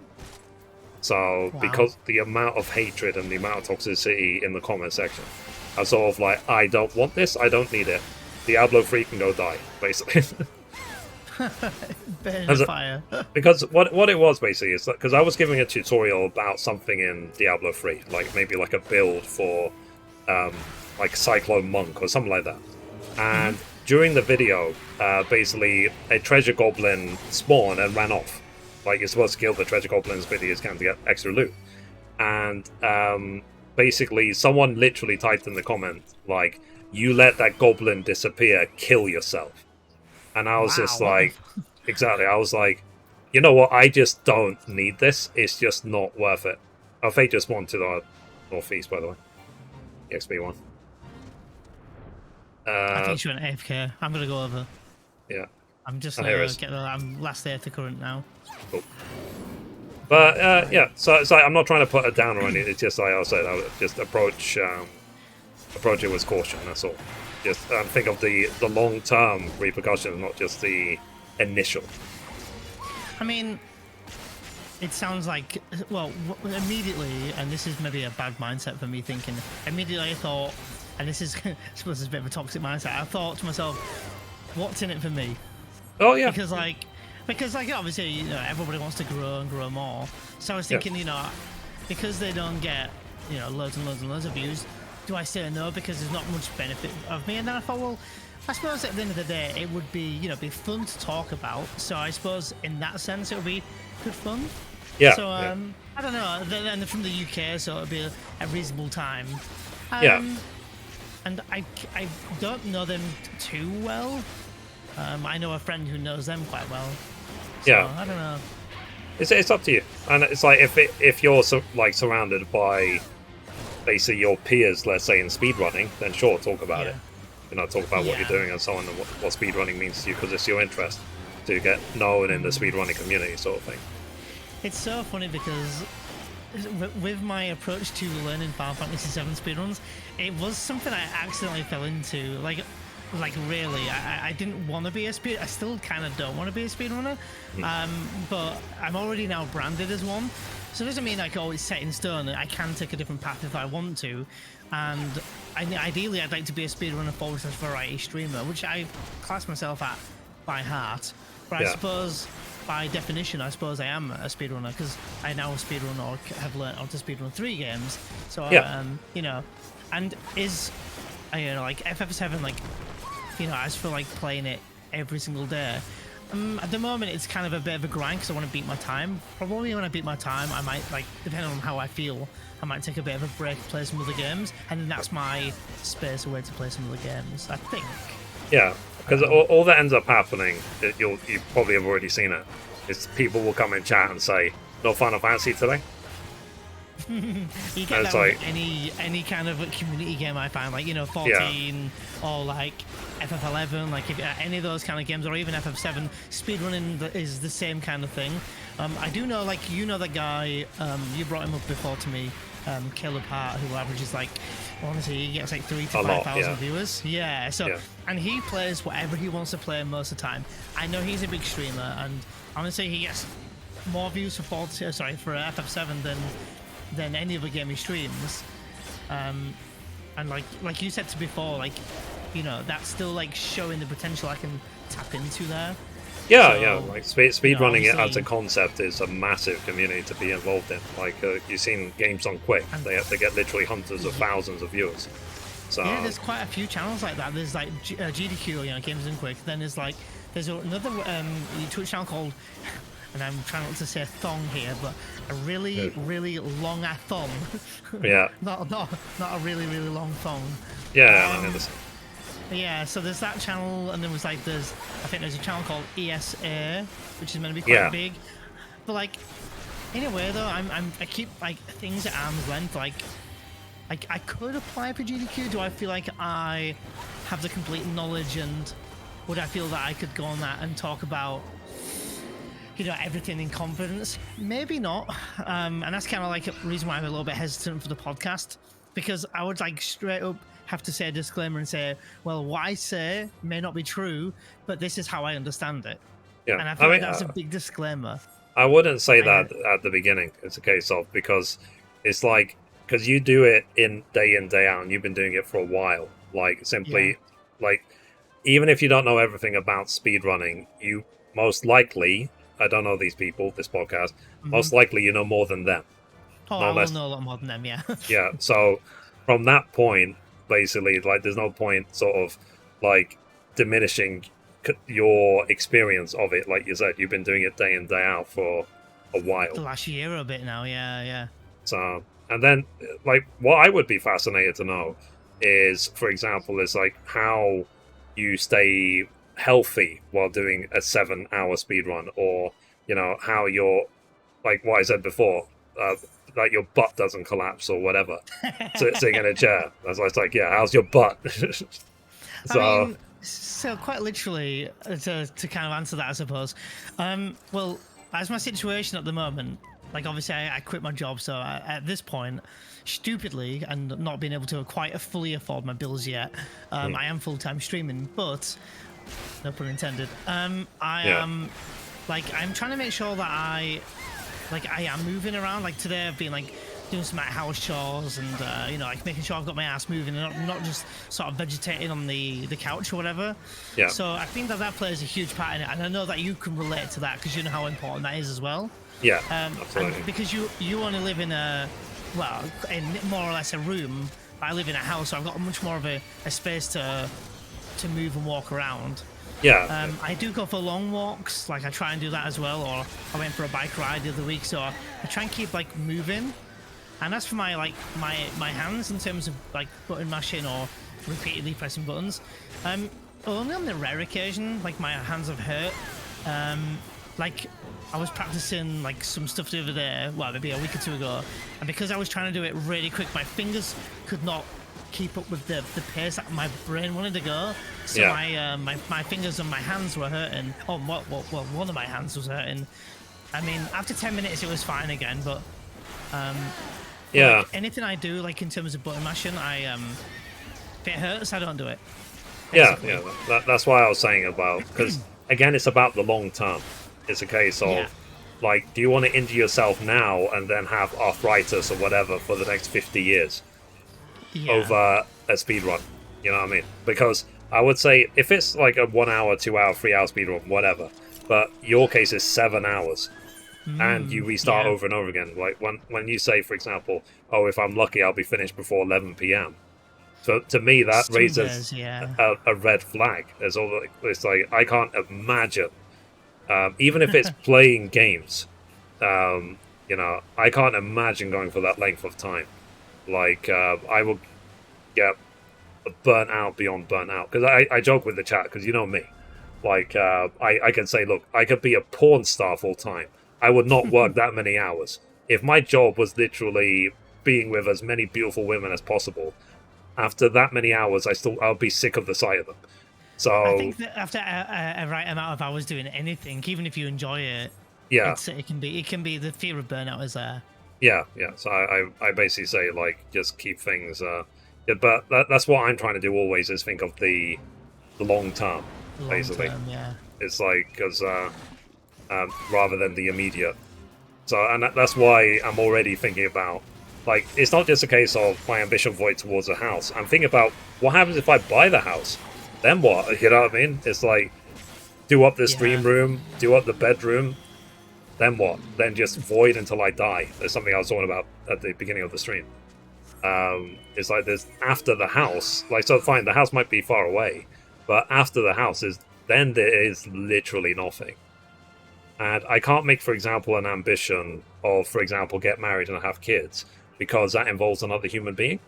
Speaker 1: So,
Speaker 4: Wow.
Speaker 1: because the amount of hatred and the amount of toxicity in the comment section, I was sort of like, I don't want this, I don't need it. Diablo 3 can go die, basically.
Speaker 4: Burn in fire.
Speaker 1: Because what it was basically is that because I was giving a tutorial about something in Diablo 3, like maybe like a build for like Cyclone Monk or something like that. And during the video, basically a treasure goblin spawned and ran off. Like you're supposed to kill the treasure goblins, but you can to get extra loot. And basically someone literally typed in the comment like, "You let that goblin disappear, kill yourself." And I was just like, exactly, I was like, you know what, I just don't need this. It's just not worth it. Oh, Fate just won to the northeast, by the way. The XP one.
Speaker 4: I think she went AFK. I'm going to go over.
Speaker 1: Yeah.
Speaker 4: I'm just I'm last day of the current now.
Speaker 1: Cool. But, yeah, so it's like, I'm not trying to put her down or anything. It's just like I said, I would just approach it with caution, that's all. Just think of the long-term repercussions, not just the initial.
Speaker 4: I mean, it sounds like, well, immediately, and this is maybe a bad mindset for me thinking, immediately I thought, and this is, I suppose it's a bit of a toxic mindset, I thought to myself, what's in it for me?
Speaker 1: Oh, yeah.
Speaker 4: Because obviously, you know, everybody wants to grow and grow more. So I was thinking, you know, because they don't get, you know, loads and loads and loads of views, do I say no because there's not much benefit of me? And then I thought, well, I suppose at the end of the day, it would be, you know, be fun to talk about. So I suppose in that sense, it would be good fun.
Speaker 1: Yeah.
Speaker 4: So I don't know. Then from the UK, so it'll be a reasonable time.
Speaker 1: Yeah.
Speaker 4: And I don't know them too well. I know a friend who knows them quite well. So,
Speaker 1: Yeah.
Speaker 4: I don't know.
Speaker 1: It's up to you, and it's like if you're surrounded by basically your peers, let's say in speedrunning, then sure, talk about it. You know, talk about what you're doing and so on, and what speedrunning means to you, because it's your interest to get known in the speedrunning community, sort of thing.
Speaker 4: It's so funny because with my approach to learning Final Fantasy VII speedruns, it was something I accidentally fell into. Like really, I didn't want to be a speed. I still kind of don't want to be a speedrunner, but I'm already now branded as one. So it doesn't mean like it's set in stone. I can take a different path if I want to, and ideally I'd like to be a speedrunner / variety streamer, which I class myself at by heart. But I suppose by definition, I suppose I am a speedrunner because I now speedrun or have learned how to speedrun 3 games. So you know, and you know, like FF7, like, you know, as for like playing it every single day. At the moment, it's kind of a bit of a grind because I want to beat my time. Probably when I beat my time, I might, like, depending on how I feel, I might take a bit of a break, play some other games, and then that's my space away to play some other games, I think.
Speaker 1: Yeah, because all that ends up happening, you probably have already seen it, is people will come in chat and say, "No Final Fantasy today?"
Speaker 4: You get that with any kind of community game I find, like, you know, 14 or like FF11, like if any of those kind of games, or even FF7, speedrunning is the same kind of thing. I do know, like, you know, the guy, you brought him up before to me, Caleb Hart, who averages like, honestly, he gets like 3,000 to 5,000 viewers. Yeah, so, and he plays whatever he wants to play most of the time. I know he's a big streamer, and honestly, he gets more views for FF7 than any other game he streams. And like you said to before, like, you know, that's still like showing the potential I can tap into there.
Speaker 1: Yeah, like speedrunning it as a concept is a massive community to be involved in. Like, you've seen games on Quick, they get literally hundreds of thousands of viewers. So
Speaker 4: yeah, there's quite a few channels like that. There's like GDQ, you know, Games on Quick. Then there's another Twitch channel called, and I'm trying not to say thong here, but a really, really long thong.
Speaker 1: Yeah.
Speaker 4: not a really, really long thong.
Speaker 1: Yeah, I understand.
Speaker 4: Yeah, so there's that channel, and then I think there's a channel called ESA, which is meant to be quite big. But like, anyway though, I keep like things at arm's length. Like I could apply for GDQ. Do I feel like I have the complete knowledge, and would I feel that I could go on that and talk about, you know, everything in confidence? Maybe not. And that's kind of like a reason why I'm a little bit hesitant for the podcast, because I would like straight up have to say a disclaimer and say, well, what I say may not be true, but this is how I understand it.
Speaker 1: Yeah,
Speaker 4: And I feel like that's a big disclaimer.
Speaker 1: I wouldn't say that at the beginning. It's a case of, because it's like, because you do it in, day out, and you've been doing it for a while. Like, simply, like, even if you don't know everything about speedrunning, you most likely, I don't know these people, this podcast, most likely you know more than them.
Speaker 4: Oh, I will know a lot more than them, yeah.
Speaker 1: Yeah, so from that point, basically, like, there's no point sort of, like, diminishing your experience of it. Like you said, you've been doing it day in, day out for a while.
Speaker 4: The last year or a bit now, yeah.
Speaker 1: So, and then, like, what I would be fascinated to know is, for example, is, like, how you stay healthy while doing a 7-hour speedrun, or, you know, how you're, like what I said before, like your butt doesn't collapse or whatever, sitting in a chair. That's why it's like, yeah, how's your butt? So,
Speaker 4: I mean, so quite literally, to kind of answer that, I suppose. Well, as my situation at the moment, like obviously I quit my job, so at this point, stupidly, and not being able to quite fully afford my bills yet, I am full-time streaming, but, no pun intended, I am, like, I'm trying to make sure that I am moving around. Like today I've been like doing some like house chores and you know, like making sure I've got my ass moving and not just sort of vegetating on the couch or whatever. Yeah. So I think that plays a huge part in it, and I know that you can relate to that because you know how important that is as well.
Speaker 1: Yeah, absolutely.
Speaker 4: Because you only live in in more or less a room. I live in a house, so I've got much more of a space to move and walk around.
Speaker 1: Yeah.
Speaker 4: I do go for long walks, like I try and do that as well, or I went for a bike ride the other week, so I try and keep like moving. And as for my my hands, in terms of like button mashing or repeatedly pressing buttons, only on the rare occasion, like my hands have hurt. Like I was practicing like some stuff the other day, well maybe a week or two ago, and because I was trying to do it really quick, my fingers could not keep up with the pace that my brain wanted to go. So my fingers and my hands were hurting. Oh, well, one of my hands was hurting. I mean, after 10 minutes it was fine again, but like, anything I do, like in terms of button mashing, if it hurts, I don't do it. Basically.
Speaker 1: Yeah. That's why I was saying about, because again, it's about the long term. It's a case of, like, do you want to injure yourself now and then have arthritis or whatever for the next 50 years? Over a speedrun, you know what I mean? Because I would say if it's like a 1 hour, 2 hour, 3 hour speedrun, whatever, but your case is 7 hours, and you restart over and over again. Like when you say, for example, oh, if I'm lucky, I'll be finished before 11 p.m. So to me, that raises a red flag. It's like I can't imagine, even if it's playing games, you know, I can't imagine going for that length of time. Like, I will get burnt out beyond burnt out. Because I joke with the chat, because you know me. Like, I can say, look, I could be a porn star full time. I would not work that many hours. If my job was literally being with as many beautiful women as possible, after that many hours, I'll be sick of the sight of them. So
Speaker 4: I think that after a right amount of hours doing anything, even if you enjoy it, it can be the fear of burnout is there.
Speaker 1: Yeah. So I basically say, like, just keep things. But that's what I'm trying to do always, is think of the long term, basically. It's like, because rather than the immediate. So, and that's why I'm already thinking about, like, it's not just a case of my ambition void towards a house. I'm thinking about what happens if I buy the house. Then what? You know what I mean? It's like, do up the stream room, do up the bedroom. Then what? Then just void until I die. There's something I was talking about at the beginning of the stream. It's like there's after the house. Like, so fine, the house might be far away, but after the house then there is literally nothing. And I can't make, for example, an ambition of, for example, get married and have kids, because that involves another human being.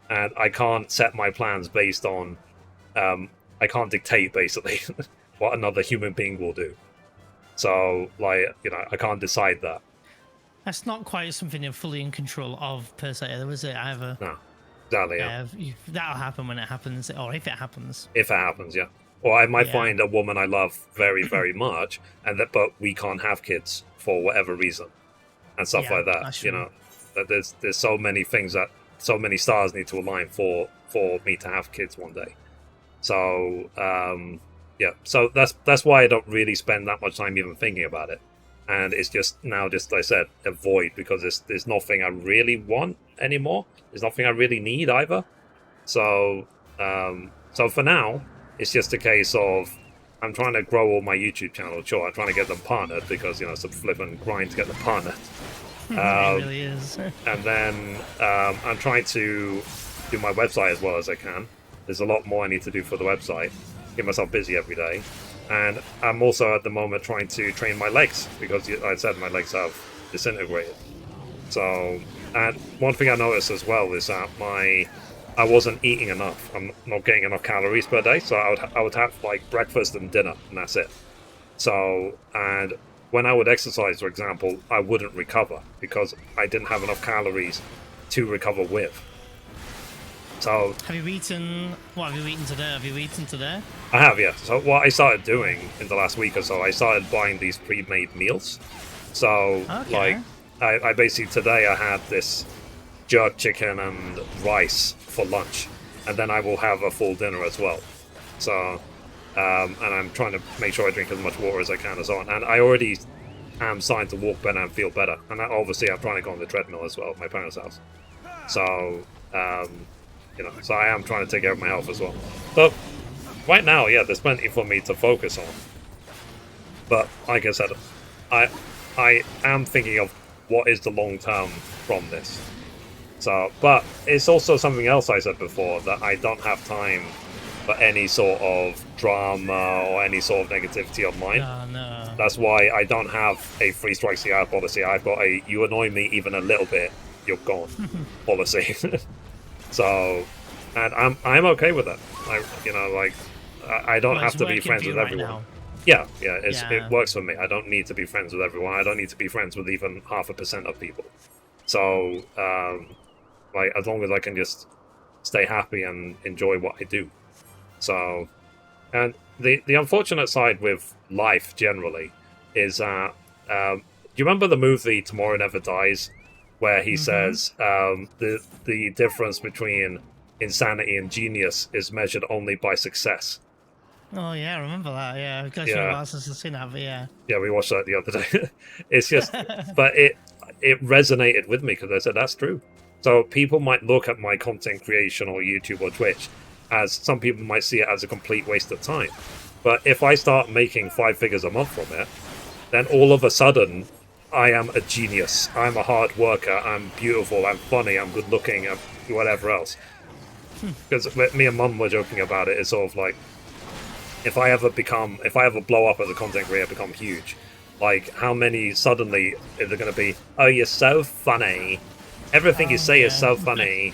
Speaker 1: And I can't set my plans based on, I can't dictate, basically, what another human being will do. So, like, you know, I can't decide that.
Speaker 4: That's not quite something you're fully in control of, per se, though, is it, either?
Speaker 1: No, exactly,
Speaker 4: that'll happen when it happens, or if it happens.
Speaker 1: If it happens, yeah. Or I might find a woman I love very, very much, but we can't have kids for whatever reason, and stuff like that. You know, that there's so many things that so many stars need to align for for me to have kids one day. So yeah, so that's why I don't really spend that much time even thinking about it. And it's just now, just like I said, a void, because there's nothing I really want anymore. There's nothing I really need either. So so for now, it's just a case of I'm trying to grow all my YouTube channel. Sure, I'm trying to get them partnered, because it's a flippin' grind to get them partnered.
Speaker 4: It really is.
Speaker 1: And then I'm trying to do my website as well as I can. There's a lot more I need to do for the website. Get myself busy every day. And I'm also at the moment trying to train my legs, because like I said, my legs have disintegrated. So, and one thing I noticed as well is that I wasn't eating enough. I'm not getting enough calories per day, so I would have like breakfast and dinner, and that's it. So, and when I would exercise, for example, I wouldn't recover because I didn't have enough calories to recover with. So,
Speaker 4: Have you eaten? What have you eaten today? Have you eaten today?
Speaker 1: I have, yeah. So what I started doing in the last week or so, I started buying these pre-made meals. So,
Speaker 4: Okay.
Speaker 1: like, I basically, today I had this jerk chicken and rice for lunch, and then I will have a full dinner as well. So, and I'm trying to make sure I drink as much water as I can and so on. And I already am starting to walk better and feel better. And obviously I'm trying to go on the treadmill as well at my parents' house. So, so I am trying to take care of my health as well. So, right now, yeah, there's plenty for me to focus on. But, like I said, I am thinking of what is the long term from this. So, but it's also something else I said before, that I don't have time for any sort of drama or any sort of negativity online.
Speaker 4: No.
Speaker 1: That's why I don't have a 3 strikes the out policy. I've got a you annoy me even a little bit, you're gone policy. So, and I'm okay with that. I don't have to be friends with everyone.
Speaker 4: Now.
Speaker 1: Yeah, it works for me. I don't need to be friends with everyone. I don't need to be friends with even 0.5% of people. So, as long as I can just stay happy and enjoy what I do. So, and the unfortunate side with life generally is that, do you remember the movie Tomorrow Never Dies, where he says the difference between insanity and genius is measured only by success?
Speaker 4: Oh yeah, I remember that. Yeah, because
Speaker 1: Yeah.
Speaker 4: you asked us to see that. But yeah.
Speaker 1: Yeah, we watched that the other day. It's just, but it resonated with me because I said that's true. So people might look at my content creation or YouTube or Twitch as some people might see it as a complete waste of time. But if I start making 5 figures a month from it, then all of a sudden I am a genius. I'm a hard worker. I'm beautiful. I'm funny. I'm good looking. I'm whatever else. Because me and Mum were joking about it. It's sort of like, if I ever blow up as a content creator, become huge, like how many suddenly is there going to be? Oh, you're so funny. Everything you say is so funny.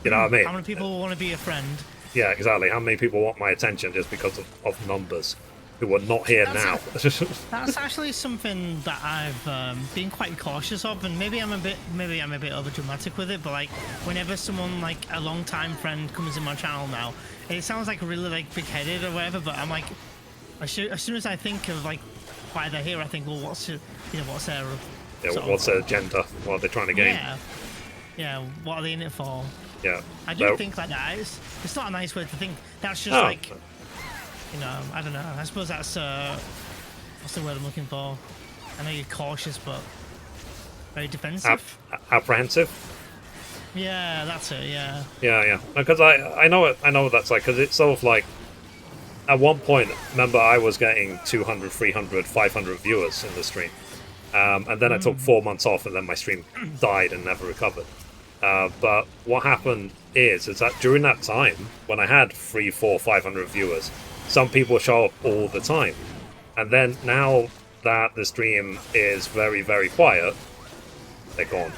Speaker 1: You know what I mean?
Speaker 4: How many people want to be your friend?
Speaker 1: Yeah, exactly. How many people want my attention just because of numbers who are not here now?
Speaker 4: That's actually something that I've been quite cautious of, and maybe I'm a bit over dramatic with it. But like, whenever someone like a long-time friend comes in my channel now, it sounds like really like big-headed or whatever. But I'm like, as soon as I think of like why they're here, I think, well, what's their
Speaker 1: what's their agenda? What are they trying to gain?
Speaker 4: Yeah. What are they in it for?
Speaker 1: Yeah.
Speaker 4: I do think like that. It's not a nice way to think. That's just like, I don't know. I suppose that's what's the word I'm looking for? I know you're cautious, but very defensive.
Speaker 1: Apprehensive.
Speaker 4: Yeah, that's it. Yeah.
Speaker 1: Yeah. Because I know what that's like. Because it's sort of like, at one point, remember I was getting 200, 300, 500 viewers in the stream, and then I took 4 months off, and then my stream died and never recovered. But what happened is that during that time, when I had 300, 400, 500 viewers, some people show up all the time. And then now that the stream is very, very quiet, they're gone.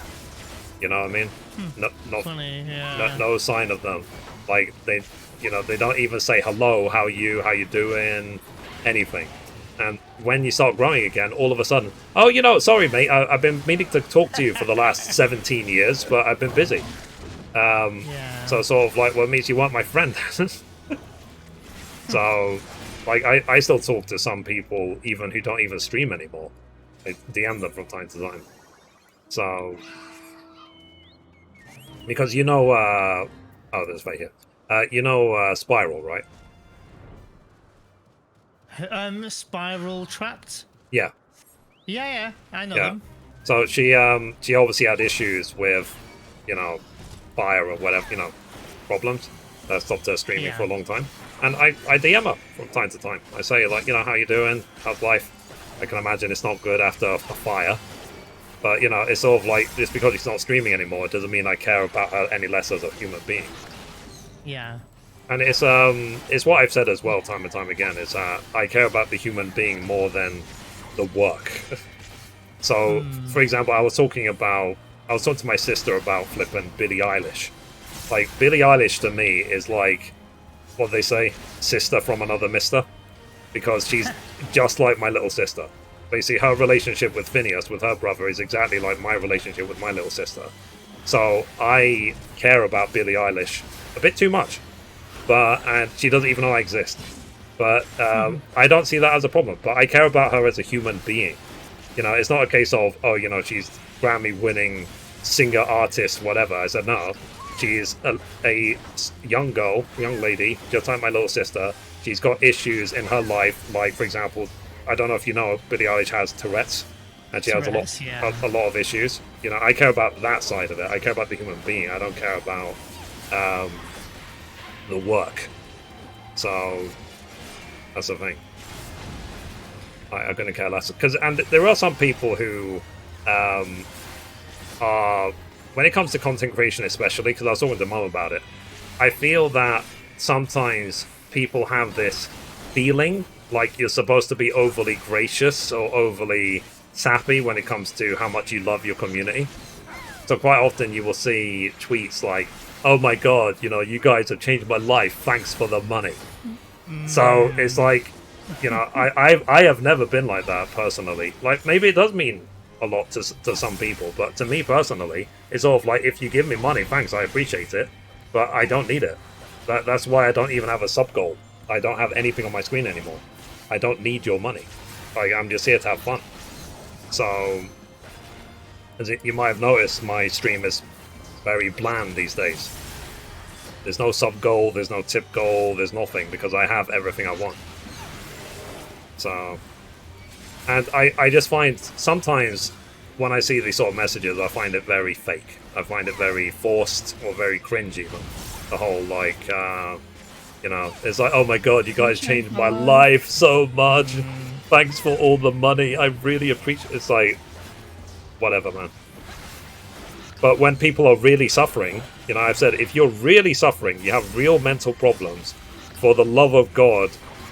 Speaker 1: You know what I mean?
Speaker 4: Funny, yeah.
Speaker 1: No sign of them. Like, they don't even say hello, how you doing, anything. And when you start growing again, all of a sudden, sorry mate, I've been meaning to talk to you for the last 17 years, but I've been busy. So sort of like, well, it means you weren't my friend. So, like, I still talk to some people even who don't even stream anymore. I DM them from time to time. So, because there's right here. You know Spiral, right?
Speaker 4: Spiral Trapped.
Speaker 1: Yeah,
Speaker 4: Yeah, I know
Speaker 1: yeah.
Speaker 4: them.
Speaker 1: So she obviously had issues with, you know, fire or whatever, you know, problems that stopped her streaming for a long time. And I DM her from time to time. I say, like, you know, how you doing? How's life? I can imagine it's not good after a fire. But, you know, it's sort of like, just because she's not streaming anymore, it doesn't mean I care about her any less as a human being.
Speaker 4: Yeah.
Speaker 1: And it's what I've said as well time and time again, is that I care about the human being more than the work. So, for example, I was talking to my sister about flipping Billie Eilish. Like, Billie Eilish to me is like, what they say, sister from another mister, because she's just like my little sister. But you see, her relationship with Phineas, with her brother, is exactly like my relationship with my little sister. So I care about Billie Eilish a bit too much, and she doesn't even know I exist. But I don't see that as a problem. But I care about her as a human being. You know, it's not a case of, oh, you know, she's Grammy-winning singer, artist, whatever. I said, no. She's a young girl, young lady, just like my little sister. She's got issues in her life, like, for example, I don't know if you know, Billie Eilish has Tourette's, and she has a lot of issues. You know, I care about that side of it. I care about the human being. I don't care about the work. So that's the thing. I'm going to care less, and there are some people who are, when it comes to content creation especially, because I was talking to Mum about it, I feel that sometimes people have this feeling like you're supposed to be overly gracious or overly sappy when it comes to how much you love your community. So quite often you will see tweets like, oh my god, you know, you guys have changed my life, thanks for the money. So it's like, you know, I have never been like that personally. Like, maybe it does mean a lot to some people, but to me personally, it's sort of like, if you give me money, thanks, I appreciate it, but I don't need it. That's why I don't even have a sub goal. I don't have anything on my screen anymore. I don't need your money. Like, I'm just here to have fun. So, as you might have noticed, my stream is very bland these days. There's no sub goal, there's no tip goal, there's nothing, because I have everything I want. So, and I just find sometimes when I see these sort of messages, I find it very fake. I find it very forced or very cringe even. The whole, like, you know, it's like, oh my god, you guys changed my life so much. Thanks for all the money. I really appreciate it. It's like, whatever, man. But when people are really suffering, you know, I've said, if you're really suffering, you have real mental problems, for the love of God,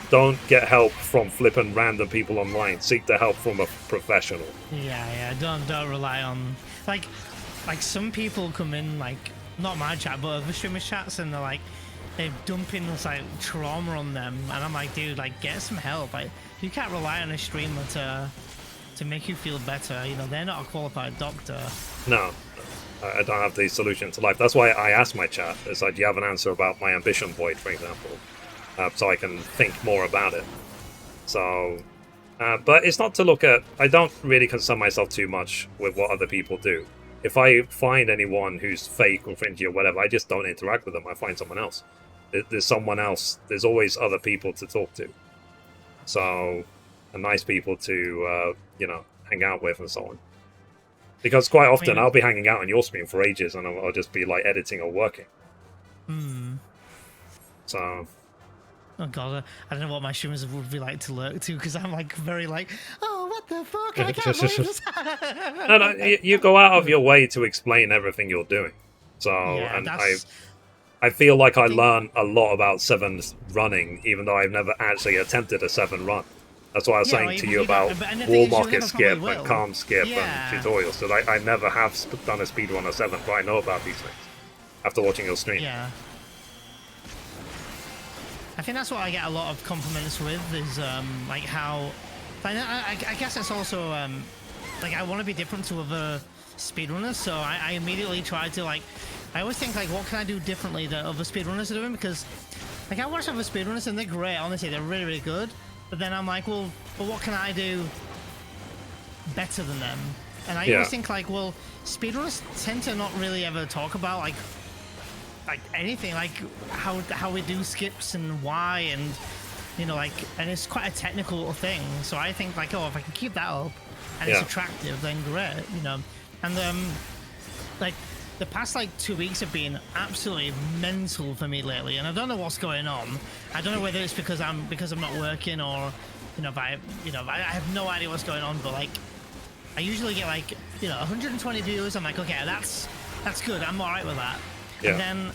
Speaker 1: don't get help from flipping random people online. Seek the help from a professional.
Speaker 4: Yeah. Don't rely on, like some people come in, like, not my chat, but other streamers' chats, and they're dumping this like trauma on them, and I'm like, dude, like, get some help. Like, you can't rely on a streamer to make you feel better. You know, they're not a qualified doctor.
Speaker 1: No, I don't have the solution to life. That's why I asked my chat. It's like, do you have an answer about my ambition void, for example? So I can think more about it. So, but it's not to look at. I don't really concern myself too much with what other people do. If I find anyone who's fake or fringy or whatever, I just don't interact with them. I find someone else. There's someone else. There's always other people to talk to. So, and nice people to, you know, hang out with and so on. Because quite often I'll be hanging out on your stream for ages, and I'll just be like editing or working. So.
Speaker 4: Oh god, I don't know what my streamers would be like to lurk to, because I'm like very like, oh, what the fuck, I can't believe this.
Speaker 1: No, you go out of your way to explain everything you're doing. So, yeah, and I feel like I learn a lot about 7's running, even though I've never actually attempted a 7 run. That's why I was saying to you about wall market skip and calm skip and tutorials. So I never have done a speedrun of 7, but I know about these things after watching your stream.
Speaker 4: Yeah. I think that's what I get a lot of compliments with, is like how, I guess it's also like, I want to be different to other speedrunners, so I immediately try to, like, I always think, like, what can I do differently that other speedrunners are doing, because, like, I watch other speedrunners and they're great, honestly, they're really, really good, but then I'm like, well, but what can I do better than them? And I always think, like, well, speedrunners tend to not really ever talk about, like, like anything, like how we do skips and why, and you know, like, and it's quite a technical little thing. So I think like, oh, if I can keep that up and it's attractive, then great, you know. And like the past like 2 weeks have been absolutely mental for me lately, and I don't know what's going on. I don't know whether it's because I'm not working, or you know, I have no idea what's going on. But like, I usually get like 120 views. I'm like, okay, that's good. I'm all right with that.
Speaker 1: Yeah.
Speaker 4: And then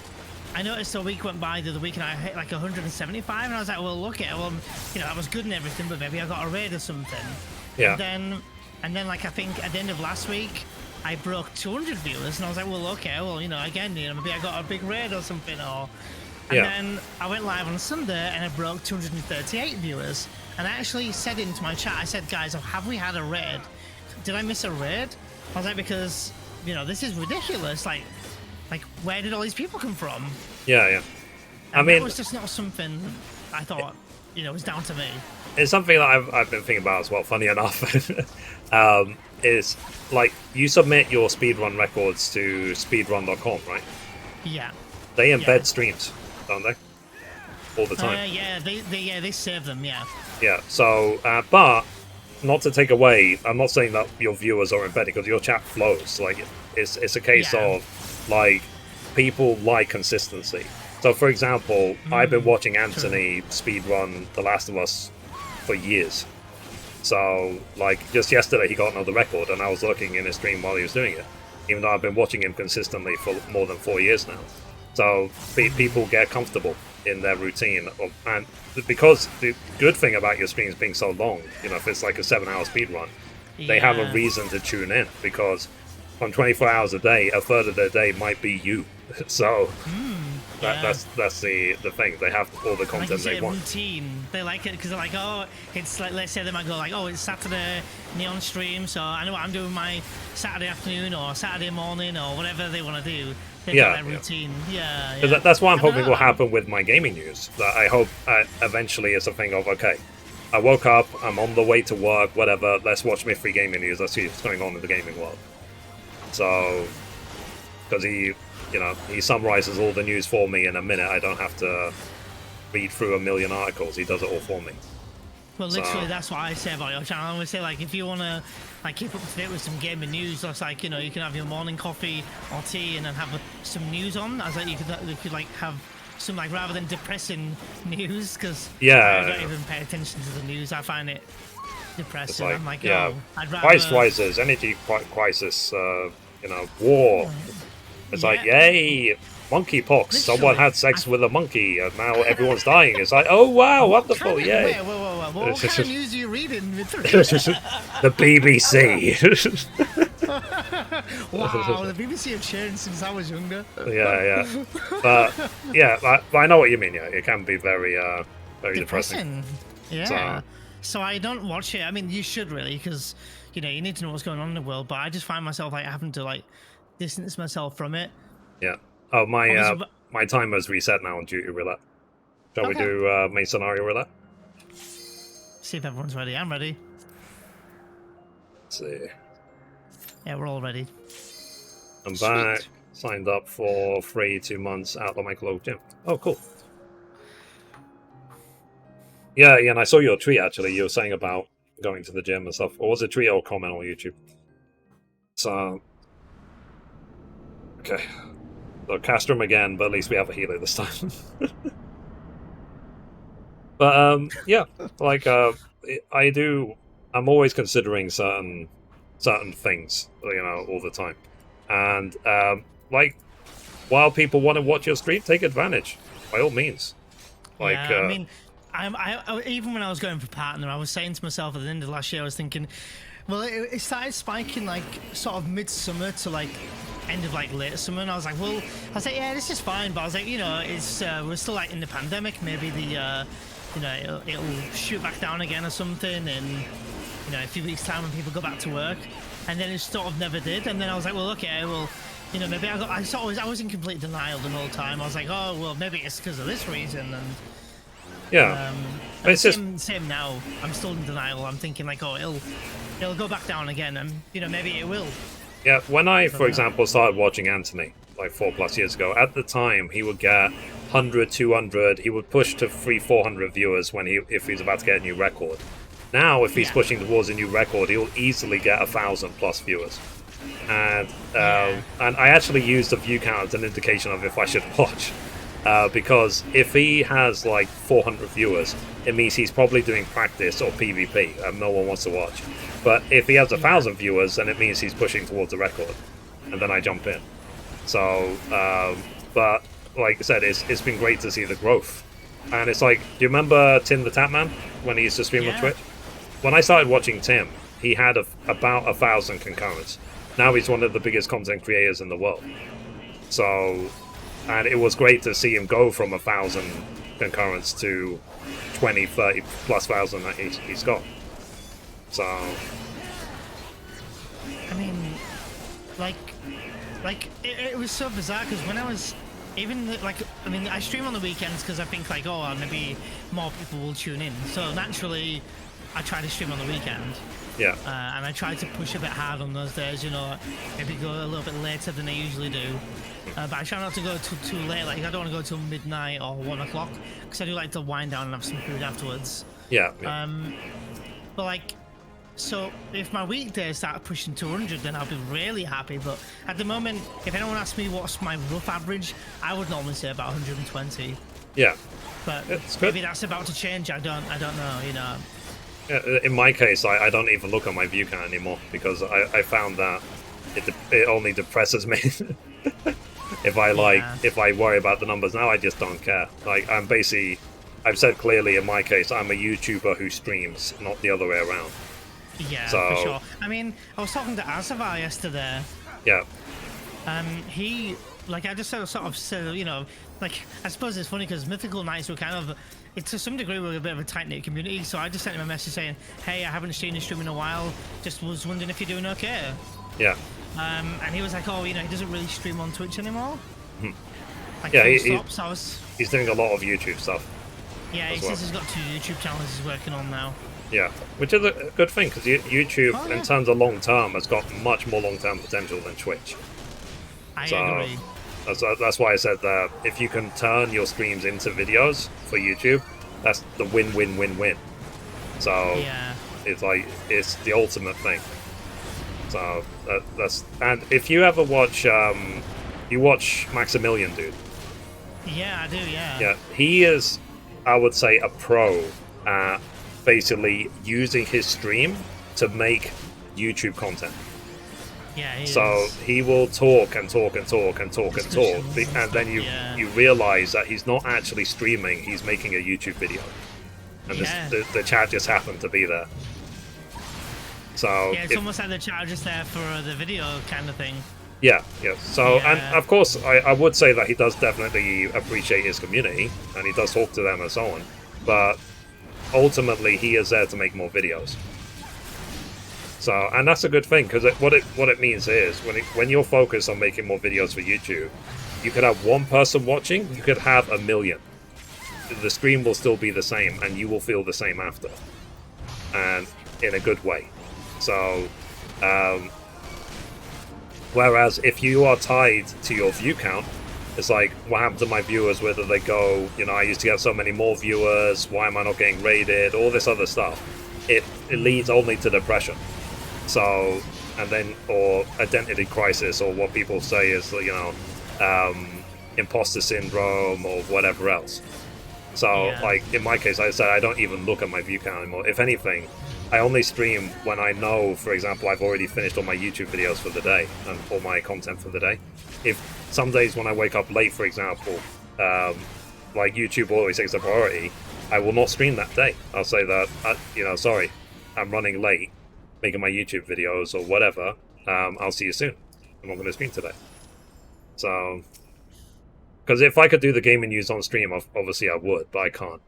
Speaker 4: I noticed a week went by the other week and I hit like 175, and I was like, well, look at, well, I was good and everything, but maybe I got a raid or something.
Speaker 1: Yeah.
Speaker 4: And then like I think at the end of last week, I broke 200 viewers, and I was like, well, okay, well, again, maybe I got a big raid or something, or. And then I went live on Sunday and I broke 238 viewers. And I actually said into my chat, I said, guys, have we had a raid? Did I miss a raid? I was like, because this is ridiculous. Like where did all these people come from?
Speaker 1: Yeah.
Speaker 4: And I mean, that was just not something I thought was down to me.
Speaker 1: It's something that I've been thinking about as well. Funny enough, is like you submit your speedrun records to speedrun.com, right?
Speaker 4: Yeah.
Speaker 1: They embed streams, don't they? All the time.
Speaker 4: They save them. Yeah.
Speaker 1: Yeah. So, but not to take away, I'm not saying that your viewers are embedded, because your chat flows. Like it's a case of like people like consistency. So, for example, I've been watching Anthony speedrun The Last of Us for years. So, like, just yesterday he got another record, and I was looking in his stream while he was doing it, even though I've been watching him consistently for more than 4 years now. So, people get comfortable in their routine, and because the good thing about your streams being so long, if it's like a 7-hour speedrun, they have a reason to tune in, because on 24 hours a day, a third of their day might be you. So that's the thing. They have all the content they want.
Speaker 4: Routine. They like it because they're like, oh, it's like, let's say they might go like, oh, it's Saturday neon stream, so I know what I'm doing my Saturday afternoon or Saturday morning or whatever they want to do. They've got that routine. Yeah.
Speaker 1: That's what I'm hoping will happen with my gaming news. That I hope eventually it's a thing of, okay, I woke up, I'm on the way to work, whatever, let's watch Mithrie gaming news, let's see what's going on in the gaming world. So, because he summarizes all the news for me in a minute. I don't have to read through a million articles. He does it all for me.
Speaker 4: Well, literally, that's what I say about your channel. I always say, like, if you want to keep up to date with some gaming news, that's like, you can have your morning coffee or tea and then have some news on. I was like, you could like have some, like, rather than depressing news, because I don't even pay attention to the news. I find it depressing. I'm like, I'd rather...
Speaker 1: Price rises, energy crisis, war. It's like, yay, monkeypox. Someone had sex with a monkey, and now everyone's dying. It's like, oh wow, wonderful, yay.
Speaker 4: Whoa. What kind of news are you reading?
Speaker 1: The BBC.
Speaker 4: Wow, the BBC have changed since I was younger.
Speaker 1: Yeah. But I know what you mean. Yeah, it can be very depressing.
Speaker 4: Yeah. So I don't watch it. I mean, you should really, because you need to know what's going on in the world. But I just find myself like having to like distance myself from it.
Speaker 1: Yeah. Oh, my timer's reset now on Duty Roulette. Shall we do main scenario Roulette?
Speaker 4: See if everyone's ready. I'm ready.
Speaker 1: Let's see.
Speaker 4: Yeah, we're all ready.
Speaker 1: I'm back. Signed up for free 2 months out of my local gym. Oh, cool. Yeah, and I saw your tweet, actually. You were saying about going to the gym and stuff. Or was it a tweet or a comment on YouTube? So... Okay. So Castrum again, but at least we have a healer this time. But, yeah. Like, I'm always considering certain things, all the time. And, like, while people want to watch your stream, take advantage. By all means. Like,
Speaker 4: yeah, I mean... I even when I was going for partner, I was saying to myself at the end of last year, I was thinking, well, it started spiking like sort of midsummer to like end of like late summer, and I was like, yeah, this is fine, but I was like, it's we're still like in the pandemic, maybe the it'll shoot back down again or something, and a few weeks time when people go back to work, and then it sort of never did, and then I was like, well, okay, well. Maybe I was in complete denial the whole time. I was like, oh, well, maybe it's because of this reason, and.
Speaker 1: Yeah,
Speaker 4: it's same now. I'm still in denial. I'm thinking like, oh, it'll go back down again, and maybe it will.
Speaker 1: Yeah, when I, for example, started watching Anthony, like 4+ years ago. At the time, he would get 100, 200. He would push to 300-400 viewers if he's about to get a new record. Now, if he's pushing towards a new record, he'll easily get 1,000+ viewers. And I actually use the view count as an indication of if I should watch. Because if he has like 400 viewers, it means he's probably doing practice or PvP, and no one wants to watch. But if he has 1,000 viewers, then it means he's pushing towards a record, and then I jump in. So, but like I said, it's been great to see the growth. And it's like, do you remember Tim the Tapman when he used to stream on Twitch? When I started watching Tim, he had about 1,000 concurrents. Now he's one of the biggest content creators in the world. So, and it was great to see him go from 1,000 concurrents to 20, 30+ thousand that he's got. So,
Speaker 4: I mean, like it was so bizarre because when I was I stream on the weekends because I think like, oh, maybe more people will tune in. So naturally, I try to stream on the weekend.
Speaker 1: yeah.
Speaker 4: And I try to push a bit hard on those days, you know, maybe go a little bit later than I usually do. But I try not to go too late. Like I don't want to go till midnight or 1 o'clock because I do like to wind down and have some food afterwards.
Speaker 1: Yeah.
Speaker 4: But like, so if my weekdays start pushing 200, then I'll be really happy. But at the moment, if anyone asks me what's my rough average, I would normally say about 120.
Speaker 1: Yeah.
Speaker 4: But
Speaker 1: It's good.
Speaker 4: maybe that's about to change. I don't know. You know.
Speaker 1: In my case, I don't even look at my view count anymore because I found that it only depresses me. If I worry about the numbers now, I just don't care. Like I've said clearly in my case, I'm a YouTuber who streams, not the other way around.
Speaker 4: Yeah,
Speaker 1: So,
Speaker 4: for sure. I mean, I was talking to Azavar yesterday.
Speaker 1: Yeah.
Speaker 4: He, like, I just sort of said, you know, like, I suppose it's funny because Mythical Knights were kind of, to some degree, we're a bit of a tight-knit community, so I just sent him a message saying, hey, I haven't seen you stream in a while, just was wondering if you're doing okay.
Speaker 1: Yeah.
Speaker 4: And he was like, oh, you know, he doesn't really stream on Twitch anymore. Like,
Speaker 1: Yeah, he's doing a lot of YouTube stuff.
Speaker 4: Yeah, he says he's got 2 YouTube channels he's working on now.
Speaker 1: Yeah, which is a good thing because YouTube, in terms of long term, has got much more long term potential than Twitch.
Speaker 4: I agree.
Speaker 1: That's why I said that if you can turn your streams into videos for YouTube, that's the win-win-win-win. So it's the ultimate thing. So and if you ever watch you watch Maximilian, dude.
Speaker 4: Yeah, I do. Yeah.
Speaker 1: Yeah, he is, I would say, a pro at basically using his stream to make YouTube content.
Speaker 4: Yeah,
Speaker 1: so he will talk and talk and talk and talk and talk, and then you realize that he's not actually streaming, he's making a YouTube video, and the chat just happened to be there. So
Speaker 4: yeah, it's almost like the chat just there for the video kind of thing.
Speaker 1: Yeah. So, and of course, I would say that he does definitely appreciate his community, and he does talk to them and so on, but ultimately he is there to make more videos. So, and that's a good thing, because what it means is when you're focused on making more videos for YouTube, you could have one person watching, you could have 1 million. The stream will still be the same, and you will feel the same after, and in a good way. So, whereas if you are tied to your view count, it's like, what happened to my viewers? Where do they go? You know, I used to get so many more viewers. Why am I not getting rated? All this other stuff. It leads only to depression. So, and then, or identity crisis, or what people say is, you know, imposter syndrome, or whatever else. So, like, in my case, I said I don't even look at my view count anymore. If anything, I only stream when I know, for example, I've already finished all my YouTube videos for the day, and all my content for the day. If some days when I wake up late, for example, like YouTube always takes a priority, I will not stream that day. I'll say that, you know, sorry, I'm running late, making my YouTube videos or whatever. I'll see you soon. I'm not going to stream today. So, because if I could do the gaming news on stream, obviously I would, but I can't,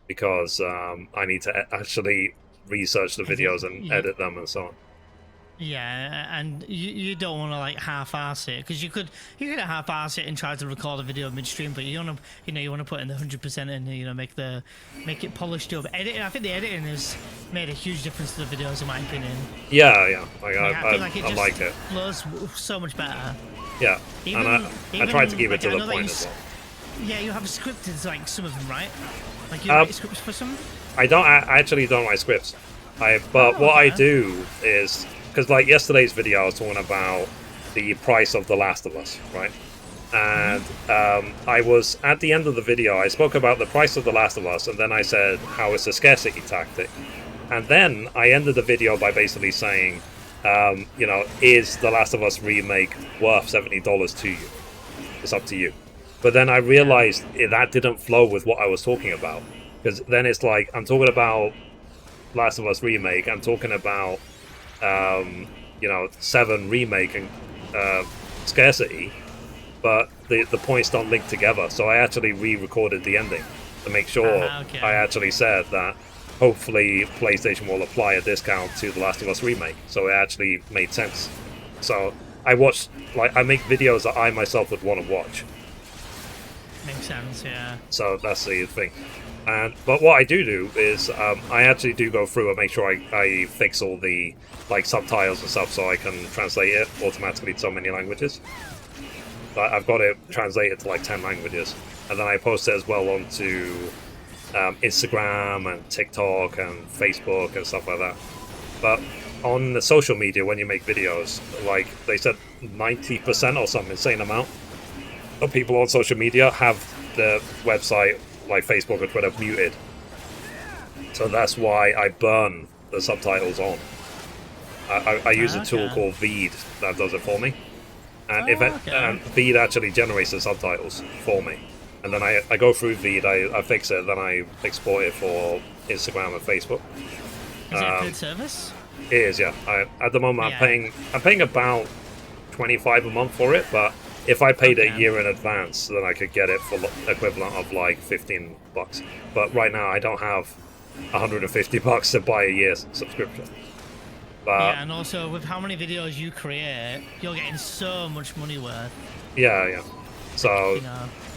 Speaker 1: because I need to actually research the videos and edit them and so on.
Speaker 4: Yeah, and you don't want to like half-ass it, because you could half-ass it and try to record a video midstream, but you want to you want to put in the 100% and make it polished up. Editing, I think the editing has made a huge difference to the videos in my opinion.
Speaker 1: Yeah. Like,
Speaker 4: I feel like it
Speaker 1: I
Speaker 4: just
Speaker 1: like it.
Speaker 4: flows so much better.
Speaker 1: Yeah, and I tried to keep it to the point as well.
Speaker 4: Yeah, you have scripted like some of them, right? Like you write scripts for some.
Speaker 1: I actually don't write scripts. But what I do is, because like yesterday's video, I was talking about the price of The Last of Us, right? And I was at the end of the video, I spoke about the price of The Last of Us, and then I said how it's a scarcity tactic. And then I ended the video by basically saying, is The Last of Us remake worth $70 to you? It's up to you. But then I realized that didn't flow with what I was talking about, because then it's like I'm talking about Last of Us remake, I'm talking about 7 remake and scarcity, but the points don't link together. So I actually re-recorded the ending to make sure I actually said that hopefully PlayStation will apply a discount to The Last of Us remake. So it actually made sense. So I make videos that I myself would want to watch.
Speaker 4: Makes sense, yeah.
Speaker 1: So that's the thing. But what I do is I actually do go through and make sure I fix all the subtitles and stuff so I can translate it automatically to so many languages. But I've got it translated to 10 languages, and then I post it as well onto Instagram and TikTok and Facebook and stuff like that. But on the social media, when you make videos, they said 90% or some insane amount of people on social media have the website, like Facebook or Twitter, muted. So that's why I burn the subtitles on. I use a tool called Veed that does it for me. And Veed actually generates the subtitles for me. And then I go through Veed, I fix it, then I export it for Instagram and Facebook.
Speaker 4: Is it a good service?
Speaker 1: It is, yeah. At the moment, I'm paying about $25 a month for it, but if I paid it a year in advance, then I could get it for equivalent of $15. But right now, I don't have $150 to buy a year's subscription. But
Speaker 4: and also with how many videos you create, you're getting so much money worth.
Speaker 1: Yeah. So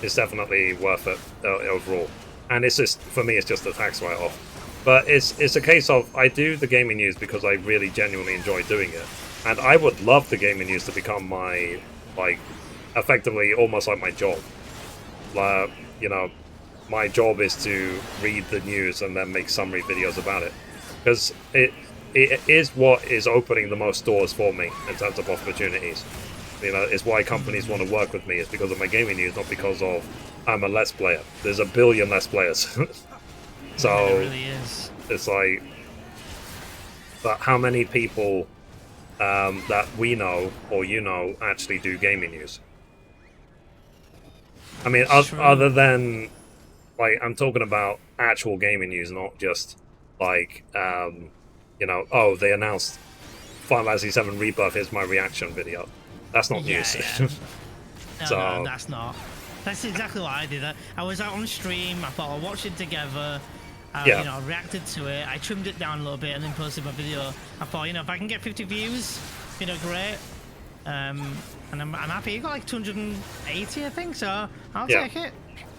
Speaker 1: it's definitely worth it overall. And it's just, for me, it's just a tax write-off. But it's a case of, I do the gaming news because I really genuinely enjoy doing it. And I would love the gaming news to become my, effectively almost like my job. My job is to read the news and then make summary videos about it. Because it is what is opening the most doors for me in terms of opportunities. It's why companies want to work with me. It's because of my gaming news, not because of I'm a Let's Player. There's a billion Let's Players. So
Speaker 4: it really is.
Speaker 1: It's but how many people that we know or actually do gaming news? I mean, other than I'm talking about actual gaming news, not just they announced Final Fantasy XIV Rebirth. Here's my reaction video. That's not news.
Speaker 4: Yeah. No, that's not. That's exactly what I did. I was out on stream. I thought I'll watch it together. I reacted to it. I trimmed it down a little bit and then posted my video. I thought, if I can get 50 views, great. And I'm happy. You got 280, I think. So I'll take it.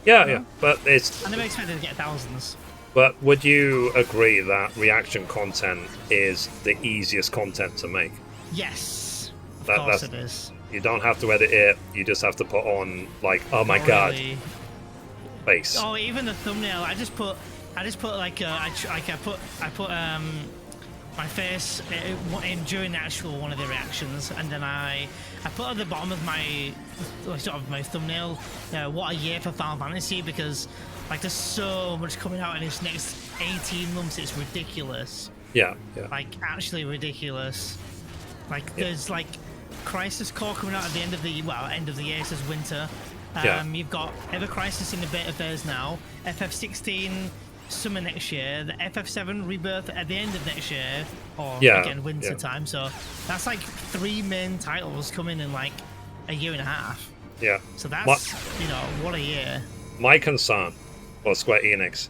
Speaker 1: Yeah. But
Speaker 4: I never expected to get thousands.
Speaker 1: But would you agree that reaction content is the easiest content to make?
Speaker 4: Yes. Of course it is.
Speaker 1: You don't have to edit it. You just have to put on oh my god face.
Speaker 4: Oh, even the thumbnail. I put my face during the actual one of the reactions, and then I put at the bottom of my my thumbnail what a year for Final Fantasy, because there's so much coming out in this next 18 months. It's ridiculous.
Speaker 1: Yeah.
Speaker 4: Actually ridiculous. There's Crisis Core coming out at the end of the year. It says winter. You've got Ever Crisis in the beta phase now. FF16 summer next year. The FF7 Rebirth at the end of next year, or again winter time. So that's 3 main titles coming in a year and a half.
Speaker 1: Yeah.
Speaker 4: So that's what a year.
Speaker 1: My concern for Square Enix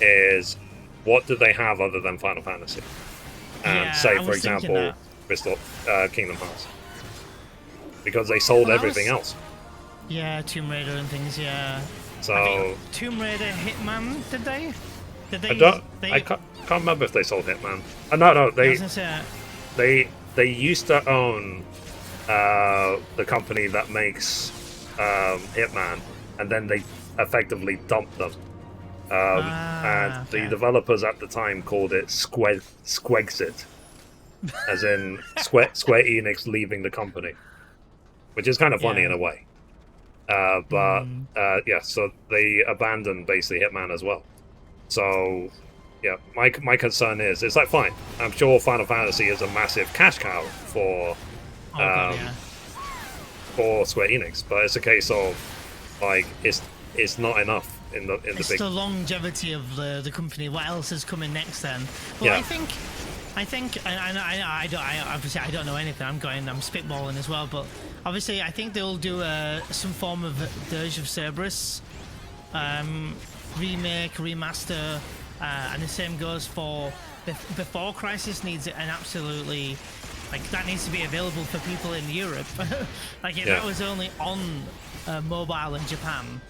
Speaker 1: is, what do they have other than Final Fantasy? And say, for example, Kingdom Hearts, because they sold
Speaker 4: Well,
Speaker 1: everything else.
Speaker 4: Yeah, Tomb Raider and things. Yeah.
Speaker 1: So
Speaker 4: I think Tomb Raider, Hitman, did they?
Speaker 1: I can't remember if they sold Hitman. No,
Speaker 4: I was gonna say,
Speaker 1: they used to own the company that makes Hitman, and then they effectively dumped them. And the developers at the time called it Squexit, as in Square Enix leaving the company, which is kind of funny in a way. But yeah, so they abandoned basically Hitman as well. So yeah, my concern is, it's like, fine, I'm sure Final Fantasy is a massive cash cow for for Square Enix, but it's a case of like it's not enough in the
Speaker 4: it's
Speaker 1: big.
Speaker 4: the longevity of the company. What else is coming next then? Well,
Speaker 1: Yeah.
Speaker 4: I think, obviously I don't know anything. I'm spitballing as well, but obviously I think they'll do some form of Dirge of Cerberus remake, remaster, and the same goes for Before Crisis needs an absolutely, like, that needs to be available for people in Europe. Like if that was only on mobile in Japan,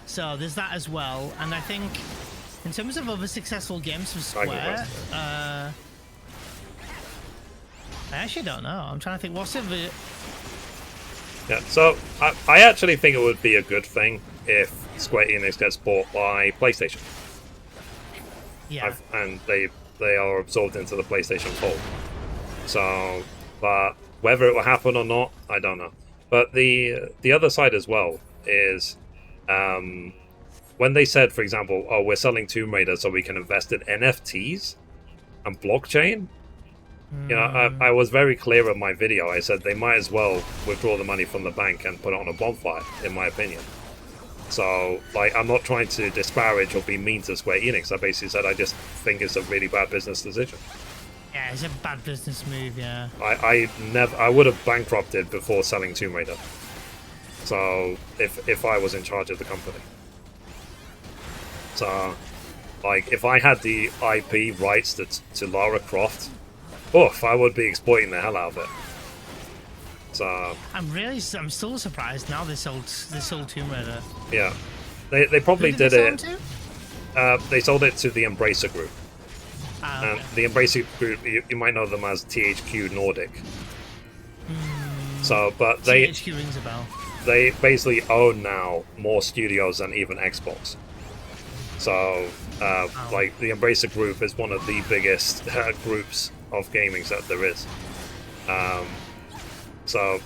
Speaker 4: so there's that as well. And I think in terms of other successful games from Square, I actually don't know. I'm trying to think. What's the?
Speaker 1: Yeah, so I actually think it would be a good thing if Square Enix gets bought by PlayStation.
Speaker 4: Yeah.
Speaker 1: And they are absorbed into the PlayStation fold. So, but whether it will happen or not, I don't know. But the other side as well is, when they said, for example, oh, we're selling Tomb Raider so we can invest in NFTs and blockchain. You know, I was very clear in my video. I said they might as well withdraw the money from the bank and put it on a bonfire, in my opinion. So, like, I'm not trying to disparage or be mean to Square Enix. I basically said I just think it's a really bad business decision.
Speaker 4: Yeah, it's a bad business move. Yeah.
Speaker 1: I would have bankrupted before selling Tomb Raider. So, if I was in charge of the company. So, like, if I had the IP rights to Lara Croft, I would be exploiting the hell out of it. So
Speaker 4: I'm still surprised now they sold Tomb Raider.
Speaker 1: Yeah, they probably
Speaker 4: Who
Speaker 1: did
Speaker 4: they
Speaker 1: it.
Speaker 4: sell to?
Speaker 1: They sold it to the Embracer Group.
Speaker 4: Okay.
Speaker 1: And the Embracer Group, you might know them as THQ Nordic. So, but
Speaker 4: THQ rings a bell.
Speaker 1: they basically own now more studios than even Xbox. So, like, the Embracer Group is one of the biggest groups of gaming that there is. So,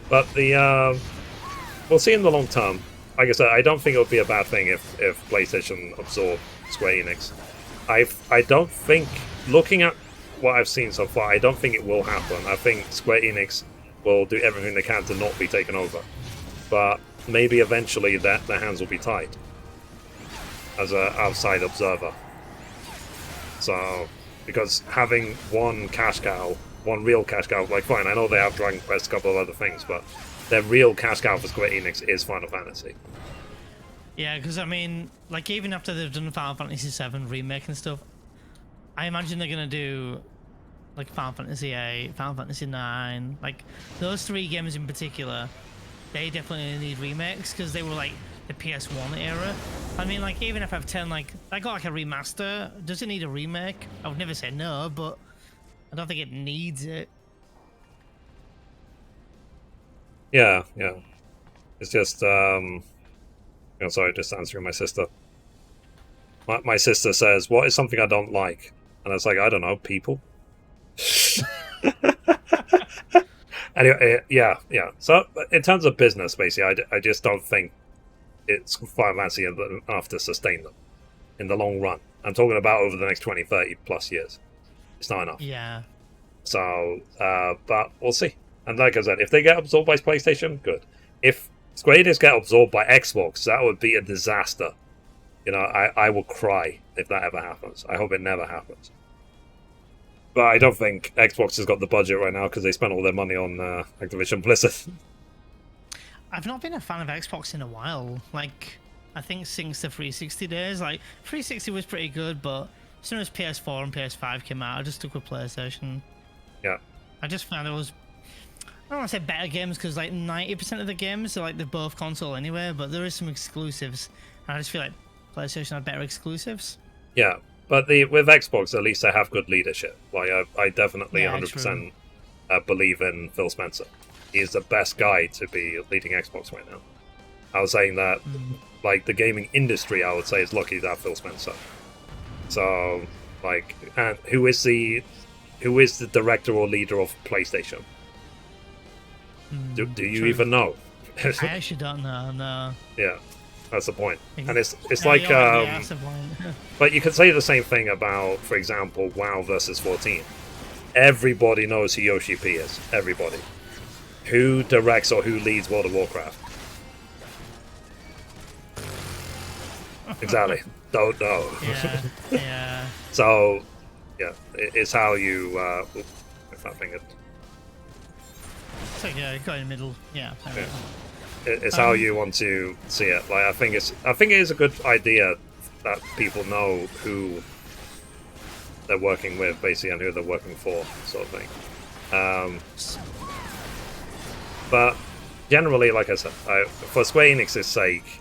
Speaker 1: but we'll see in the long term. Like I said, I don't think it would be a bad thing if PlayStation absorbed Square Enix. I don't think, looking at what I've seen so far, I don't think it will happen. I think Square Enix will do everything they can to not be taken over. But maybe eventually their hands will be tied as an outside observer. So, because having one real cash cow, like, fine, I know they have Dragon Quest, a couple of other things, but their real cash cow for Square Enix is Final Fantasy.
Speaker 4: Yeah, because I mean, like, even after they've done Final Fantasy VII remake and stuff, I imagine they're gonna do like Final Fantasy VIII, Final Fantasy IX, like those three games in particular. They definitely need remakes because they were like the PS1 era. I mean, like, even FF10, like, that got like a remaster. Does it need a remake? I would never say no, but I don't think it needs it.
Speaker 1: Yeah. It's just, sorry, just answering my sister. My sister says, what is something I don't like? And it's like, I don't know, people. Anyway, yeah. So, in terms of business, basically, I just don't think it's Final Fantasy enough to sustain them in the long run. I'm talking about over the next 20, 30 plus years. It's not enough.
Speaker 4: Yeah.
Speaker 1: So, but we'll see. And like I said, if they get absorbed by PlayStation, good. If Square Enix get absorbed by Xbox, that would be a disaster. You know, I will cry if that ever happens. I hope it never happens. But I don't think Xbox has got the budget right now because they spent all their money on Activision Blizzard.
Speaker 4: I've not been a fan of Xbox in a while. Like, I think since the 360 days. Like, 360 was pretty good, but as soon as PS4 and PS5 came out, I just stuck with PlayStation.
Speaker 1: Yeah.
Speaker 4: I just found it was. I don't want to say better games because like 90% of the games are like they're both console anyway, but there is some exclusives. And I just feel like PlayStation have better exclusives.
Speaker 1: Yeah, but with Xbox, at least they have good leadership. Like I definitely
Speaker 4: Yeah,
Speaker 1: 100% believe in Phil Spencer. He is the best guy to be leading Xbox right now. I was saying that, like, the gaming industry, I would say, is lucky to have Phil Spencer. So, like, and who is the director or leader of PlayStation? Do you
Speaker 4: True.
Speaker 1: even know?
Speaker 4: I actually don't know. No.
Speaker 1: Yeah, that's the point. And it's
Speaker 4: Yeah,
Speaker 1: like,
Speaker 4: yeah, that's the point.
Speaker 1: but you could say the same thing about, for example, WoW versus 14. Everybody knows who Yoshi P is. Everybody. Who directs or who leads World of Warcraft? Exactly. Don't know.
Speaker 4: Yeah, yeah.
Speaker 1: So, yeah, it's how you. If I think it.
Speaker 4: So yeah, go in the middle. Yeah.
Speaker 1: Yeah. It's how you want to see it. Like I think it is a good idea that people know who they're working with, basically, and who they're working for, sort of thing. But generally, like I said, for Square Enix's sake,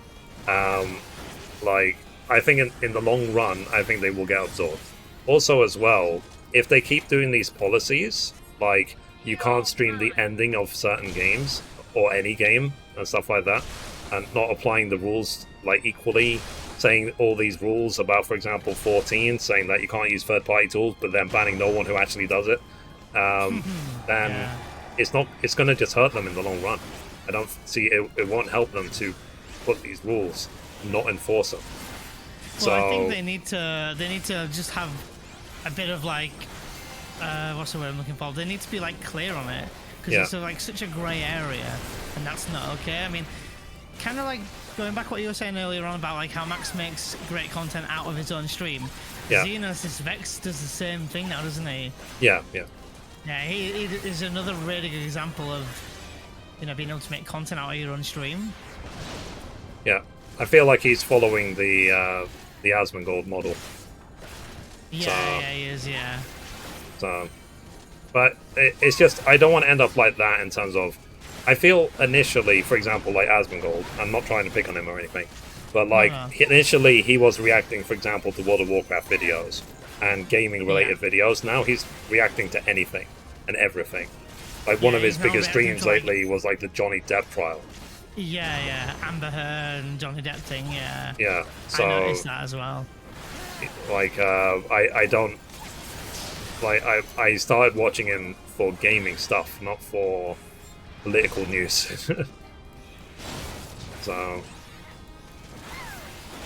Speaker 1: like I think in the long run, I think they will get absorbed. Also, as well, if they keep doing these policies, like you can't stream the ending of certain games or any game and stuff like that, and not applying the rules like equally, saying all these rules about, for example, 14, saying that you can't use third-party tools, but then banning no one who actually does it, then it's going to just hurt them in the long run. I don't see it won't help them to put these rules, not enforce them.
Speaker 4: Well, I think they need to just have a bit of like, what's the word I'm looking for? They need to be like clear on it because it's like such a grey area, and that's not okay. I mean, kind of like going back what you were saying earlier on about like how Max makes great content out of his own stream.
Speaker 1: Yeah.
Speaker 4: Xenos Vex does the same thing now, doesn't he?
Speaker 1: Yeah, yeah.
Speaker 4: Yeah, he is another really good example of, you know, being able to make content out of your own stream.
Speaker 1: Yeah, I feel like he's following the Asmongold model.
Speaker 4: Yeah, he is, yeah.
Speaker 1: So, but it's just, I don't want to end up like that in terms of, I feel initially, for example, like Asmongold, I'm not trying to pick on him or anything, but like initially he was reacting, for example, to World of Warcraft videos and gaming related videos. Now he's reacting to anything and everything. Like one of his biggest streams lately was like the Johnny Depp trial.
Speaker 4: Yeah, Amber Heard and Johnny Depp thing, yeah.
Speaker 1: Yeah, so
Speaker 4: I noticed that as well.
Speaker 1: Like, I don't like. I started watching him for gaming stuff, not for political news. So,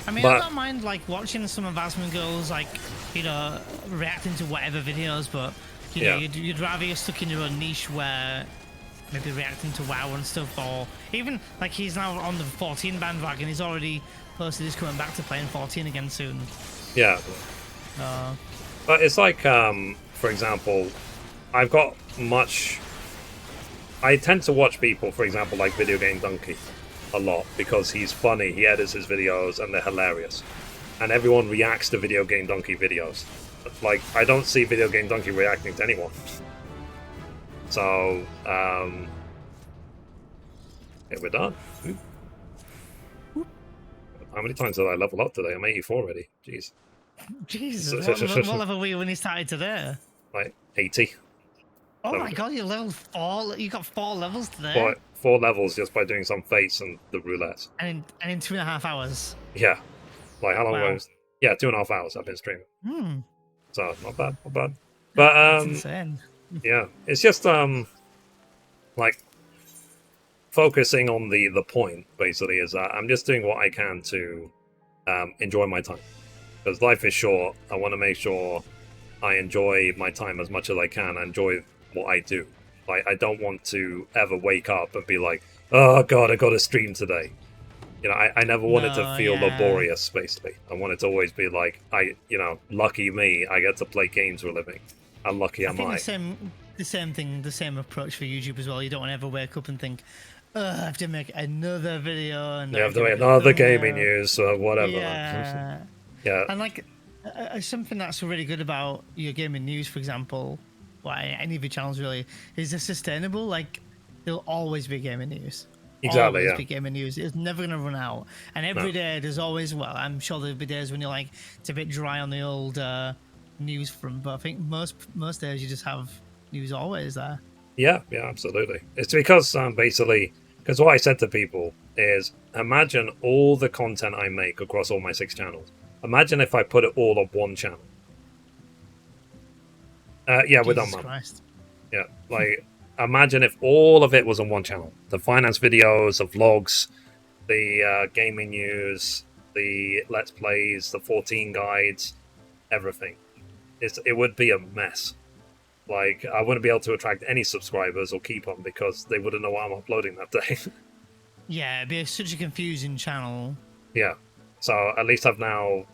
Speaker 4: I mean, I don't mind like watching some of Asmongold's, like, you know, reacting to whatever videos, but you know, you'd rather you're stuck in your own niche where maybe reacting to WoW and stuff, or even like he's now on the 14 bandwagon. He's already posted he's coming back to playing 14 again soon.
Speaker 1: Yeah. But it's like, for example, I tend to watch people, for example, like Video Game Donkey a lot because he's funny, he edits his videos, and they're hilarious. And everyone reacts to Video Game Donkey videos. Like, I don't see Video Game Donkey reacting to anyone. So, yeah, we're done. How many times did I level up today? I'm 84 already. Jeez.
Speaker 4: Jesus, what level were you when you started today?
Speaker 1: Like 80.
Speaker 4: Oh my god, you leveled 4. You got 4 levels today.
Speaker 1: 4 levels just by doing some fates and the roulette.
Speaker 4: And in 2.5 hours.
Speaker 1: Yeah. Like how long was? Yeah, 2.5 hours I've been streaming. So not bad. But
Speaker 4: that's insane.
Speaker 1: Yeah, it's just like focusing on the point basically is that I'm just doing what I can to enjoy my time, because life is short. I want to make sure I enjoy my time as much as I can. I enjoy what I do. Like, I don't want to ever wake up and be like, oh god, I got to stream today. You know, I never wanted to feel laborious, basically. I wanted to always be like, lucky me, I get to play games for a living. How lucky am I?
Speaker 4: The same approach for YouTube as well. You don't want to ever wake up and think, I have to make another video. And
Speaker 1: you have to make another gaming news or whatever.
Speaker 4: Yeah.
Speaker 1: Yeah.
Speaker 4: And like, something that's really good about your gaming news, for example, well, any of your channels really, is this sustainable? Like, there'll always be gaming news.
Speaker 1: Exactly,
Speaker 4: Always
Speaker 1: yeah.
Speaker 4: be gaming news. It's never going to run out. And
Speaker 1: No.
Speaker 4: every day there's always, well, I'm sure there'll be days when you're like, it's a bit dry on the old news front, but I think most days you just have news always there.
Speaker 1: Yeah, absolutely. It's because basically, because what I said to people is, imagine all the content I make across all my 6 channels. Imagine if I put it all on one channel. Yeah, with
Speaker 4: Jesus
Speaker 1: Unmum.
Speaker 4: Christ.
Speaker 1: Yeah, like imagine if all of it was on one channel. The finance videos, the vlogs, the gaming news, the Let's Plays, the 14 guides, everything. It would be a mess. Like, I wouldn't be able to attract any subscribers or keep them because they wouldn't know what I'm uploading that day.
Speaker 4: Yeah, it'd be such a confusing channel.
Speaker 1: Yeah. So at least I've now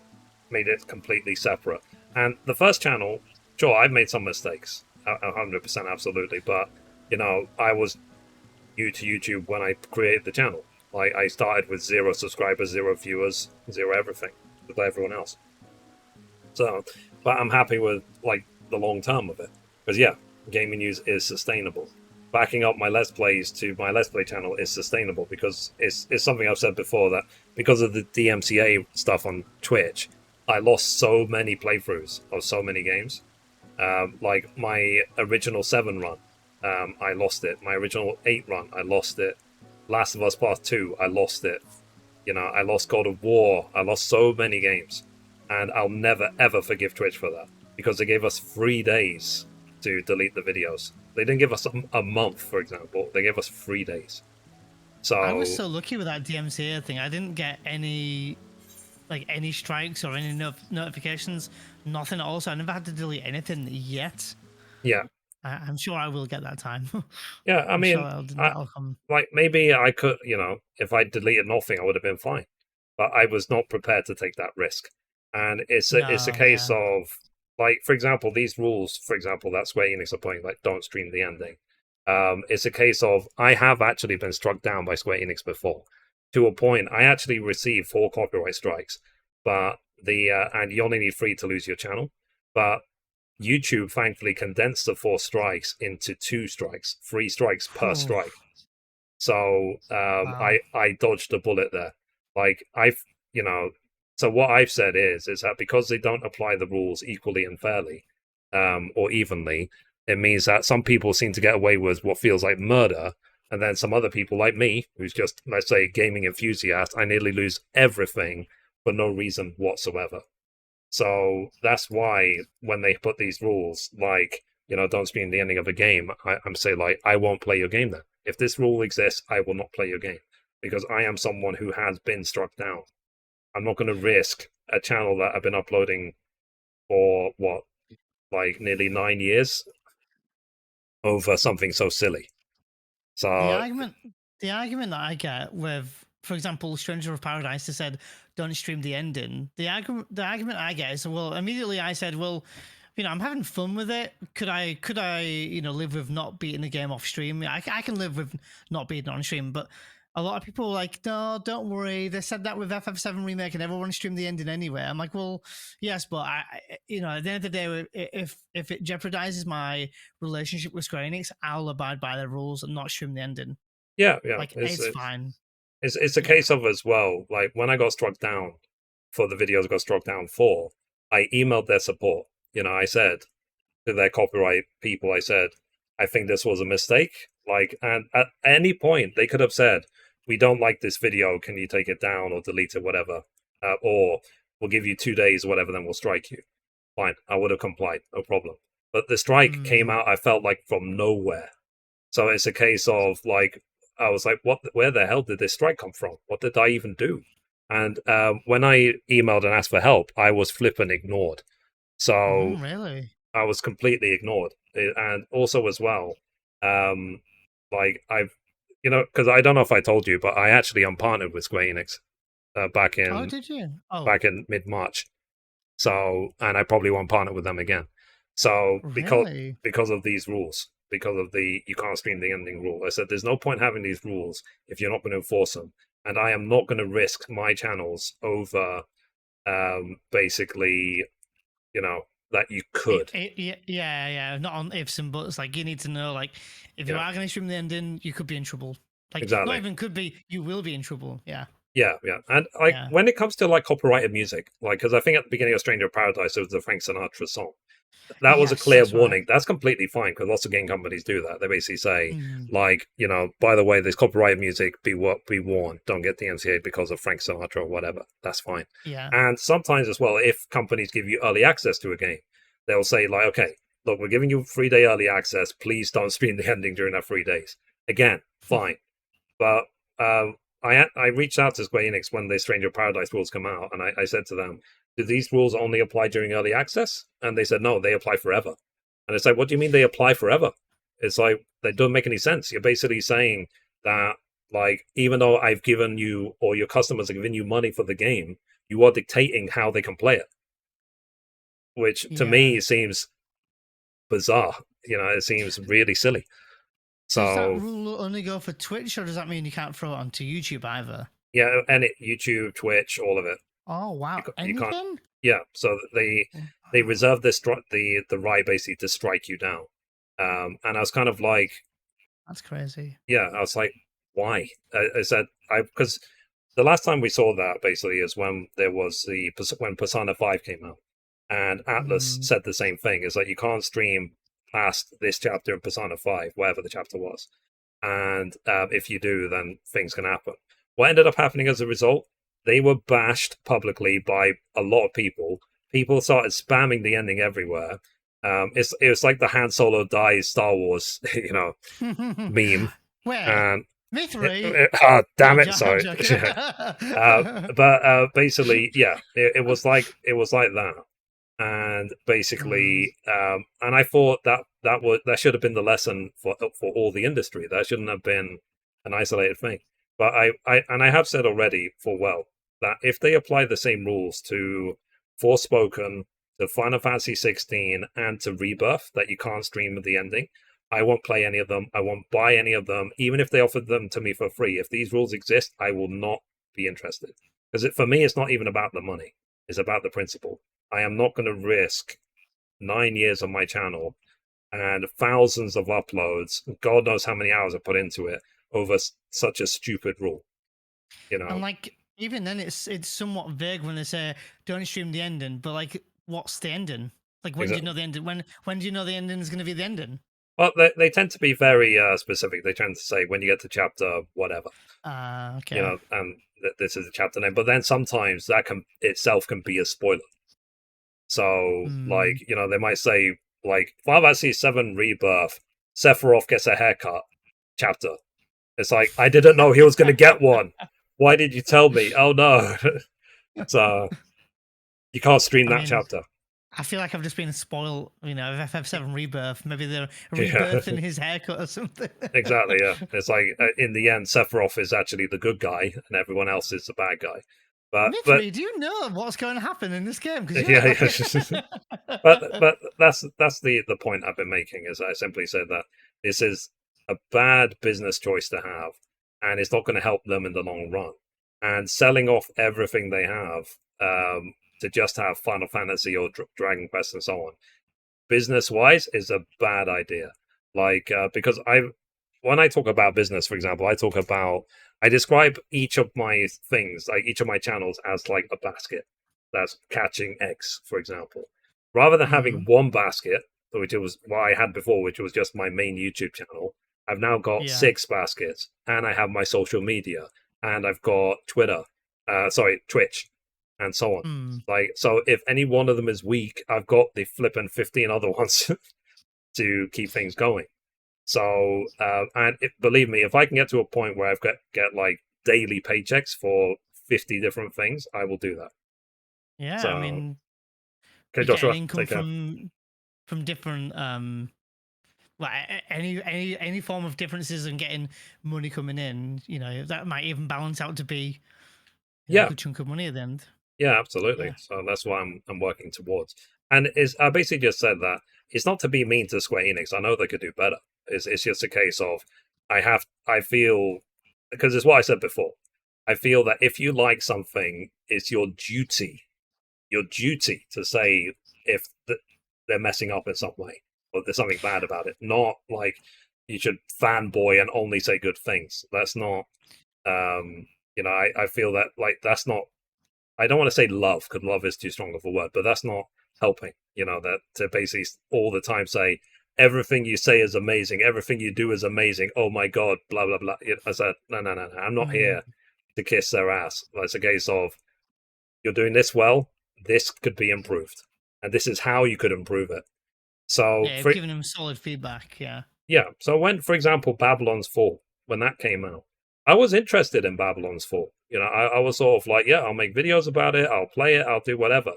Speaker 1: made it completely separate. And the first channel, sure, I've made some mistakes. 100% absolutely. But, you know, I was new to YouTube when I created the channel. Like, I started with 0 subscribers, 0 viewers, 0 everything, with everyone else. So, but I'm happy with, like, the long term of it. Because, yeah, gaming news is sustainable. Backing up my Let's Plays to my Let's Play channel is sustainable because it's something I've said before, that because of the DMCA stuff on Twitch, I lost so many playthroughs of so many games. Like my original 7 run, I lost it. My original 8 run, I lost it. Last of Us Part 2, I lost it. You know, I lost God of War. I lost so many games. And I'll never, ever forgive Twitch for that. Because they gave us 3 days to delete the videos. They didn't give us a month, for example. They gave us 3 days. So
Speaker 4: I was so lucky with that DMCA thing. I didn't get any strikes or any notifications, nothing at all. So I never had to delete anything yet.
Speaker 1: yeah,
Speaker 4: I'm sure I will get that time.
Speaker 1: yeah. I mean,
Speaker 4: sure that'll come.
Speaker 1: like maybe I could, you know, if I deleted nothing, I would have been fine. But I was not prepared to take that risk. And it's a case of, like, for example, these rules, for example, that Square Enix are putting, like, don't stream the ending. It's a case of, I have actually been struck down by Square Enix before. To a point, I actually received 4 copyright strikes, but and you only need 3 to lose your channel. But YouTube thankfully condensed the 4 strikes into 2 strikes, 3 strikes per strike. So
Speaker 4: Wow.
Speaker 1: I dodged a bullet there. Like, you know, so what I've said is that because they don't apply the rules equally and fairly, or evenly, it means that some people seem to get away with what feels like murder, and then some other people like me, who's just, let's say, gaming enthusiast, I nearly lose everything for no reason whatsoever. So that's why when they put these rules, like, you know, don't stream the ending of a game, I'm saying, like, I won't play your game then. If this rule exists, I will not play your game because I am someone who has been struck down. I'm not going to risk a channel that I've been uploading for, what, like nearly 9 years over something so silly. So
Speaker 4: The argument that I get with, for example, Stranger of Paradise, they said don't stream the ending. The argument I get is, well, immediately I said, well, you know, I'm having fun with it. Could I, you know, live with not beating the game off stream? I can live with not beating it on stream, but a lot of people are like, no, don't worry. They said that with FF7 Remake and everyone streamed the ending anyway. I'm like, well, yes, but you know, at the end of the day, if it jeopardizes my relationship with Square Enix, I'll abide by their rules and not stream the ending.
Speaker 1: yeah,
Speaker 4: Like, it's fine.
Speaker 1: It's a case of, as well, like, when I got struck down for the videos I got struck down for, I emailed their support. You know, I said to their copyright people, I said, I think this was a mistake. Like, and at any point, they could have said, we don't like this video, can you take it down or delete it, whatever? Or we'll give you 2 days, whatever, then we'll strike you. Fine, I would have complied, no problem. But the strike came out, I felt like, from nowhere. So it's a case of, like, I was like, where the hell did this strike come from? What did I even do? And when I emailed and asked for help, I was flippant ignored. So
Speaker 4: Really?
Speaker 1: I was completely ignored. And also, as well, like, I've, you know, because I don't know if I told you, but I actually unpartnered with Square Enix back
Speaker 4: Oh,
Speaker 1: in
Speaker 4: did you? Oh,
Speaker 1: back in mid-March. So, and I probably won't partner with them again. So
Speaker 4: really?
Speaker 1: because of these rules, because of the you can't stream the ending rule, I said there's no point having these rules if you're not going to enforce them, and I am not going to risk my channels over, basically, you know, that you could.
Speaker 4: Yeah, not on ifs and buts. Like, you need to know, like, if you
Speaker 1: Yeah.
Speaker 4: are going to stream the ending, you could be in trouble. Like,
Speaker 1: Exactly.
Speaker 4: not even could be, you will be in trouble. Yeah.
Speaker 1: Yeah, and like
Speaker 4: Yeah.
Speaker 1: when it comes to like copyrighted music, like because I think at the beginning of Stranger of Paradise it was the Frank Sinatra song. That was a
Speaker 4: Yes,
Speaker 1: clear
Speaker 4: that's right.
Speaker 1: warning. That's completely fine because lots of game companies do that. They basically say,
Speaker 4: Mm.
Speaker 1: like, you know, by the way, this copyrighted music, be warned, don't get DMCA because of Frank Sinatra or whatever. That's fine.
Speaker 4: Yeah.
Speaker 1: And sometimes as well, if companies give you early access to a game, they'll say like, okay, look, we're giving you 3-day early access. Please don't stream the ending during that 3 days. Again, fine. But I reached out to Square Enix when the Stranger of Paradise rules come out, and I said to them, do these rules only apply during early access? And they said, no, they apply forever. And it's like, what do you mean they apply forever? It's like, they don't make any sense. You're basically saying that, like, even though I've given you, or your customers are giving you money for the game, you are dictating how they can play it. Which, to me, seems bizarre. You know, it seems really silly. So,
Speaker 4: does that rule only go for Twitch, or does that mean you can't throw it onto YouTube either?
Speaker 1: Yeah, and YouTube, Twitch, all of it.
Speaker 4: Oh wow!
Speaker 1: You can't.
Speaker 4: Anything?
Speaker 1: Yeah, so they reserve the right basically to strike you down. And I was kind of like,
Speaker 4: That's crazy.
Speaker 1: yeah, I was like, why? I said because the last time we saw that basically is when there was when Persona 5 came out, and Atlas said the same thing. It's like you can't stream past this chapter in Persona 5, whatever the chapter was, and if you do, then things can happen. What ended up happening as a result? They were bashed publicly by a lot of people. People started spamming the ending everywhere. It was like the Han Solo dies Star Wars, you know, meme.
Speaker 4: Where?
Speaker 1: And
Speaker 4: Mithrie.
Speaker 1: damn it! Sorry. But basically, yeah, it was like that. And basically, and I thought that should have been the lesson for all the industry. That shouldn't have been an isolated thing. But I have said already that if they apply the same rules to Forspoken, to Final Fantasy XVI, and to Rebirth, that you can't stream the ending, I won't play any of them. I won't buy any of them, even if they offered them to me for free. If these rules exist, I will not be interested. Because for me, it's not even about the money. It's about the principle. I am not going to risk 9 years on my channel and thousands of uploads, God knows how many hours I put into it, over such a stupid rule. You know,
Speaker 4: and like even then, it's somewhat vague when they say don't stream the ending. But like, what's the ending? Like, when do you know the ending? When do you know the ending is going to be the ending?
Speaker 1: Well, they tend to be very specific. They tend to say when you get to chapter whatever.
Speaker 4: Okay.
Speaker 1: You know, and this is the chapter name. But then sometimes that itself can be a spoiler. So, like, you know, they might say, like, Final Fantasy VII Rebirth, Sephiroth gets a haircut chapter. It's like, I didn't know he was going to get one. Why did you tell me? Oh, no. So, you can't stream that chapter.
Speaker 4: I feel like I've just been spoiled, you know, FF7 Rebirth. Maybe they're rebirthing his haircut or something.
Speaker 1: Exactly, yeah. It's like, in the end, Sephiroth is actually the good guy, and everyone else is the bad guy.
Speaker 4: Mithrie, do you know what's going to happen in this game?
Speaker 1: Yeah. but that's the point I've been making, is I simply said that this is a bad business choice to have, and it's not going to help them in the long run. And selling off everything they have to just have Final Fantasy or Dragon Quest and so on, business-wise, is a bad idea. Like, because when I talk about business, for example, I describe each of my things, like each of my channels, as like a basket that's catching eggs, for example. Rather than having one basket, which was what I had before, which was just my main YouTube channel, I've now got 6 baskets, and I have my social media, and I've got Twitch, and so on. Like, so if any one of them is weak, I've got the flipping 15 other ones to keep things going. So, and believe me, if I can get to a point where I've get like daily paychecks for 50 different things, I will do that.
Speaker 4: Yeah,
Speaker 1: so,
Speaker 4: I mean,
Speaker 1: okay, Joshua,
Speaker 4: income from different like any form of differences and getting money coming in, you know, that might even balance out to be a good chunk of money at the end.
Speaker 1: Yeah, absolutely. Yeah. So that's what I'm working towards. And I basically just said that it's not to be mean to Square Enix. I know they could do better. It's just a case of I feel, because it's what I said before. I feel that if you like something, it's your duty to say if they're messing up in some way or there's something bad about it. Not like you should fanboy and only say good things. That's not. I feel that like that's not. I don't want to say love because love is too strong of a word, but that's not helping. That to basically all the time say everything you say is amazing, everything you do is amazing. Oh my god, blah blah blah. I said no. I'm not here to kiss their ass. It's a case of you're doing this well. This could be improved, and this is how you could improve it. So
Speaker 4: giving them solid feedback.
Speaker 1: Yeah. So when, for example, Babylon's Fall, when that came out, I was interested in Babylon's Fall. I was sort of like, yeah, I'll make videos about it, I'll play it, I'll do whatever.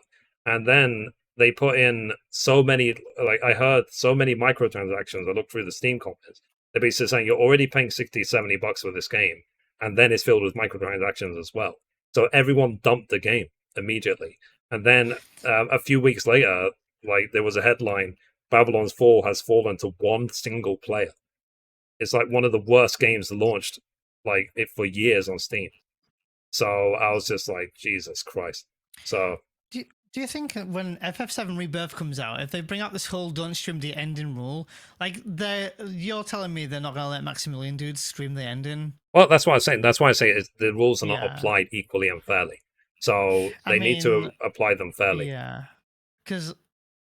Speaker 1: And then they put in so many, like I heard so many microtransactions. I looked through the Steam comments. They're basically saying you're already paying $60-$70 for this game, and then it's filled with microtransactions as well. So everyone dumped the game immediately. And then a few weeks later, like there was a headline, Babylon's Fall has fallen to one single player. It's like one of the worst games launched like it for years on Steam. So I was just like, Jesus Christ. So
Speaker 4: do you think when FF7 Rebirth comes out, if they bring out this whole don't stream the ending rule, like you're telling me they're not gonna let Maximilian dudes stream the ending?
Speaker 1: Well, that's what I'm saying. That's why I say the rules are not applied equally and fairly. So they need to apply them fairly.
Speaker 4: Yeah. Because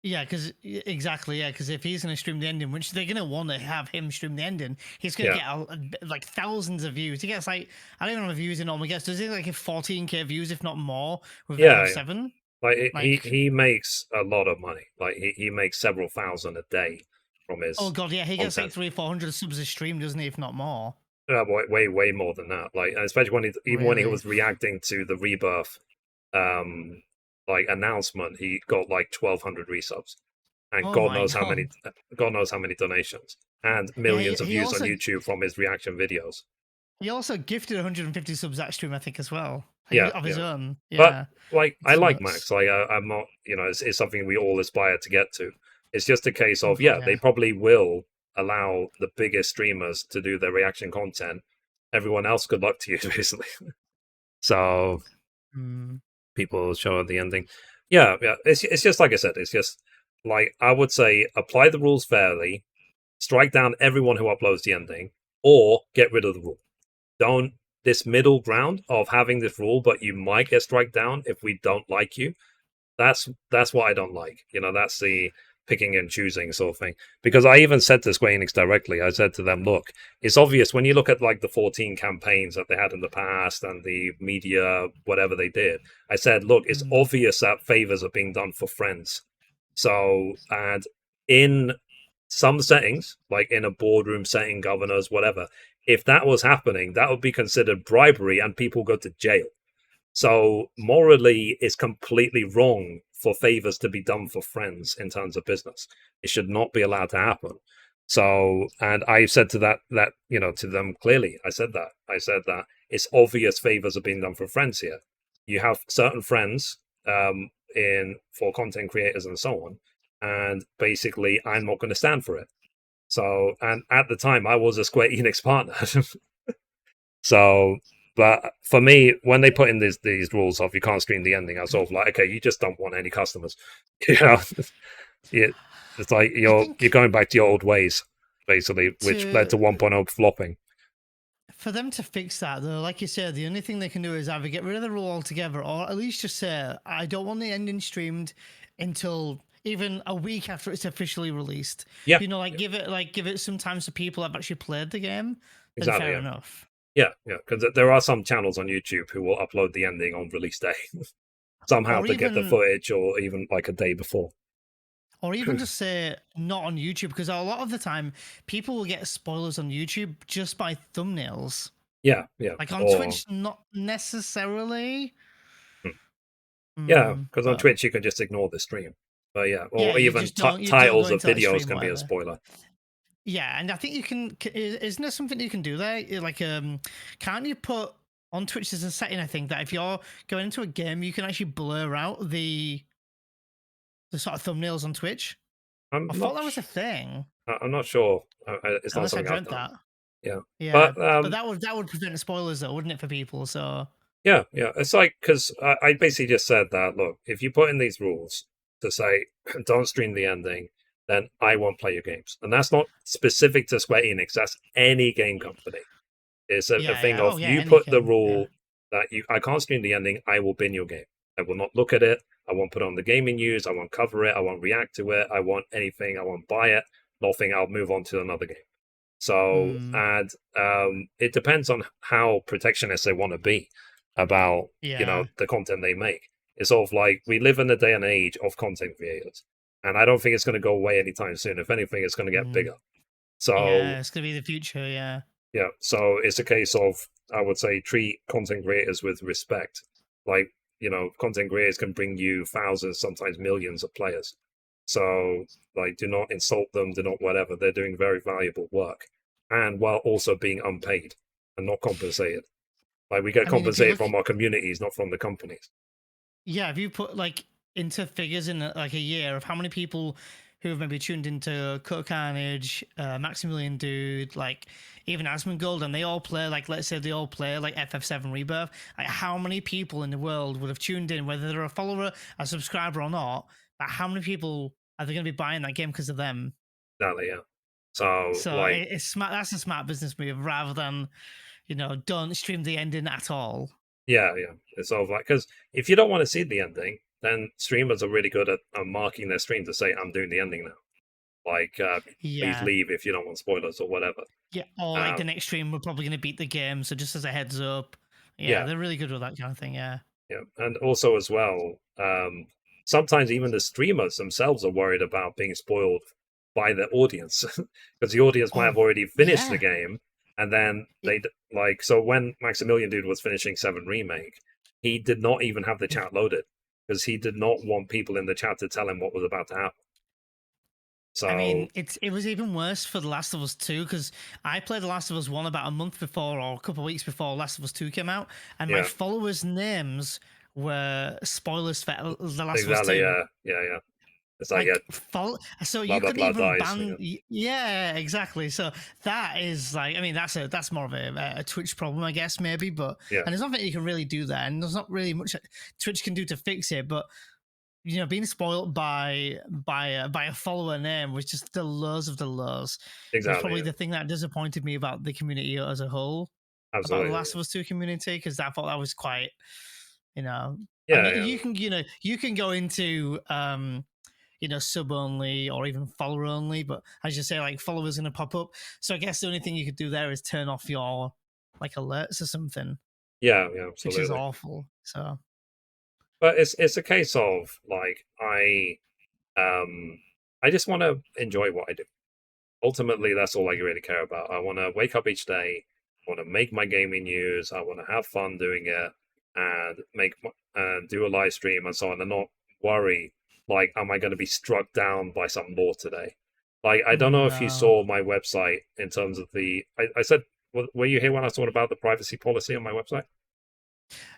Speaker 4: exactly, because if he's going to stream the ending, which they're going to want to have him stream the ending, he's going to get like thousands of views. He gets like, I don't know how many views he normally gets. Does he like 14k views, if not more, with FF7?
Speaker 1: Like he makes a lot of money. Like he makes several thousand a day from his.
Speaker 4: Oh god, yeah, he gets like 300-400 subs a stream, doesn't he? If not more.
Speaker 1: Yeah, way more than that. Like especially when he was reacting to the Rebirth, like announcement, he got like 1,200 resubs, and God knows how many donations and millions of views on YouTube from his reaction videos.
Speaker 4: He also gifted 150 subs that stream, I think, as well. Of his own.
Speaker 1: Yeah. But like, I like Max. Like, I'm not. It's something we all aspire to get to. It's just a case of they probably will allow the biggest streamers to do their reaction content. Everyone else, good luck to you, basically. So. People show at the ending. Yeah. It's just like I said. It's just like I would say, apply the rules fairly, strike down everyone who uploads the ending, or get rid of the rule. Don't this middle ground of having this rule, but you might get strike down if we don't like you. That's what I don't like. That's the picking and choosing sort of thing. Because I even said to Square Enix directly, I said to them, look, it's obvious when you look at like the 14 campaigns that they had in the past and the media, whatever they did, I said, look, it's obvious that favors are being done for friends. So, and in some settings, like in a boardroom setting, governors, whatever, if that was happening, that would be considered bribery and people go to jail. So morally, it's completely wrong for favors to be done for friends in terms of business. It should not be allowed to happen. So, and I said to to them clearly, I said that it's obvious favors are being done for friends here. You have certain friends for content creators and so on, and basically I'm not going to stand for it. So, and at the time I was a Square Enix partner. So, but for me, when they put in these rules of you can't stream the ending, I was sort of like, okay, you just don't want any customers. It's like you're going back to your old ways, basically, which led to 1.0 flopping.
Speaker 4: For them to fix that, though, like you said, the only thing they can do is either get rid of the rule altogether, or at least just say, I don't want the ending streamed until even a week after it's officially released.
Speaker 1: Yeah.
Speaker 4: Give it some time so people have actually played the game.
Speaker 1: Exactly.
Speaker 4: Fair enough.
Speaker 1: Yeah, because there are some channels on YouTube who will upload the ending on release day somehow to get the footage, or even like a day before.
Speaker 4: Or even just say not on YouTube, because a lot of the time people will get spoilers on YouTube just by thumbnails.
Speaker 1: Yeah.
Speaker 4: Like on Twitch, not necessarily.
Speaker 1: Yeah, because on Twitch you can just ignore the stream. But or even titles of videos can be a spoiler.
Speaker 4: Yeah, and I think you can. Isn't there something you can do there? Like, can't you put on Twitch? There's a setting, I think, that if you're going into a game, you can actually blur out the sort of thumbnails on Twitch. I thought that was a thing.
Speaker 1: I'm not sure. It's not
Speaker 4: Unless
Speaker 1: something
Speaker 4: I
Speaker 1: I've done.
Speaker 4: that.
Speaker 1: Yeah.
Speaker 4: But that would prevent spoilers, though, wouldn't it, for people? So
Speaker 1: yeah. It's like, because I basically just said that, look, if you put in these rules, to say, don't stream the ending, then I won't play your games. And that's not specific to Square Enix. That's any game company. It's a thing
Speaker 4: yeah.
Speaker 1: of
Speaker 4: Oh, yeah,
Speaker 1: you
Speaker 4: any
Speaker 1: put the
Speaker 4: game,
Speaker 1: rule that I can't stream the ending. I will bin your game. I will not look at it. I won't put it on the gaming news. I won't cover it. I won't react to it. I won't anything. I won't buy it. Nothing. I'll move on to another game. So, and it depends on how protectionist they want to be about
Speaker 4: Yeah.
Speaker 1: the content they make. It's sort of like we live in a day and age of content creators, and I don't think it's going to go away anytime soon. If anything, it's going to get bigger. So
Speaker 4: Yeah, it's gonna be the future. Yeah.
Speaker 1: yeah, so it's a case of, I would say, treat content creators with respect. Like, content creators can bring you thousands, sometimes millions of players. So, like, do not insult them, do not whatever. They're doing very valuable work. And while also being unpaid and not compensated. Like, we get
Speaker 4: I mean, if you
Speaker 1: compensated
Speaker 4: look
Speaker 1: from our communities, not from the companies.
Speaker 4: Yeah, if you put like into figures in like a year of how many people who have maybe tuned into Cut Carnage, Maximilian Dude, like even Asmongold, and they all play like, let's say they all play like FF7 Rebirth, like how many people in the world would have tuned in, whether they're a follower, a subscriber or not, but how many people are they going to be buying that game because of them?
Speaker 1: Exactly, yeah. So like,
Speaker 4: it's smart. That's a smart business move rather than, don't stream the ending at all.
Speaker 1: yeah. It's sort of like, because if you don't want to see the ending, then streamers are really good at marking their stream to say, I'm doing the ending now. Like, please leave if you don't want spoilers or whatever.
Speaker 4: Yeah, or like the next stream, we're probably going to beat the game, so just as a heads up. Yeah, they're really good with that kind of thing, yeah.
Speaker 1: Yeah, and also as well, sometimes even the streamers themselves are worried about being spoiled by the audience, because the audience might have already finished the game, and then so when Maximilian Dude was finishing 7 Remake, he did not even have the chat loaded, because he did not want people in the chat to tell him what was about to happen. So
Speaker 4: I mean, it was even worse for The Last of Us 2, because I played The Last of Us 1 about a month before or a couple of weeks before Last of Us 2 came out, and my followers' names were spoilers for The Last of Us 2.
Speaker 1: Yeah. It's like,
Speaker 4: so
Speaker 1: blah,
Speaker 4: you
Speaker 1: blah,
Speaker 4: could
Speaker 1: blah,
Speaker 4: even
Speaker 1: dies,
Speaker 4: ban. Yeah, exactly. So that is like, I mean, that's more of a Twitch problem, I guess, maybe. But and there's nothing you can really do there, and there's not really much Twitch can do to fix it. But being spoiled by a follower name was just the lows of the lows.
Speaker 1: Exactly.
Speaker 4: It's probably the thing that disappointed me about the community as a whole.
Speaker 1: Absolutely.
Speaker 4: About the Last of Us 2 community, because I thought that was quite,
Speaker 1: Yeah,
Speaker 4: I mean, you can go into sub only or even follower only, but as you say, like followers going to pop up. So I guess the only thing you could do there is turn off your like alerts or something.
Speaker 1: Yeah, absolutely.
Speaker 4: Which is awful. So,
Speaker 1: but it's a case of like I just want to enjoy what I do. Ultimately, that's all I really care about. I want to wake up each day. I want to make my gaming news. I want to have fun doing it and do a live stream and so on, and not worry. Like, am I going to be struck down by some law today? Like, I don't know if you saw my website in terms of I said, were you here when I was talking about the privacy policy on my website?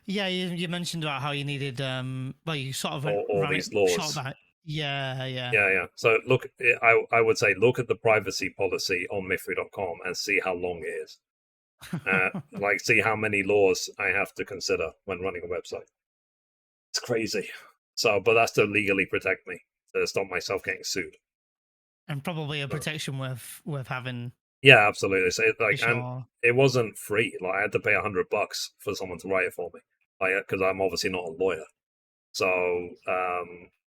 Speaker 4: Yeah, you mentioned about how you needed, you sort of
Speaker 1: all these laws.
Speaker 4: Yeah.
Speaker 1: So look, I would say look at the privacy policy on Mithrie.com and see how long it is. Like, see how many laws I have to consider when running a website. It's crazy. So, but that's to legally protect me, to stop myself getting sued.
Speaker 4: And probably a protection worth having.
Speaker 1: Yeah, absolutely. So, and it wasn't free. Like, I had to pay $100 for someone to write it for me, like, because I'm obviously not a lawyer. So,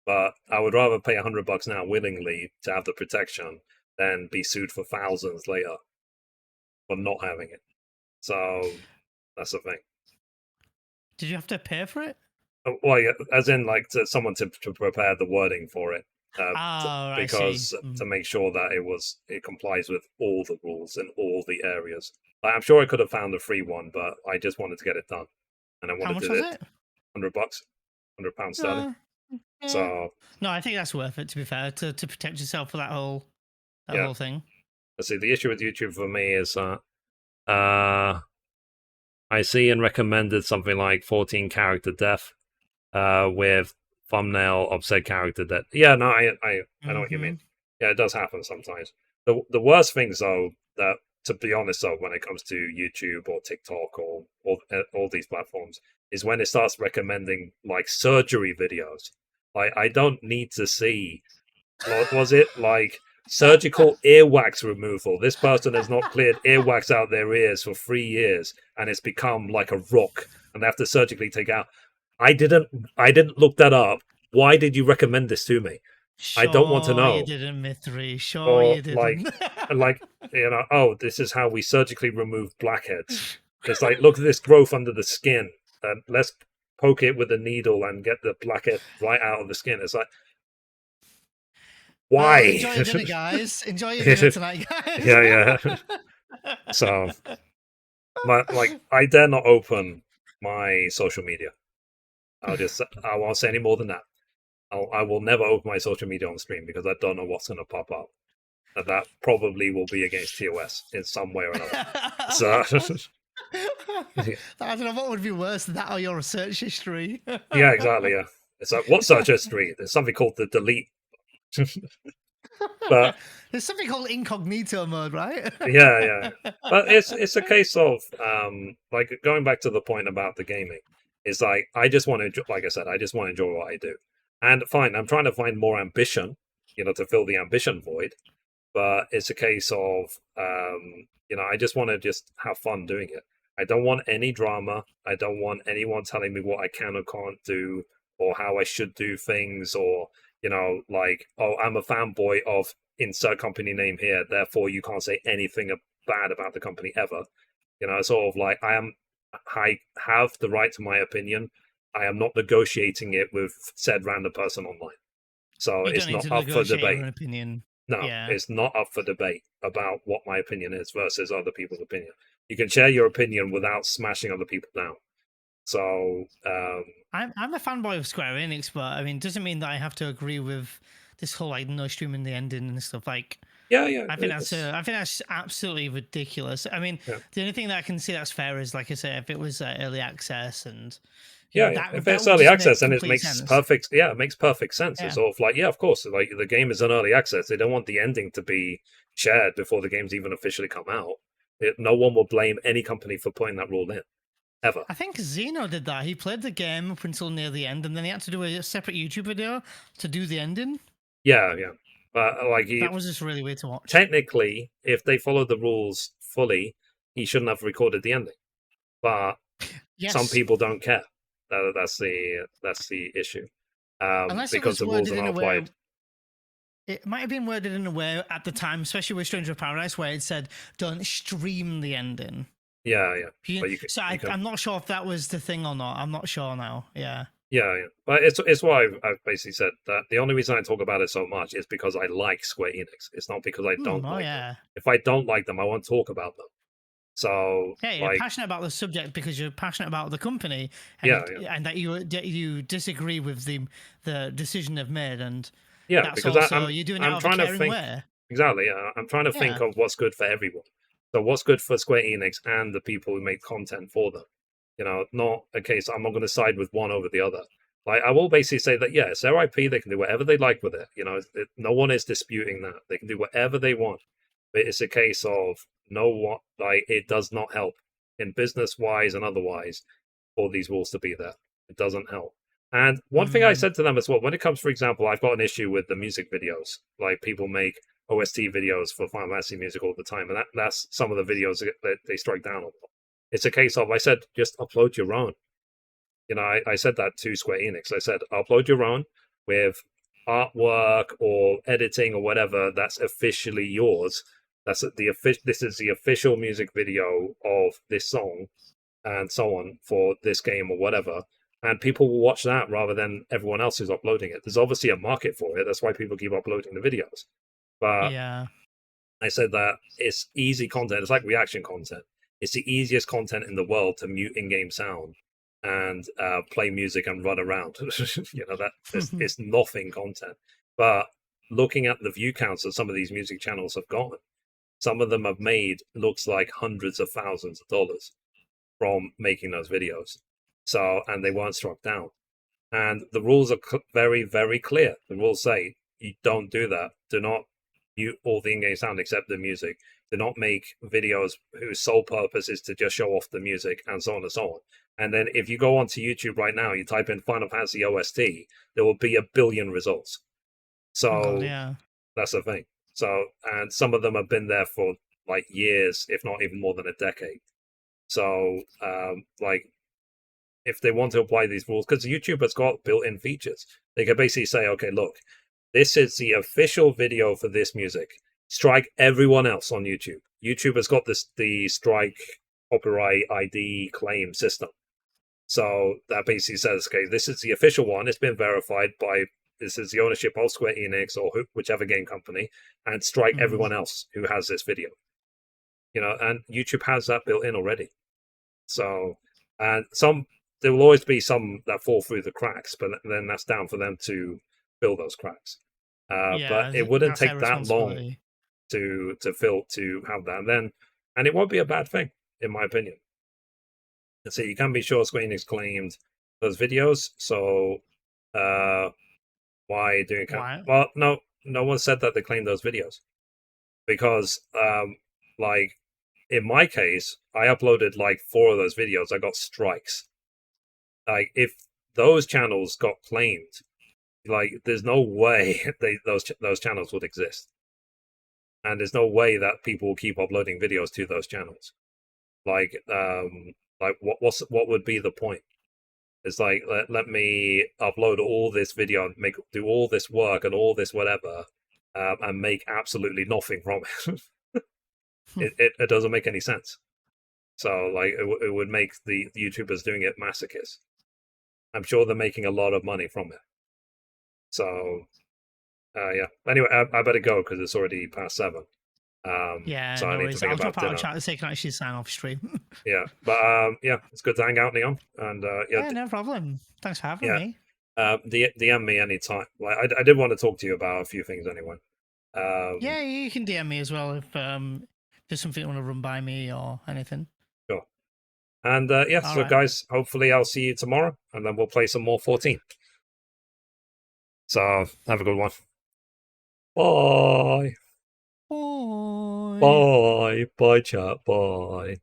Speaker 1: but I would rather pay $100 now willingly to have the protection than be sued for thousands later for not having it. So that's the thing.
Speaker 4: Did you have to pay for it?
Speaker 1: Well, yeah, as in like someone to prepare the wording for it, because to make sure that it complies with all the rules in all the areas. Like, I'm sure I could have found a free one, but I just wanted to get it done, and I wanted
Speaker 4: How much
Speaker 1: to
Speaker 4: was
Speaker 1: do it. $100, £100 sterling. So
Speaker 4: no, I think that's worth it. To be fair, to protect yourself for that whole thing.
Speaker 1: Let's see. The issue with YouTube for me is that I see and recommended something like 14 character death with thumbnail of said character death. Yeah, no, I know what you mean. Yeah, it does happen sometimes. The worst things, though, that, to be honest, though, when it comes to YouTube or TikTok or all these platforms, is when it starts recommending like surgery videos. Like, I don't need to see. What was it like? Surgical earwax removal. This person has not cleared earwax out their ears for 3 years, and it's become like a rock, and they have to surgically take out. I didn't look that up. Why did you recommend this to me? I don't want to
Speaker 4: Sure
Speaker 1: know.
Speaker 4: you didn't, Mithrie. Sure
Speaker 1: Or
Speaker 4: you didn't.
Speaker 1: like oh, this is how we surgically remove blackheads. It's like, look at this growth under the skin. Let's poke it with a needle and get the blackhead right out of the skin. It's like, why?
Speaker 4: Well, enjoy your dinner, guys. Enjoy your dinner tonight, guys.
Speaker 1: Yeah. So, I dare not open my social media. I won't say any more than that. I will never open my social media on stream because I don't know what's going to pop up. And that probably will be against TOS in some way or another. So,
Speaker 4: I don't know what would be worse, that or your research history.
Speaker 1: yeah, exactly. Yeah, it's like, what search history? There's something called the delete. But
Speaker 4: there's something called incognito mode, right?
Speaker 1: yeah. But it's a case of like, going back to the point about the gaming. It's like, I just want to, like I said, I just want to enjoy what I do. And fine, I'm trying to find more ambition, to fill the ambition void. But it's a case of, I just want to just have fun doing it. I don't want any drama. I don't want anyone telling me what I can or can't do, or how I should do things, or, like, oh, I'm a fanboy of insert company name here, therefore you can't say anything bad about the company ever. Sort of like, I have the right to my opinion. I am not negotiating it with said random person online. So it's not up for debate.
Speaker 4: Opinion.
Speaker 1: No, It's not up for debate about what my opinion is versus other people's opinion. You can share your opinion without smashing other people down. So
Speaker 4: I'm a fanboy of Square Enix, but I mean, doesn't mean that I have to agree with this whole like no streaming the ending and stuff. Like,
Speaker 1: yeah.
Speaker 4: I think that's absolutely ridiculous. I mean, the only thing that I can see that's fair is, like I say, if it was early access and.
Speaker 1: If it's early access, then it makes
Speaker 4: sense.
Speaker 1: perfect. Yeah, it makes perfect sense. It's sort of like, of course, like the game is in early access. They don't want the ending to be shared before the game's even officially come out. No one will blame any company for putting that rule in, ever.
Speaker 4: I think Xeno did that. He played the game up until near the end, and then he had to do a separate YouTube video to do the ending.
Speaker 1: Yeah. But
Speaker 4: that was just really weird to watch.
Speaker 1: Technically, if they followed the rules fully, he shouldn't have recorded the ending. But some people don't care. That's the issue. Because the rules are not applied.
Speaker 4: It might have been worded in a way at the time, especially with Stranger of Paradise, where it said, "Don't stream the ending."
Speaker 1: Yeah.
Speaker 4: I'm not sure if that was the thing or not. I'm not sure now. Yeah.
Speaker 1: But it's why I've basically said that the only reason I talk about it so much is because I like Square Enix. It's not because I don't like them. If I don't like them, I won't talk about them. So
Speaker 4: you're passionate about the subject because you're passionate about the company, and that you disagree with the decision they've made, and
Speaker 1: because
Speaker 4: you're doing it out of a caring way.
Speaker 1: Exactly, I'm trying to think of what's good for everyone. So what's good for Square Enix and the people who make content for them. Not a case I'm not going to side with one over the other. Like, I will basically say that it's their IP. They can do whatever they like with it. No one is disputing that. They can do whatever they want. But it's a case of it does not help in business wise and otherwise for these rules to be there. It doesn't help. And one thing I said to them as well, when it comes, for example, I've got an issue with the music videos. Like, people make OST videos for Final Fantasy music all the time, and that's some of the videos that they strike down on. It's a case of, I said, just upload your own. I said that to Square Enix. I said, upload your own with artwork or editing or whatever that's officially yours. This is the official music video of this song and so on for this game or whatever. And people will watch that rather than everyone else who's uploading it. There's obviously a market for it. That's why people keep uploading the videos. But I said that it's easy content. It's like reaction content. It's the easiest content in the world to mute in-game sound and play music and run around. It's nothing content. But looking at the view counts that some of these music channels have gotten, some of them have made looks like hundreds of thousands of dollars from making those videos. So, and they weren't struck down. And the rules are very, very clear. The rules say you don't do that. Do not all the in-game sound except the music. Do not make videos whose sole purpose is to just show off the music and so on and so on. And then if you go onto YouTube right now, you type in Final Fantasy OST, there will be 1 billion results. So
Speaker 4: God, yeah.
Speaker 1: that's the thing. So, and some of them have been there for like years, if not even more than a decade. So, like, if they want to apply these rules, because YouTube has got built-in features, they can basically say, okay, look, this is the official video for this music. Strike everyone else on YouTube. YouTube has got the strike copyright ID claim system. So that basically says, okay, this is the official one. It's been verified by, this is the ownership of Square Enix or whichever game company, and strike everyone else who has this video. You know, and YouTube has that built in already. So, and there will always be some that fall through the cracks, but then that's down for them to fill those cracks. But it wouldn't take that long to have that, and it won't be a bad thing, in my opinion. And so you can be sure Square Enix claimed those videos. So why doing? Well, no one said that they claimed those videos, because like in my case, I uploaded like 4 of those videos. I got strikes. Like if those channels got claimed, like there's no way those channels would exist, and there's no way that people will keep uploading videos to those channels. Like what would be the point? It's like let me upload all this video, do all this work and all this whatever, and make absolutely nothing from it. It doesn't make any sense. So like it would make the YouTubers doing it masochists. I'm sure they're making a lot of money from it. So yeah. Anyway, I better go because it's already past 7.
Speaker 4: Yeah,
Speaker 1: so
Speaker 4: no
Speaker 1: I need
Speaker 4: worries.
Speaker 1: to
Speaker 4: I'll
Speaker 1: think
Speaker 4: drop
Speaker 1: about
Speaker 4: out of
Speaker 1: dinner.
Speaker 4: chat so you can actually sign off stream.
Speaker 1: Yeah, but yeah, it's good to hang out, Neon, and
Speaker 4: Yeah, no problem. Thanks for having me.
Speaker 1: DM me anytime. Like I did want to talk to you about a few things anyway.
Speaker 4: Yeah, you can DM me as well if there's something you want to run by me or anything.
Speaker 1: Sure. And yeah,
Speaker 4: All
Speaker 1: so
Speaker 4: right.
Speaker 1: guys, hopefully I'll see you tomorrow, and then we'll play some more 14. So have a good one. Bye.
Speaker 4: Bye.
Speaker 1: Bye. Bye, chat. Bye.